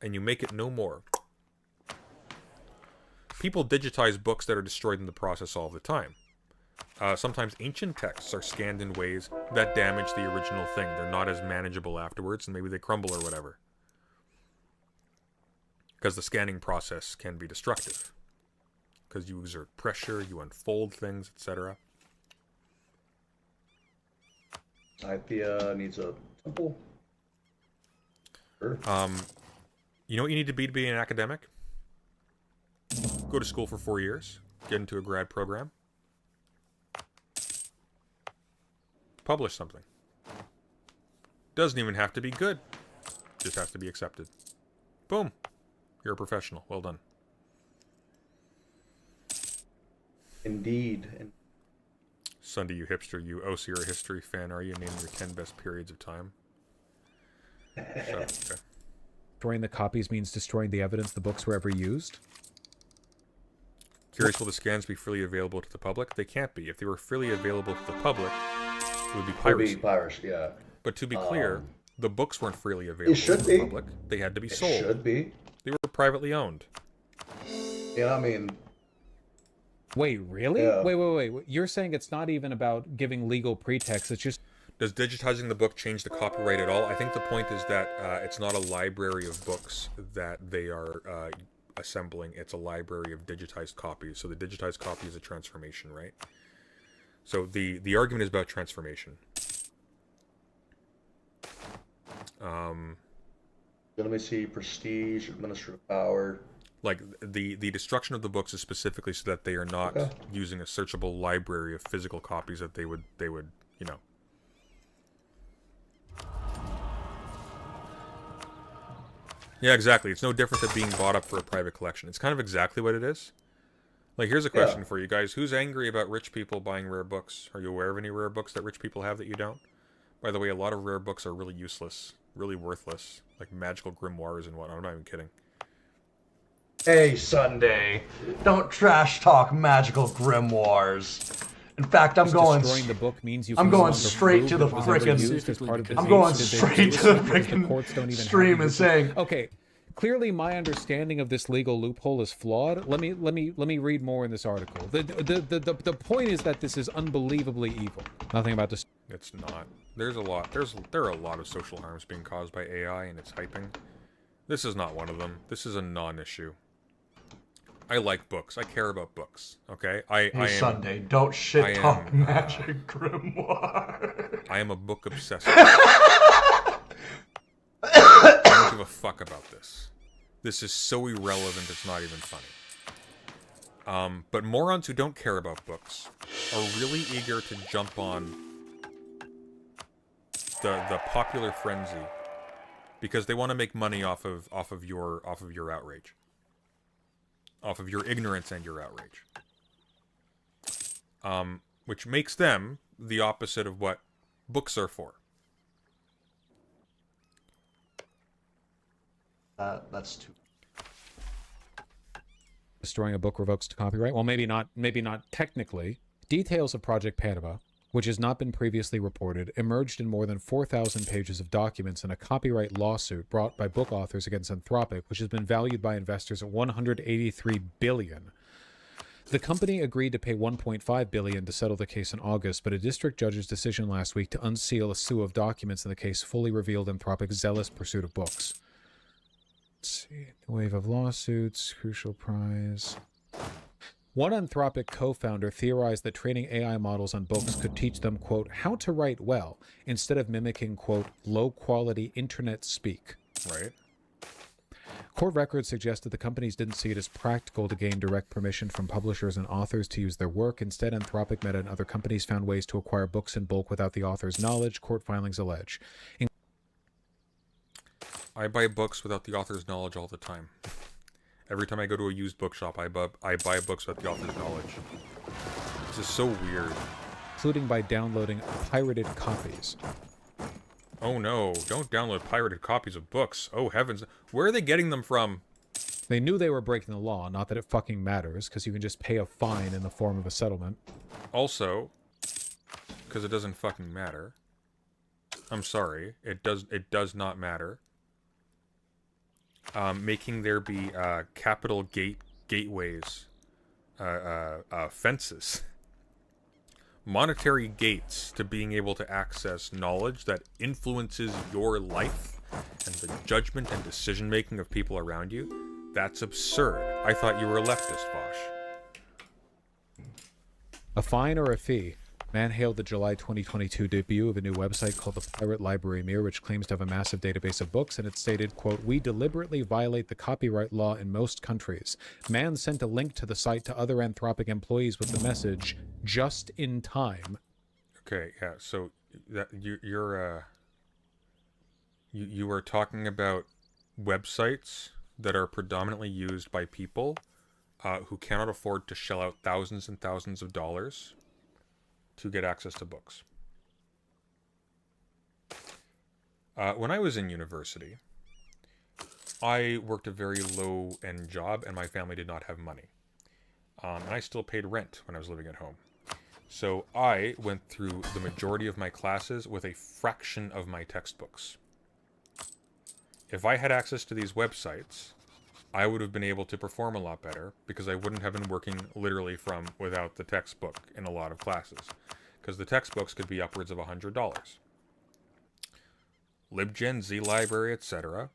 and you make it no more. People digitize books that are destroyed in the process all the time. Sometimes ancient texts are scanned in ways that damage the original thing. They're not as manageable afterwards, and maybe they crumble or whatever. Because the scanning process can be destructive. Because you exert pressure, you unfold things, etc. Hypia needs a temple. Sure. You know what you need to be an academic? Go to school for 4 years. Get into a grad program. Publish something. Doesn't even have to be good. Just has to be accepted. Boom. You're a professional. Well done. Indeed. Sunday, you hipster, you oh, so you're a history fan, are you? Name your 10 best periods of time. Shut up. Okay. Destroying the copies means destroying the evidence the books were ever used? Curious, will the scans be freely available to the public? They can't be. If they were freely available to the public, it would be piracy. It would be piracy, yeah. But to be clear, the books weren't freely available to the public. They had to be sold. It should be. They were privately owned. Yeah, I mean... Wait, really? Yeah. Wait. You're saying it's not even about giving legal pretext, it's just... Does digitizing the book change the copyright at all? I think the point is that it's not a library of books that they are assembling. It's a library of digitized copies. So the digitized copy is a transformation, right? So the argument is about transformation. Let me see. Prestige, administrative power. Like the destruction of the books is specifically so that they are not using a searchable library of physical copies that they would you know. Yeah, exactly. It's no different than being bought up for a private collection. It's kind of exactly what it is. Like, here's a question for you guys. Who's angry about rich people buying rare books? Are you aware of any rare books that rich people have that you don't? By the way, a lot of rare books are really useless, really worthless. Like magical grimoires and whatnot. I'm not even kidding. Hey, Sunday. Don't trash talk magical grimoires. In fact, I'm going. Destroying the book means you I'm can no going longer straight to the prove it was ever used as frickin'. part of the I'm going case. straight to the frickin' courts don't even stream have and you. saying, Okay, clearly my understanding of this legal loophole is flawed. Let me read more in this article. The point is that this is unbelievably evil. Nothing about this. It's not. There are a lot of social harms being caused by AI and its hyping. This is not one of them. This is a non-issue. I like books. I care about books. Okay. I am, Sunday, don't shit talk magic grimoire. I am a book obsessed. I don't give a fuck about this. This is so irrelevant. It's not even funny. But morons who don't care about books are really eager to jump on the popular frenzy because they want to make money off of your outrage. Off of your ignorance and your outrage. Which makes them the opposite of what books are for. That's too... Destroying a book revokes copyright? Well, maybe not technically. Details of Project Panama, which has not been previously reported, emerged in more than 4,000 pages of documents in a copyright lawsuit brought by book authors against Anthropic, which has been valued by investors at $183 billion. The company agreed to pay $1.5 billion to settle the case in August, but a district judge's decision last week to unseal a slew of documents in the case fully revealed Anthropic's zealous pursuit of books. Let's see. The wave of lawsuits, crucial prize... One Anthropic co-founder theorized that training AI models on books could teach them, quote, how to write well, instead of mimicking, quote, low-quality internet speak. Right. Court records suggested the companies didn't see it as practical to gain direct permission from publishers and authors to use their work. Instead, Anthropic, Meta, and other companies found ways to acquire books in bulk without the author's knowledge, court filings allege. I buy books without the author's knowledge all the time. Every time I go to a used bookshop, I buy books without the author's knowledge. This is so weird. Including by downloading pirated copies. Oh no, don't download pirated copies of books. Oh heavens. Where are they getting them from? They knew they were breaking the law, not that it fucking matters, because you can just pay a fine in the form of a settlement. Also, because it doesn't fucking matter. I'm sorry, it does not matter. Making there be capital gateways, fences, monetary gates to being able to access knowledge that influences your life and the judgment and decision making of people around you. That's absurd. I thought you were a leftist, Vosh. A fine or a fee? Man hailed the July 2022 debut of a new website called the Pirate Library Mirror, which claims to have a massive database of books, and it stated, quote, "We deliberately violate the copyright law in most countries." Man sent a link to the site to other Anthropic employees with the message, "Just in time." Okay, yeah, so that you are talking about websites that are predominantly used by people who cannot afford to shell out thousands and thousands of dollars to get access to books. When I was in university, I worked a very low-end job, and my family did not have money. And I still paid rent when I was living at home. So I went through the majority of my classes with a fraction of my textbooks. If I had access to these websites, I would have been able to perform a lot better because I wouldn't have been working literally from without the textbook in a lot of classes. Because the textbooks could be upwards of $100. LibGen, Z-Library, etc.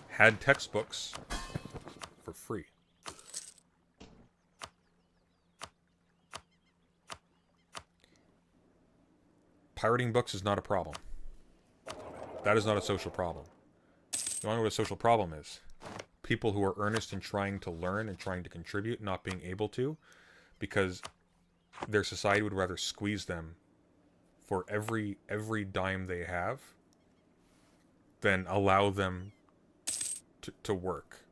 had textbooks for free. Pirating books is not a problem. That is not a social problem. You want to know what a social problem is? People who are earnest in trying to learn and trying to contribute, not being able to, because their society would rather squeeze them for every dime they have than allow them to work.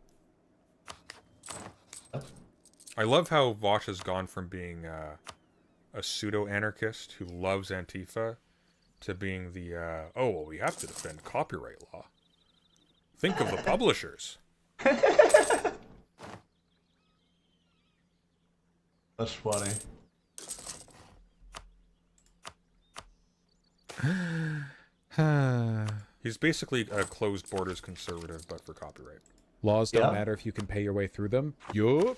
I love how Vosh has gone from being a pseudo-anarchist who loves Antifa to being the, oh, well, we have to defend copyright law. Think of the publishers. That's funny. He's basically a closed borders conservative, but for copyright. Laws don't matter if you can pay your way through them. Yup.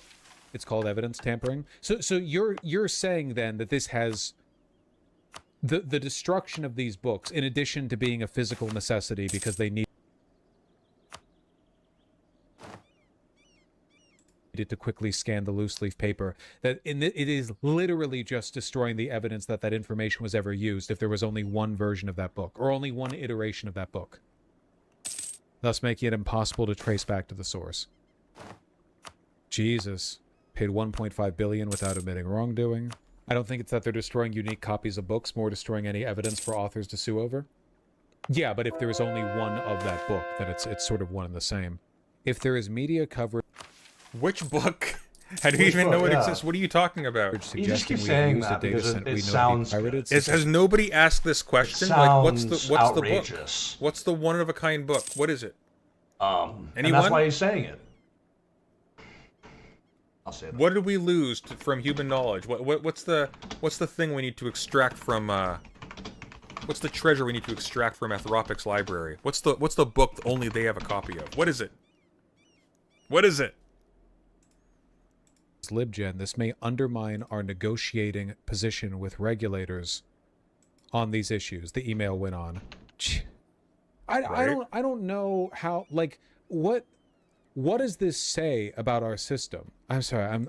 It's called evidence tampering. So you're saying then that this has the destruction of these books, in addition to being a physical necessity because they needed to quickly scan the loose leaf paper, that it is literally just destroying the evidence that that information was ever used if there was only one version of that book or only one iteration of that book, thus making it impossible to trace back to the source. Jesus. Paid $1.5 billion without admitting wrongdoing. I don't think it's that they're destroying unique copies of books, more destroying any evidence for authors to sue over. Yeah, but if there is only one of that book, then it's sort of one and the same. If there is media coverage... Which book? How do you even know it exists? What are you talking about? You just keep saying that because it sounds... Has nobody asked this question? Like, what's the book? What's the one-of-a-kind book? What is it? And that's why he's saying it. I'll say that. What did we lose from human knowledge? What's the thing we need to extract from what's the treasure we need to extract from Anthropic's library? What's the book that only they have a copy of? What is it? What is it? LibGen, this may undermine our negotiating position with regulators on these issues. The email went on. I don't know how, like, what does this say about our system? I'm sorry,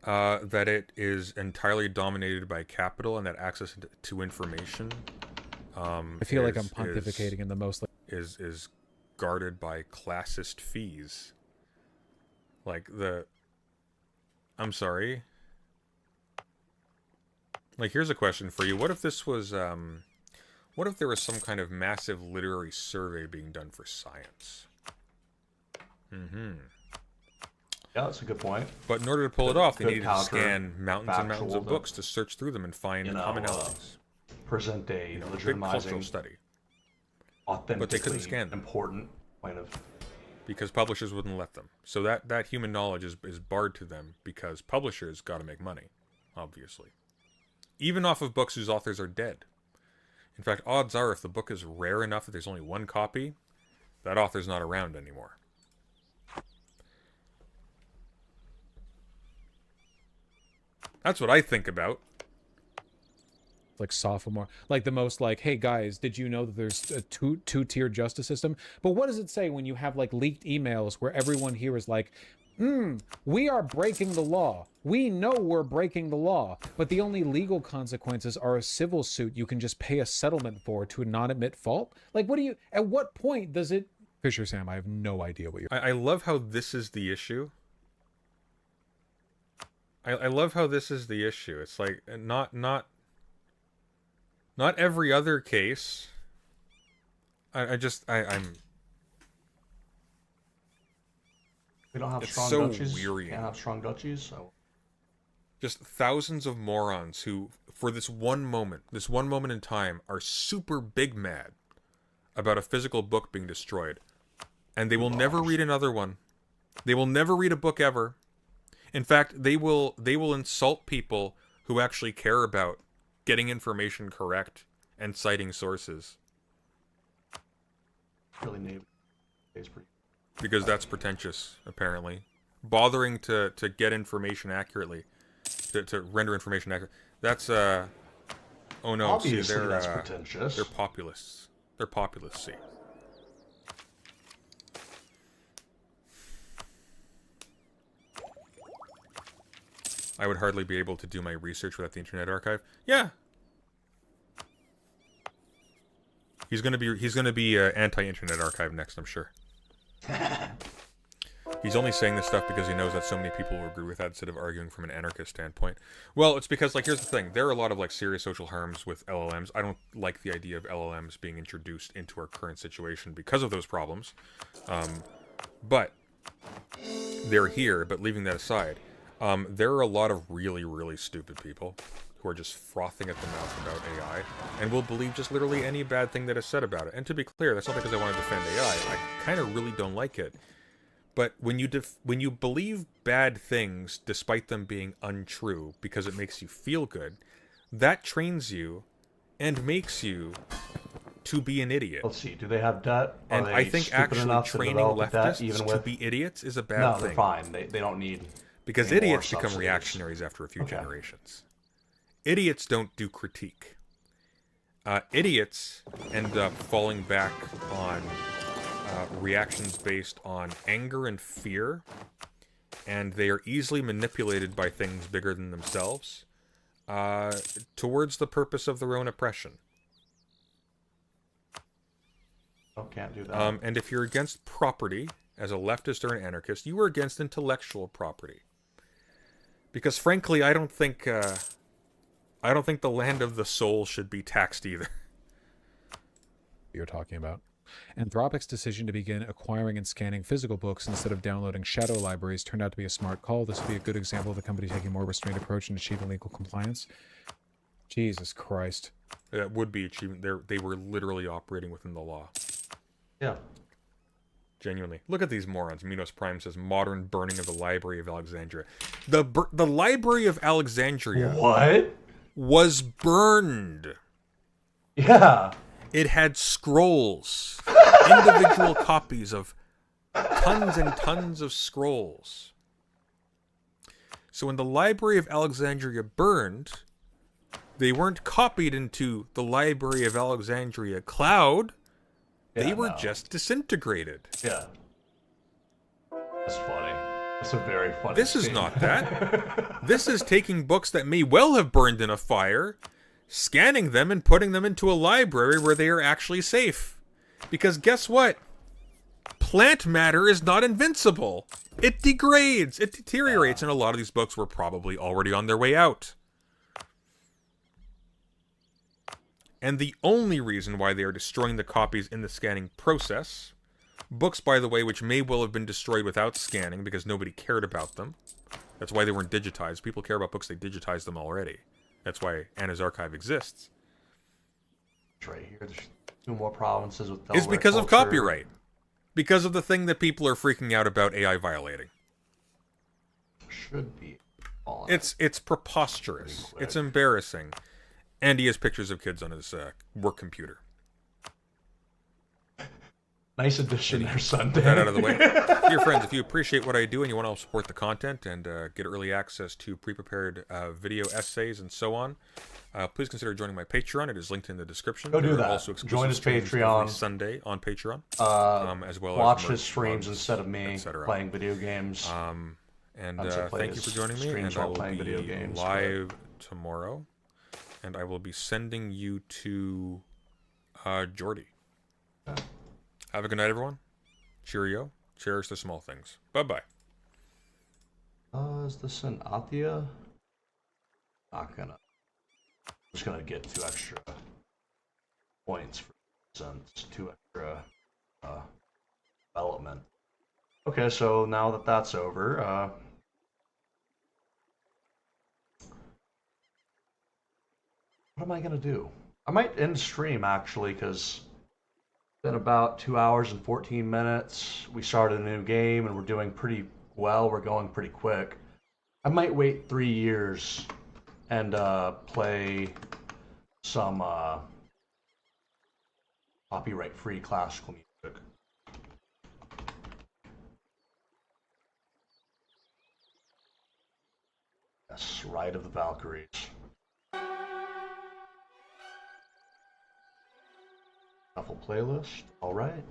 that it is entirely dominated by capital and that access to information I feel like I'm pontificating in the most... is guarded by classist fees. Like I'm sorry. Like, here's a question for you. What if this was, what if there was some kind of massive literary survey being done for science? Yeah, that's a good point. But in order to pull it off, they needed to scan mountains and mountains of books to search through them and find commonalities. Present day, big cultural study. But they couldn't scan them. Important point of... Because publishers wouldn't let them. So that human knowledge is barred to them because publishers got to make money, obviously. Even off of books whose authors are dead. In fact, odds are if the book is rare enough that there's only one copy, that author's not around anymore. That's what I think about. Like sophomore, like the most like, hey guys, did you know that there's a two-tiered justice system? But what does it say when you have like leaked emails where everyone here is like, We are breaking the law. We know we're breaking the law, but the only legal consequences are a civil suit you can just pay a settlement for to not admit fault. Like, at what point does it... Fisher Sam, I have no idea what you're... I love how this is the issue. I love how this is the issue. It's like, not every other case. I'm... We don't have It's strong so duchies. wearying. Can't have strong duchies, so... Just thousands of morons who, for this one moment in time, are super big mad about a physical book being destroyed. And they will never read another one. They will never read a book ever. In fact, they will insult people who actually care about getting information correct and citing sources. Really need... Because that's pretentious, apparently. Bothering to get information accurately. To render information accurate. That's, oh no, Obviously see, that's pretentious. They're populists. They're populists, see. I would hardly be able to do my research without the Internet Archive. Yeah. He's gonna be anti-Internet Archive next, I'm sure. He's only saying this stuff because he knows that so many people will agree with that instead of arguing from an anarchist standpoint. Well, it's because, like, here's the thing. There are a lot of, like, serious social harms with LLMs. I don't like the idea of LLMs being introduced into our current situation because of those problems. But they're here, but leaving that aside, there are a lot of really, really stupid people who are just frothing at the mouth about AI and will believe just literally any bad thing that is said about it. And to be clear, that's not because I want to defend AI. I kind of really don't like it. But when you believe bad things despite them being untrue because it makes you feel good, that trains you and makes you to be an idiot. Let's see, do they have debt? And I think actually training leftists to be idiots is a bad thing. No, they're fine. They don't need... Because idiots become reactionaries after a few generations. Idiots don't do critique. Idiots end up falling back on reactions based on anger and fear, and they are easily manipulated by things bigger than themselves towards the purpose of their own oppression. Oh, can't do that. And if you're against property, as a leftist or an anarchist, you are against intellectual property. Because frankly, I don't think the land of the soul should be taxed either. You're talking about. Anthropic's decision to begin acquiring and scanning physical books instead of downloading shadow libraries turned out to be a smart call. This would be a good example of the company taking a more restrained approach in achieving legal compliance. Jesus Christ. That would be achievement. They were literally operating within the law. Yeah. Genuinely. Look at these morons. Minos Prime says, modern burning of the Library of Alexandria. The Library of Alexandria... What? ...was burned. Yeah. It had scrolls. Individual copies of tons and tons of scrolls. So when the Library of Alexandria burned, they weren't copied into the Library of Alexandria cloud. They were just disintegrated. Yeah. That's funny. That's a very funny This is not that. This is taking books that may well have burned in a fire, scanning them and putting them into a library where they are actually safe. Because guess what? Plant matter is not invincible. It degrades. It deteriorates, and a lot of these books were probably already on their way out. And the only reason why they are destroying the copies in the scanning process, books, by the way, which may well have been destroyed without scanning because nobody cared about them. That's why they weren't digitized. People care about books, they digitize them already. That's why Anna's Archive exists. Right here, there's 2 more provinces with It's because of copyright. Because of the thing that people are freaking out about AI violating. Should be. It's preposterous. It's embarrassing. And he has pictures of kids on his work computer. Nice addition there, Sunday. Get that out of the way. Dear friends, if you appreciate what I do and you want to help support the content and get early access to pre-prepared video essays and so on, please consider joining my Patreon. It is linked in the description. Go do that. Also Join his Patreon. Every Sunday on Patreon. As well watch as his streams instead of me playing video games. Thank you for joining me. And I will be live tomorrow. And I will be sending you to Jordy. Have a good night, everyone. Cheerio. Cherish the small things. Bye-bye. Is this an Athia? Not gonna. I'm just gonna get 2 extra points for since 2 extra development. Okay, so now that that's over, what am I gonna do? I might end stream actually, because it's been about 2 hours and 14 minutes. We started a new game and we're doing pretty well. We're going pretty quick. I might wait 3 years and play some copyright-free classical music. Yes, Ride of the Valkyries. Shuffle playlist, all right.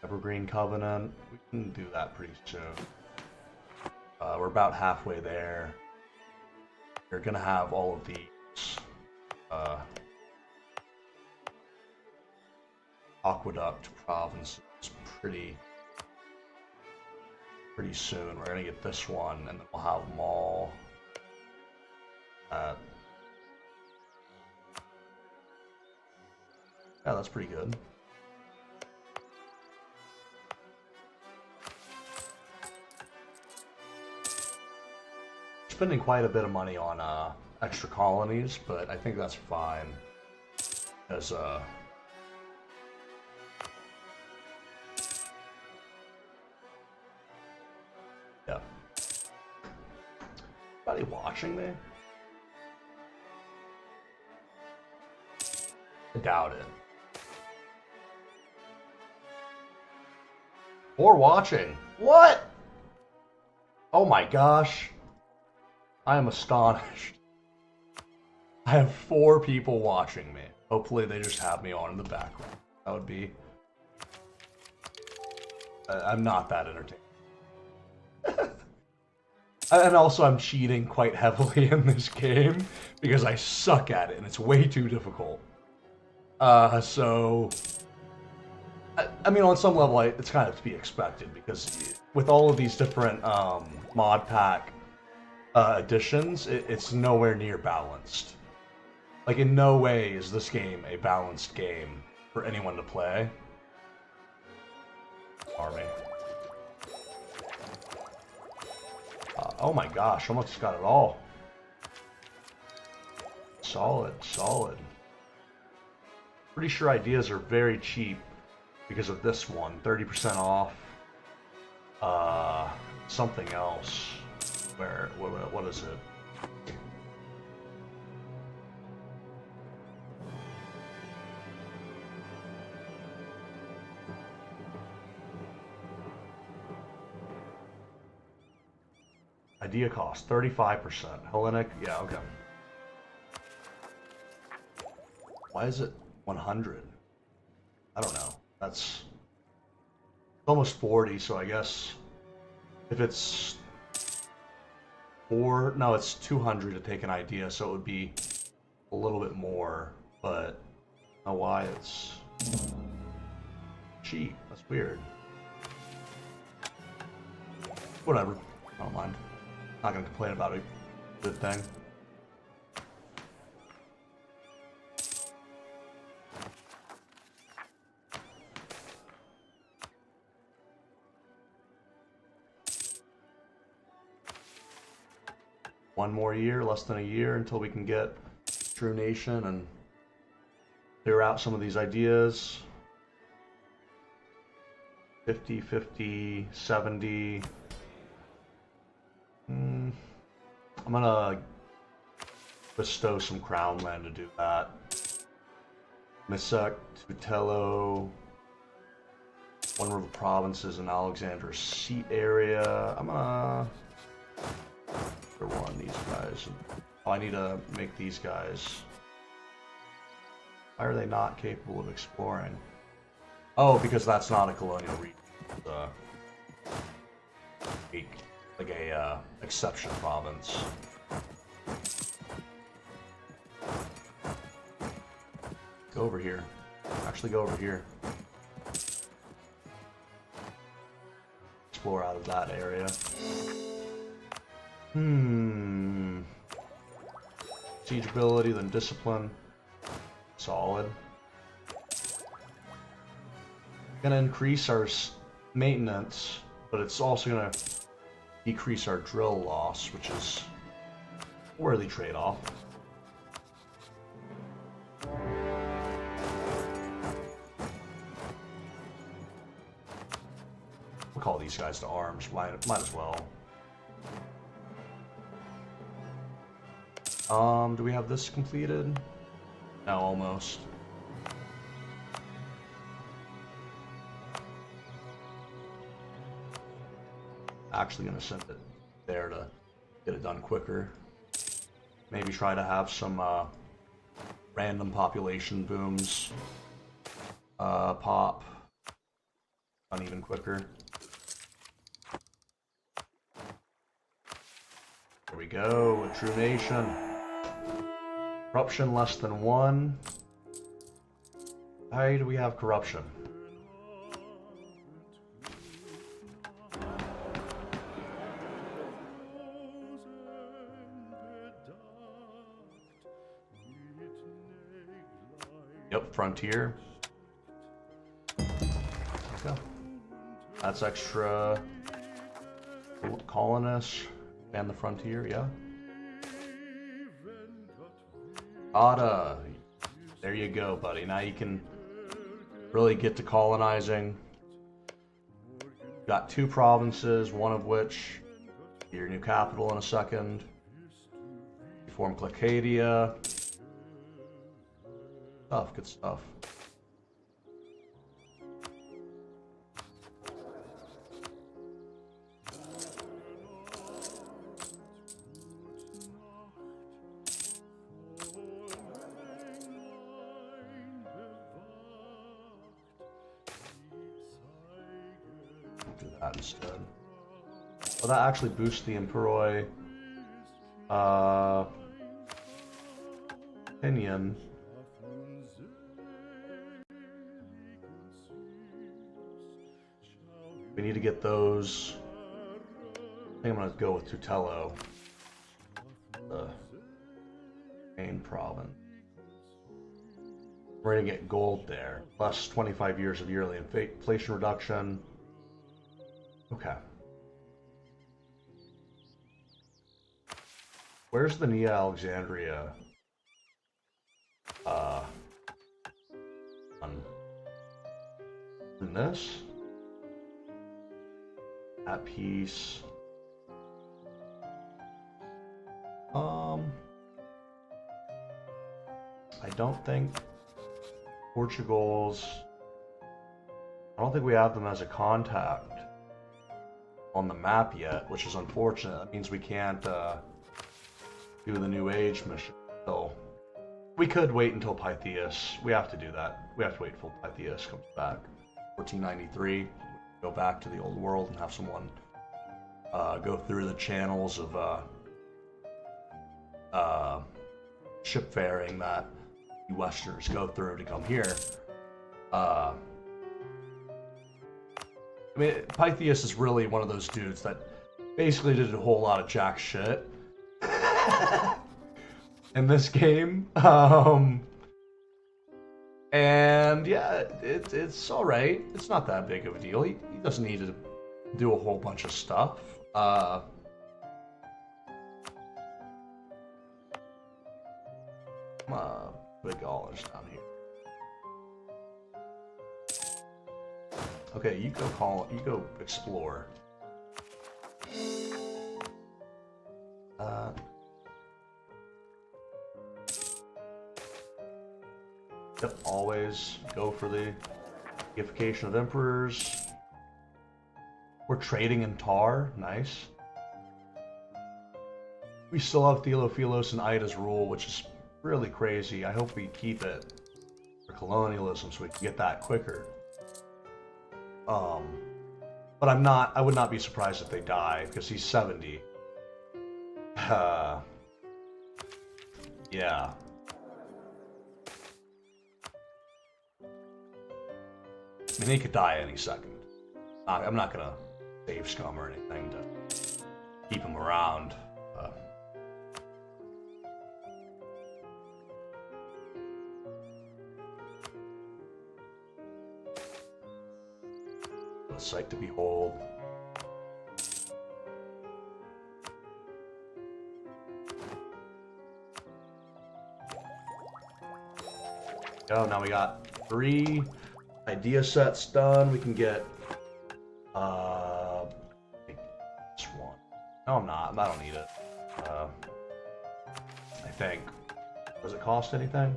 Evergreen Covenant, we can do that pretty soon. We're about halfway there. You're gonna have all of these aqueduct provinces pretty soon. We're gonna get this one, and then we'll have them all. Yeah, that's pretty good. Spending quite a bit of money on extra colonies, but I think that's fine. As yeah. Anybody watching me? I doubt it. Or watching. What? Oh my gosh. I am astonished. I have 4 people watching me. Hopefully they just have me on in the background. That would be... I'm not that entertaining. And also I'm cheating quite heavily in this game because I suck at it and it's way too difficult. So... I mean, on some level, it's kind of to be expected because with all of these different mod pack additions, it's nowhere near balanced. Like, in no way is this game a balanced game for anyone to play. Army. Oh my gosh, almost got it all. Solid, solid. Pretty sure ideas are very cheap because of this one. 30% off. Something else. Where, what is it? Idea cost, 35%. Hellenic, yeah, okay. Why is it 100? I don't know. That's almost 40, so I guess if it's no, it's 200 to take an idea, so it would be a little bit more, but I don't know why it's cheap. That's weird. Whatever. I don't mind. Not gonna complain about it. Good thing. One more year, less than a year, until we can get True Nation and clear out some of these ideas. 50, 50, 70. I'm gonna bestow some crown land to do that. Misek, Tutello, one of the provinces in Alexander's seat area. I'm gonna one these guys. Oh, I need to make these guys. Why are they not capable of exploring? Oh, because that's not a colonial region. Like a exception province. Go over here. Actually, go over here. Explore out of that area. Siege ability, then discipline. Solid. Gonna increase our maintenance, but it's also gonna decrease our drill loss, which is a worthy trade-off. We'll call these guys to arms. Might as well. Do we have this completed? No, almost. Actually gonna send it there to get it done quicker. Maybe try to have some random population booms pop on even quicker. There we go, a true nation. Corruption less than 1. How do we have corruption? Yep, frontier. Let's go. That's extra colonists and the frontier, yeah. There you go, buddy. Now you can really get to colonizing. Got 2 provinces, one of which your new capital in a second. You form Clacadia. Good stuff. Do that instead. Well, that actually boosts the Emperor opinion. We need to get those. I think I'm gonna go with Tutello, the main province. We're gonna get gold there, plus 25 years of yearly inflation reduction. Okay. Where's the Nia Alexandria? In this? At peace. I don't think Portugal's. I don't think we have them as a contact on the map yet, which is unfortunate. That means we can't do the New Age mission. So we could wait until Pythias. We have to do that. We have to wait until Pythias comes back. 1493. Go back to the old world and have someone go through the channels of shipfaring that you Westerners go through to come here. I mean, Pythias is really one of those dudes that basically did a whole lot of jack shit in this game. And yeah, it's alright. It's not that big of a deal. He doesn't need to do a whole bunch of stuff. Big dollars down here. Okay, you go call. You go explore. Yep, always go for the deification of emperors. We're trading in tar. Nice. We still have Theophilos and Ida's rule, which is really crazy. I hope we keep it for colonialism so we can get that quicker. But I would not be surprised if they die, because he's 70. Yeah. I mean, he could die any second. I'm not gonna save scum or anything to keep him around. A sight to behold. Oh, now we got 3 idea sets done. We can get this one. No, I'm not. I don't need it. I think. Does it cost anything?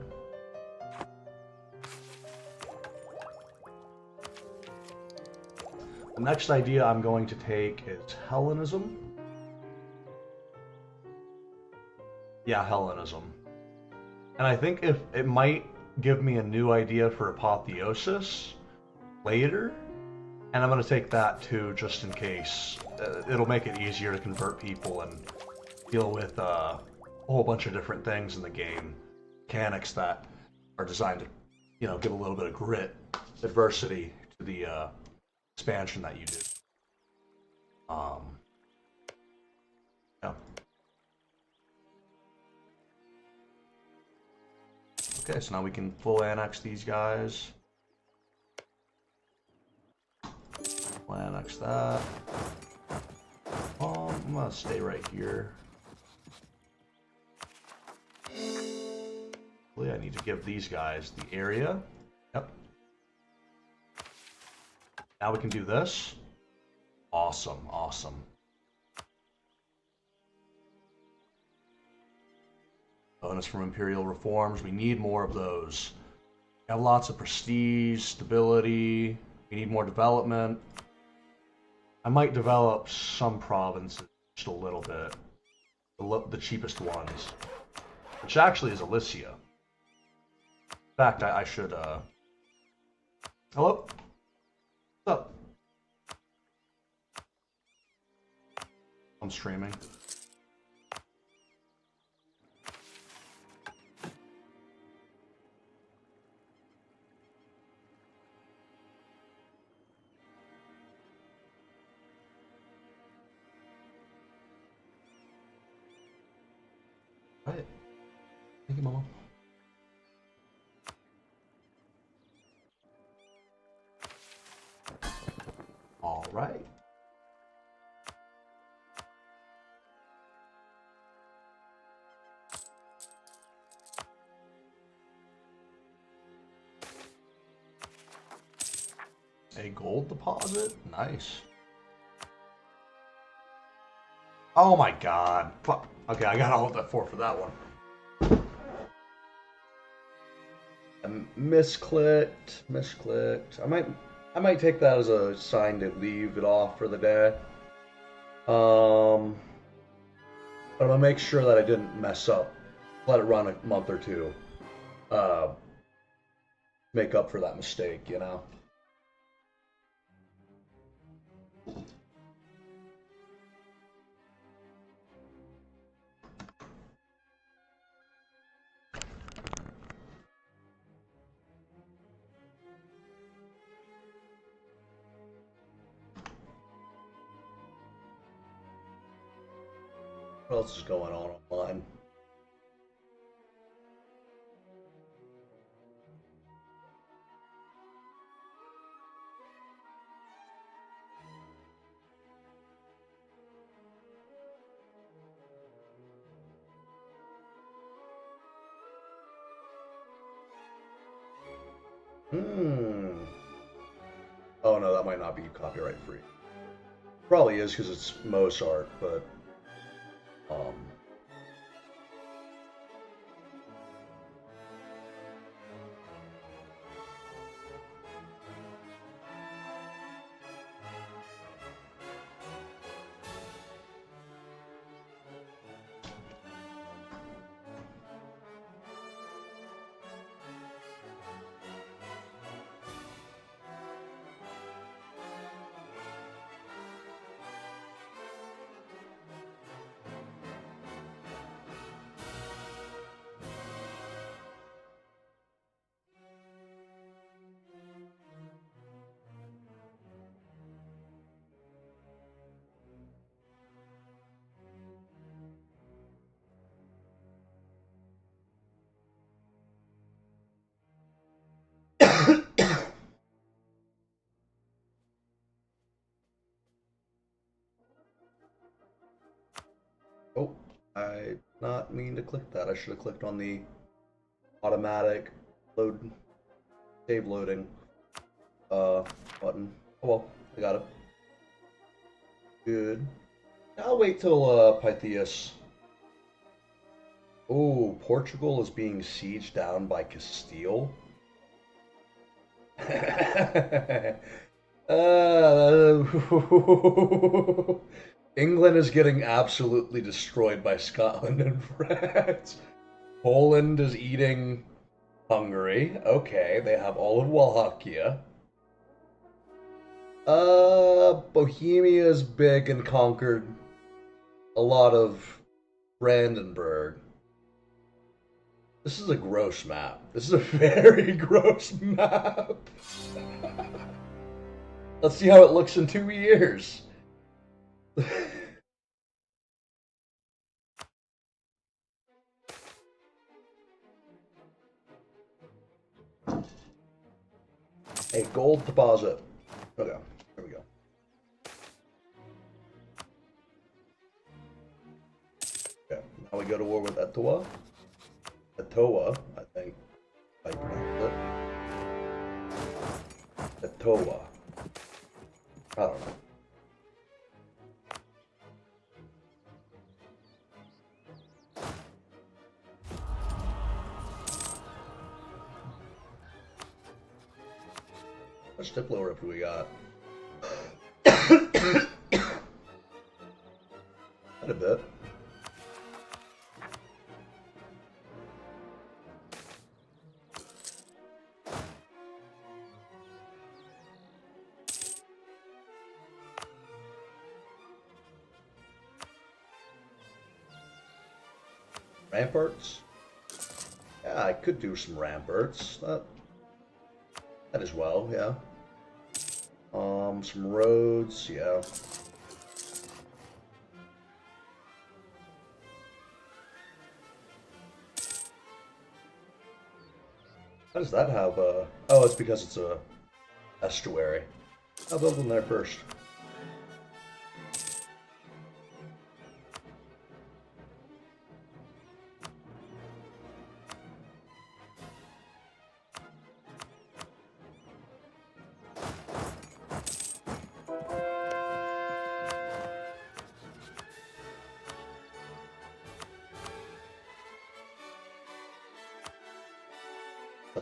The next idea I'm going to take is Hellenism. Yeah, Hellenism. And I think if it might give me a new idea for apotheosis later, and I'm going to take that too, just in case. It'll make it easier to convert people and deal with a whole bunch of different things in the game. Mechanics that are designed to, you know, give a little bit of grit, adversity to the expansion that you do. Yeah. Okay, so now we can full annex these guys. Full annex that. I'm gonna stay right here. I need to give these guys the area. Yep. Now we can do this. Awesome, awesome. Bonus from Imperial Reforms. We need more of those. We have lots of prestige, stability. We need more development. I might develop some provinces just a little bit. The cheapest ones. Which actually is Odyssey. In fact, I should, Hello? What's up? I'm streaming. Right. Thank you, Mama. All right. A gold deposit? Nice. Oh my god. Fuck. Okay, I got all of that for that one. Misclicked. I might take that as a sign to leave it off for the day. But I'm gonna make sure that I didn't mess up. Let it run a month or two. Make up for that mistake, you know? What else is going on online? Oh know, that might not be copyright free. Probably is because it's Mozart, but oh, I did not mean to click that. I should have clicked on the automatic load, save loading button. Oh well, I got it. Good. I'll wait till Pythias. Oh, Portugal is being sieged down by Castile. England is getting absolutely destroyed by Scotland and France. Poland is eating Hungary. Okay, they have all of Wallachia. Bohemia is big and conquered a lot of Brandenburg. This is a gross map. This is a very gross map. Let's see how it looks in 2 years. A gold deposit. Okay, here we go. Okay, now we go to war with Etowa. Etowa, I think. I pronounced it. Etowa. I don't know. How much Diplo rip do we got? Not a bit. Ramparts? Yeah, I could do some ramparts. That as well, yeah. Some roads, yeah. How does that have a... Oh, it's because it's a estuary. I'll build them there first.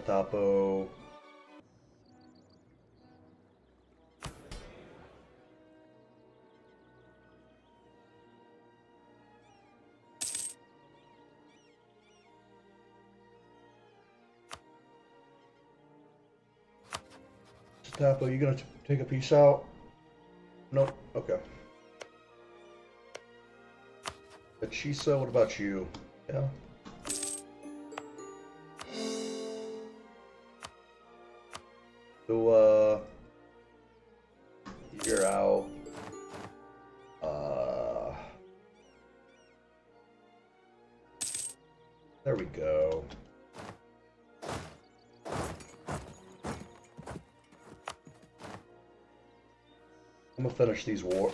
Tapo. Tapo, you gonna take a piece out? Nope. Okay. Achisa, what about you? Yeah. So, you're out. There we go. I'm gonna finish this war.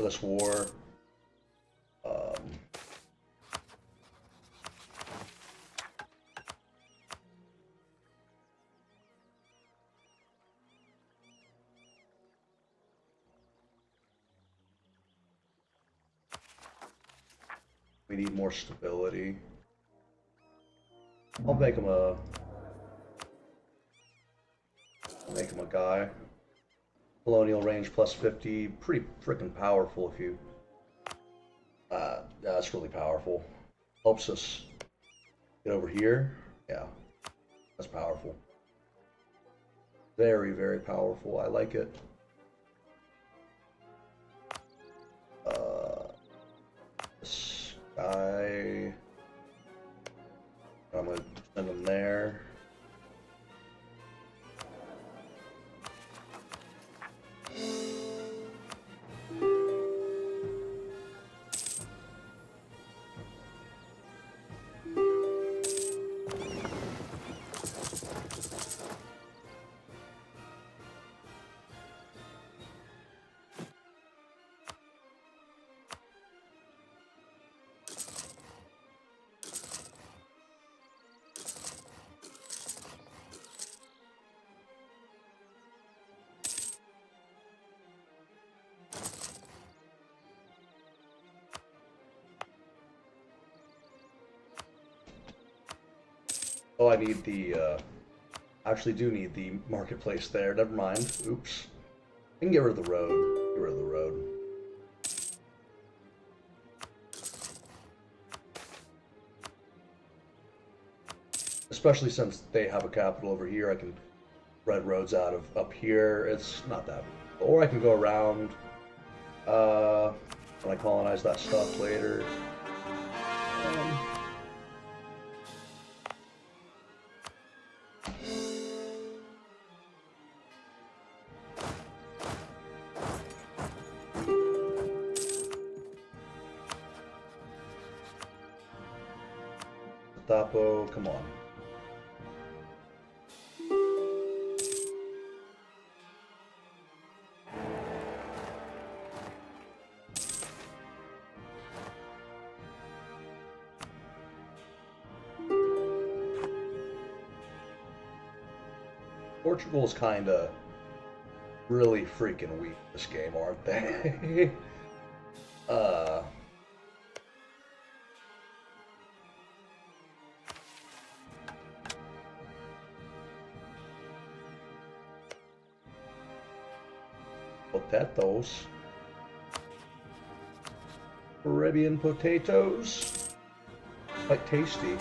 We need more stability. I'll make him a guy. Colonial range plus 50, pretty freaking powerful if you. That's really powerful. Helps us get over here. Yeah, that's powerful. Very, very powerful. I like it. This guy. I'm gonna send him there. Oh, I need the, actually do need the marketplace there. Never mind. Oops. I can get rid of the road. Get rid of the road. Especially since they have a capital over here, I can spread roads out of up here. It's not that. Or I can go around when I colonize that stuff later. Tapo, come on. Portugal's kinda really freaking weak this game, aren't they? Potatoes. Caribbean potatoes. Quite tasty.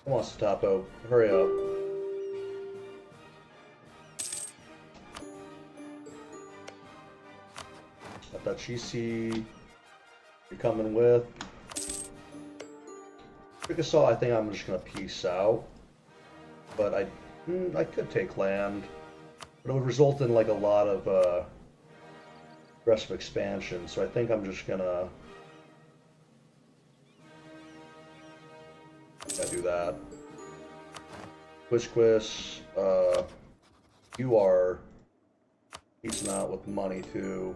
Come on, Tapo, hurry up. Got that GC you're coming with. Chickasaw, I think I'm just gonna peace out. But I could take land. But it would result in like a lot of aggressive expansion, so I think I'm just gonna do that. Quisquis, you are piecing out with money too.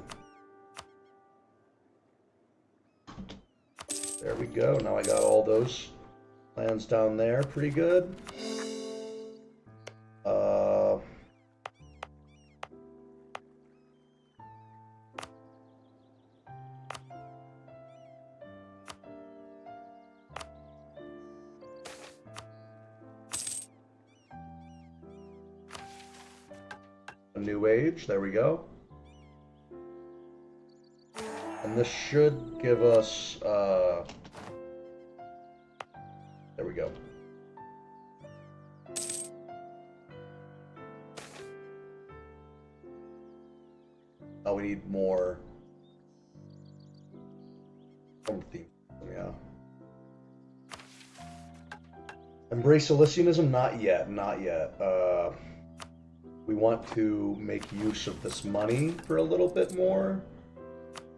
There we go. Now I got all those lands down there. Pretty good. A new age, there we go. And this should give us, there we go. Oh, we need more. Theme, yeah. Embrace Elysianism? Not yet, not yet. We want to make use of this money for a little bit more.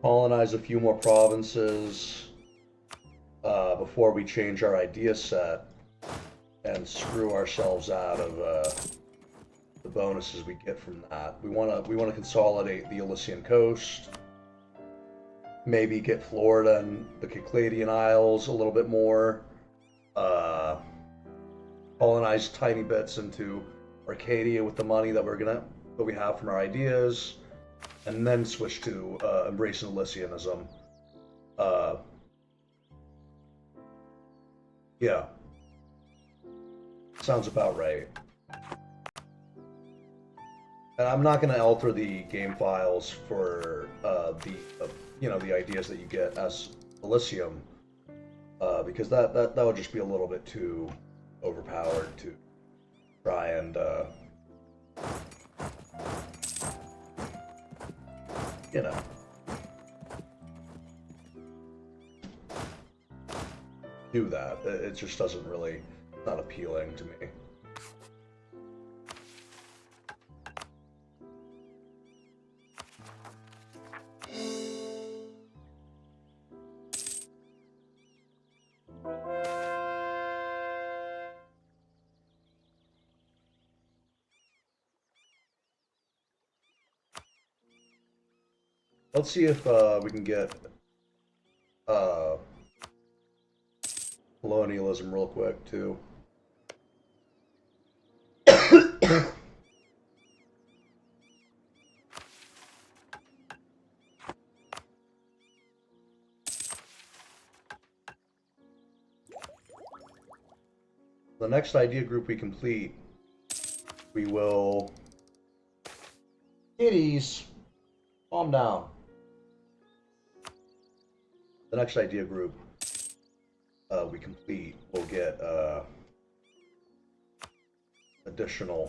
Colonize a few more provinces before we change our idea set and screw ourselves out of the bonuses we get from that. We want to consolidate the Elysian coast. Maybe get Florida and the Cycladian Isles a little bit more. Colonize tiny bits into Arcadia with the money that we have from our ideas, and then switch to embracing Elysianism. Yeah, sounds about right. And I'm not going to alter the game files for the ideas that you get as Elysium, because that would just be a little bit too overpowered to try and do that. It just doesn't really, not appealing to me. Let's see if we can get colonialism real quick too. The next idea group we complete, we will... Kitties, calm down. The next idea group we complete, we'll get additional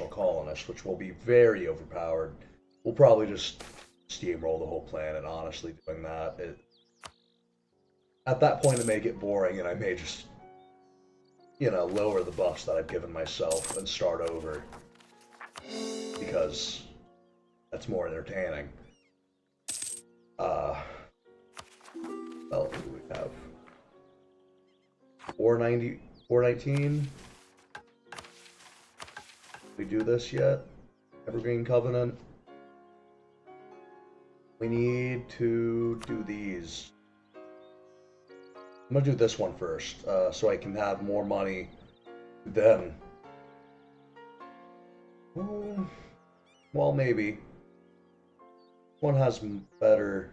colonists, which will be very overpowered. We'll probably just steamroll the whole planet, honestly, doing that. At that point, it may get boring, and I may just, lower the buffs that I've given myself and start over, because that's more entertaining. Well, do we have 419? We do this yet? Evergreen Covenant. We need to do these. I'm gonna do this one first, so I can have more money then. Well, maybe. One has better...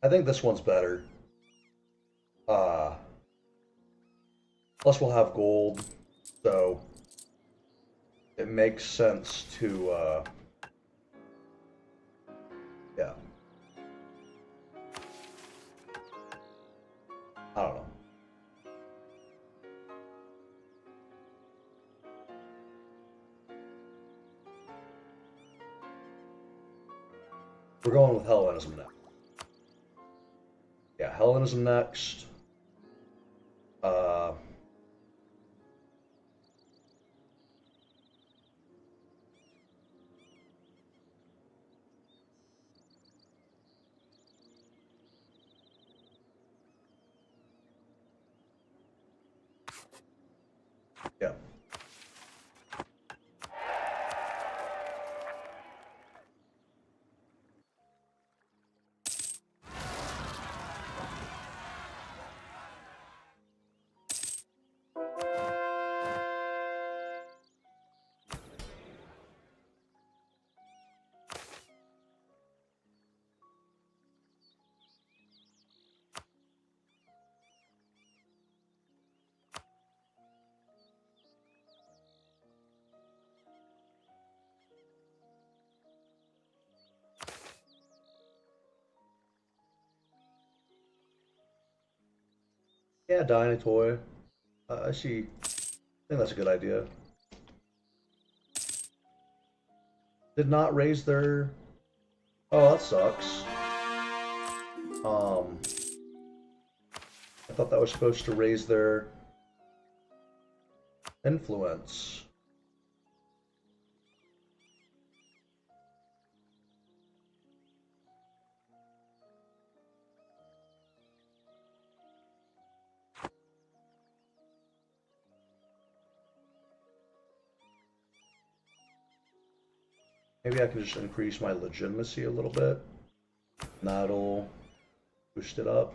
I think this one's better. Plus we'll have gold, so it makes sense to, yeah. I don't know. We're going with Hellenism next. Yeah, Hellenism next. Yeah. Yeah, Dynatoy. I see. I think that's a good idea. did not raise their... Oh, that sucks. I thought that was supposed to raise their influence. Maybe I can just increase my legitimacy a little bit. That'll boost it up.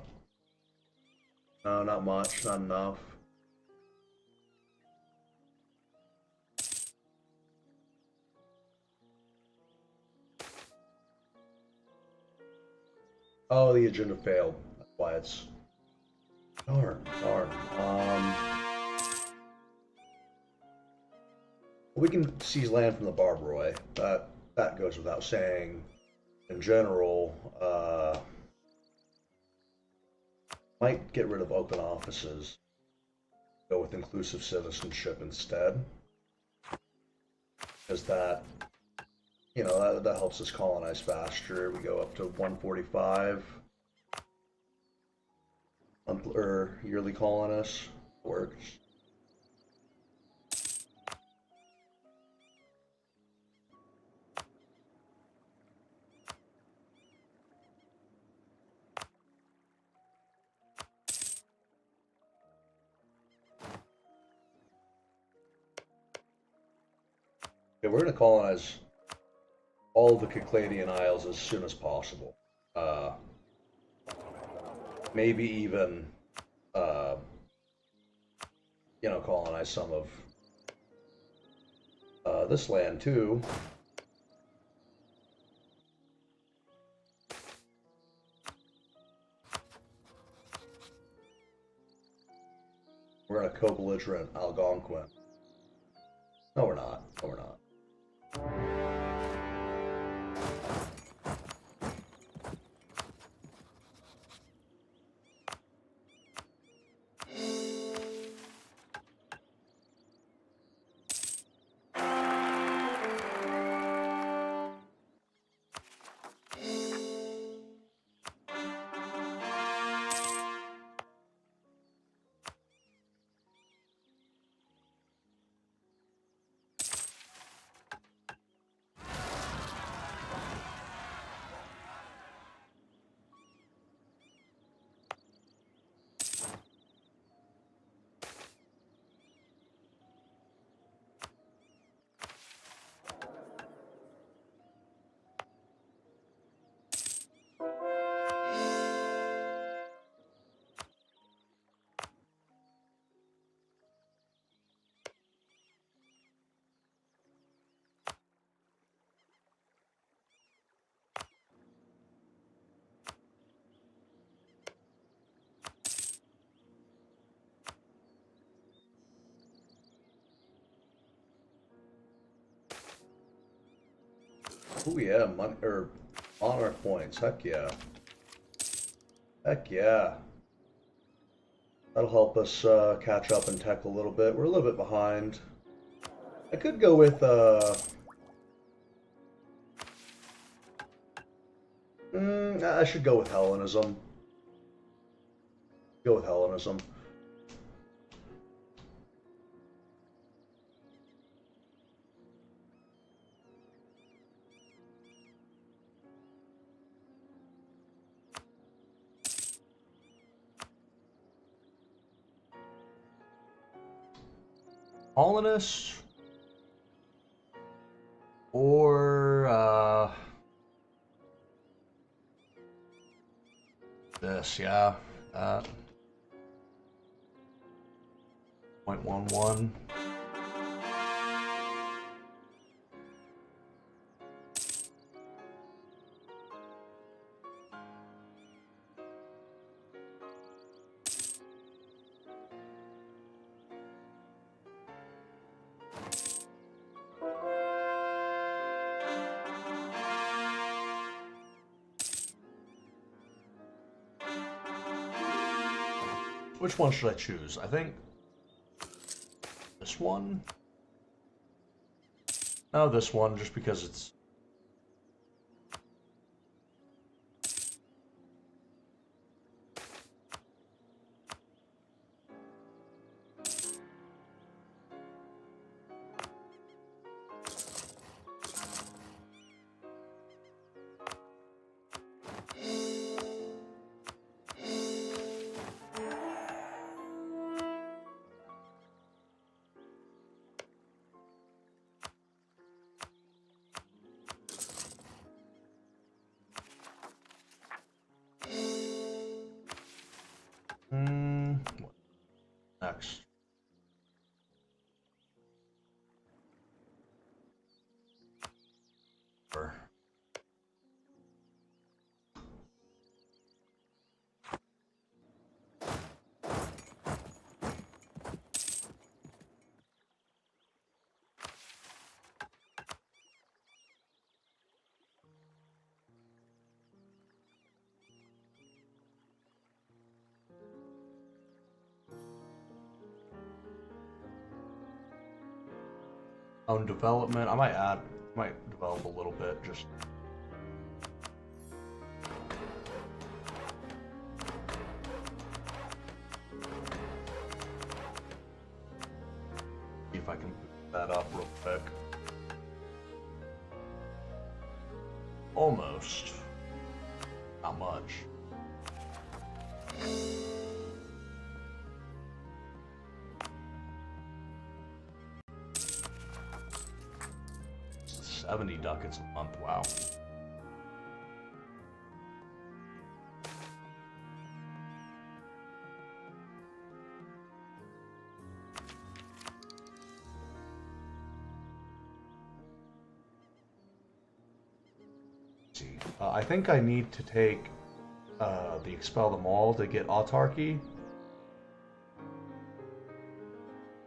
No, not much, not enough. Oh, the agenda failed. That's why it's... Darn. We can seize land from the Barbaroi. That goes without saying. In general, might get rid of open offices. Go with inclusive citizenship instead. Because that, you know, that helps us colonize faster. We go up to 145. Or yearly colonists. Works. Yeah, we're going to colonize all of the Cycladian Isles as soon as possible. Maybe even, you know, colonize some of this land too. We're going to co-belligerent Algonquin. No, we're not. No, we're not. Oh yeah, honor points. Heck yeah. Heck yeah. That'll help us catch up in tech a little bit. We're a little bit behind. I could go with I should go with Hellenism. Go with Hellenism. Colonists or this, yeah. 0.11. Which one should I choose? I think this one. No, this one, just because it's next? Or on development, I might develop a little bit, just see if I can put that up real quick. Almost. Not much. $70 ducats a month, wow. See, I think I need to take the Expel Them All to get autarky.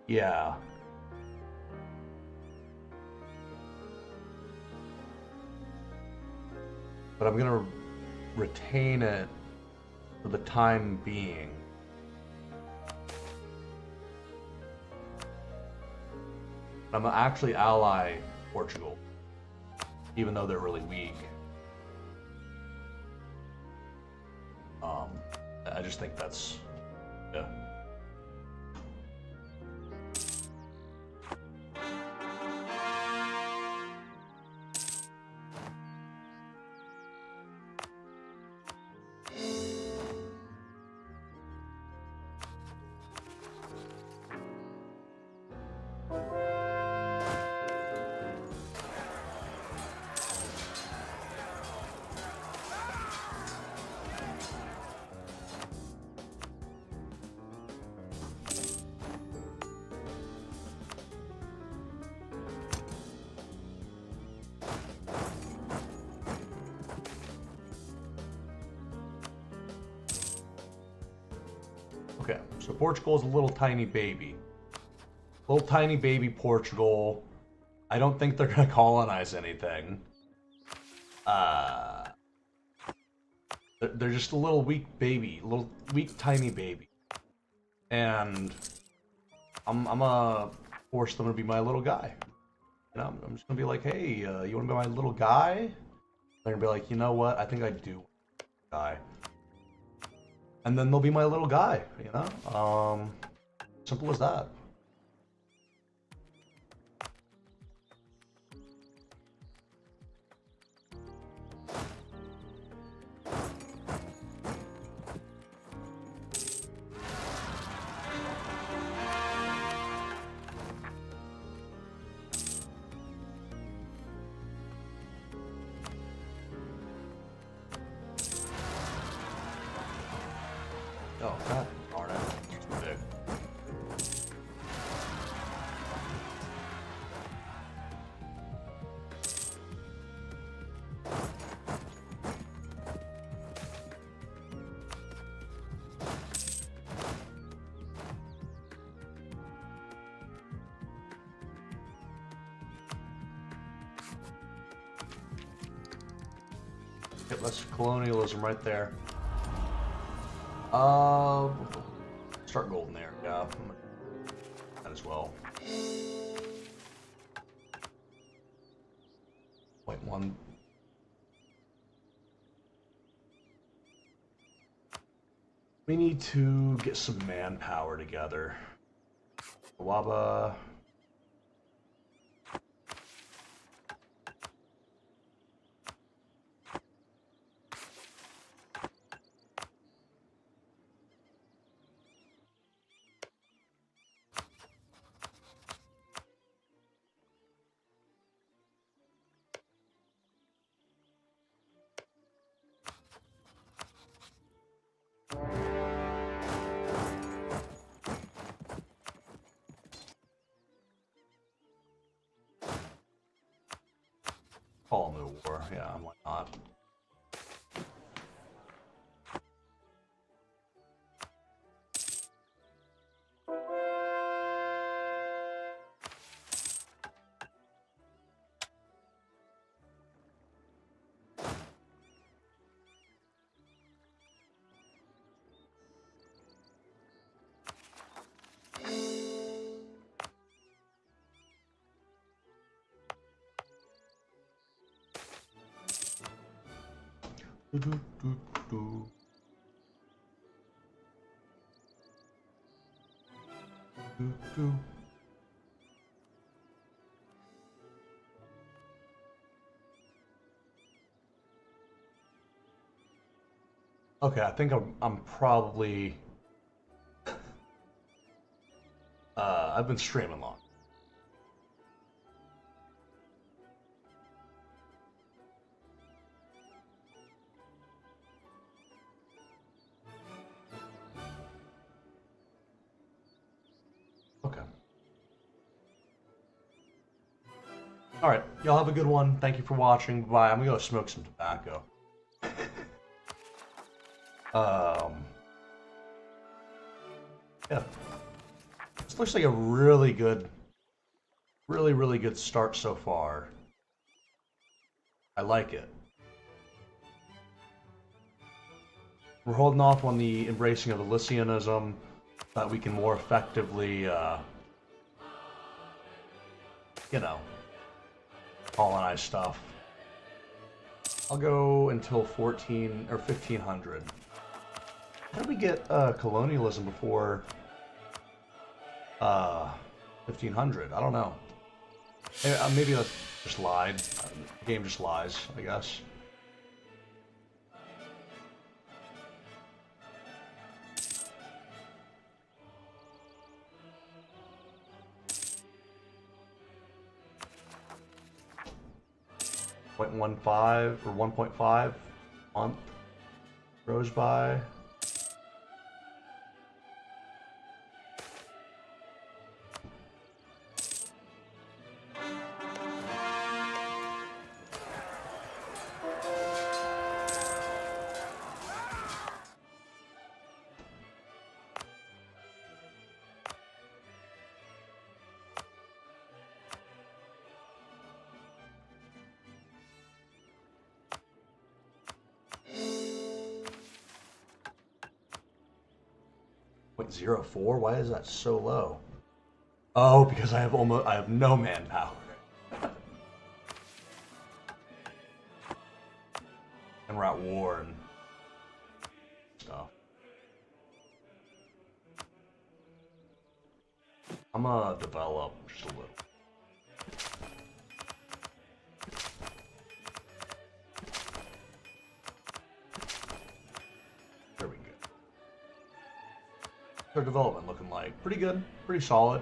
Yeah. But I'm gonna retain it for the time being. I'm gonna actually ally Portugal, even though they're really weak. I just think that's, yeah. Okay, so Portugal is a little tiny baby. Little tiny baby Portugal. I don't think they're gonna colonize anything. They're just a little weak baby, little weak tiny baby. And I'm gonna force them to be my little guy. You know, I'm just gonna be like, hey, you wanna be my little guy? They're gonna be like, you know what? I think I do want to be a guy. And then they'll be my little guy, you know? Simple as that. Oh, God darn it. It's too big. Get less colonialism right there. Start golden there, yeah. That as well. 0.1. We need to get some manpower together. Waba. Yeah, why not? Do. Do. Okay, I think I'm probably I've been streaming long. Okay. All right, y'all have a good one. Thank you for watching. Bye. I'm gonna go smoke some tobacco. Yeah. This looks like a really good, really good start so far. I like it. We're holding off on the embracing of Elysianism, that we can more effectively, you know, colonize stuff. I'll go until 14 or 1500. How did we get colonialism before 1500? I don't know. Maybe that just lied. The game just lies, I guess. .15 or 1.5 month goes by. .04? Why is that so low? Oh, because I have no manpower. And we're at war and stuff. I'm gonna develop just a little. There we go. Their development looking like pretty good, pretty solid.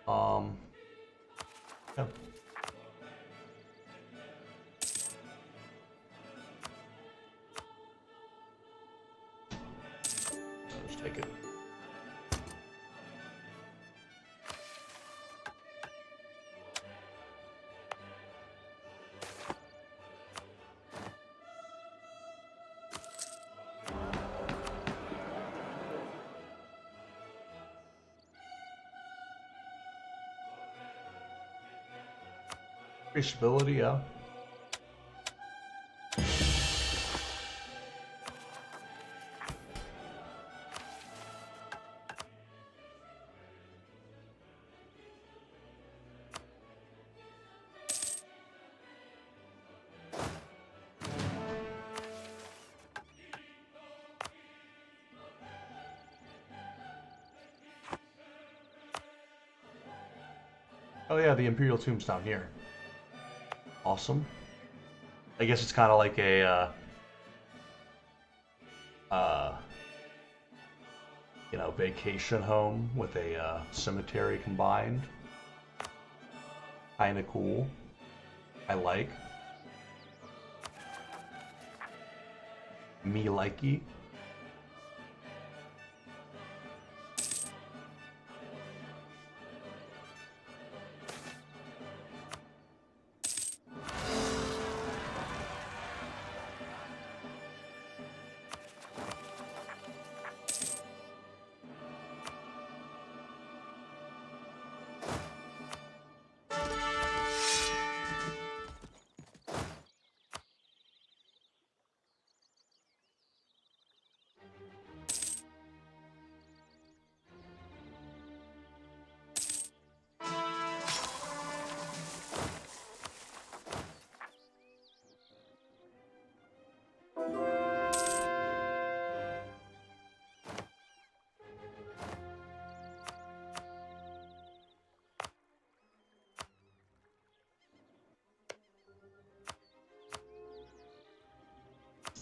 Yeah. I'll just take it. Stability, yeah. Oh yeah, the Imperial Tomb's down here. Awesome. I guess it's kind of like a, you know, vacation home with a cemetery combined. Kind of cool. I like. Me likey.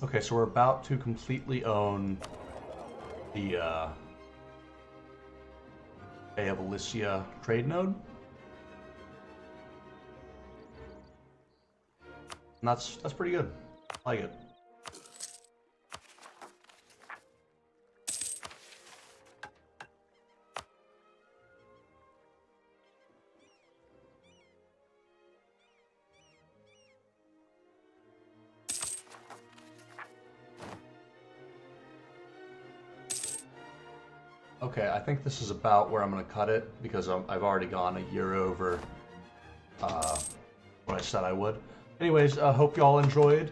Okay, so we're about to completely own the Bay of Odyssey trade node. And that's pretty good. I like it. Okay, I think this is about where I'm going to cut it because I've already gone a year over what I said I would. Anyways, hope you all enjoyed.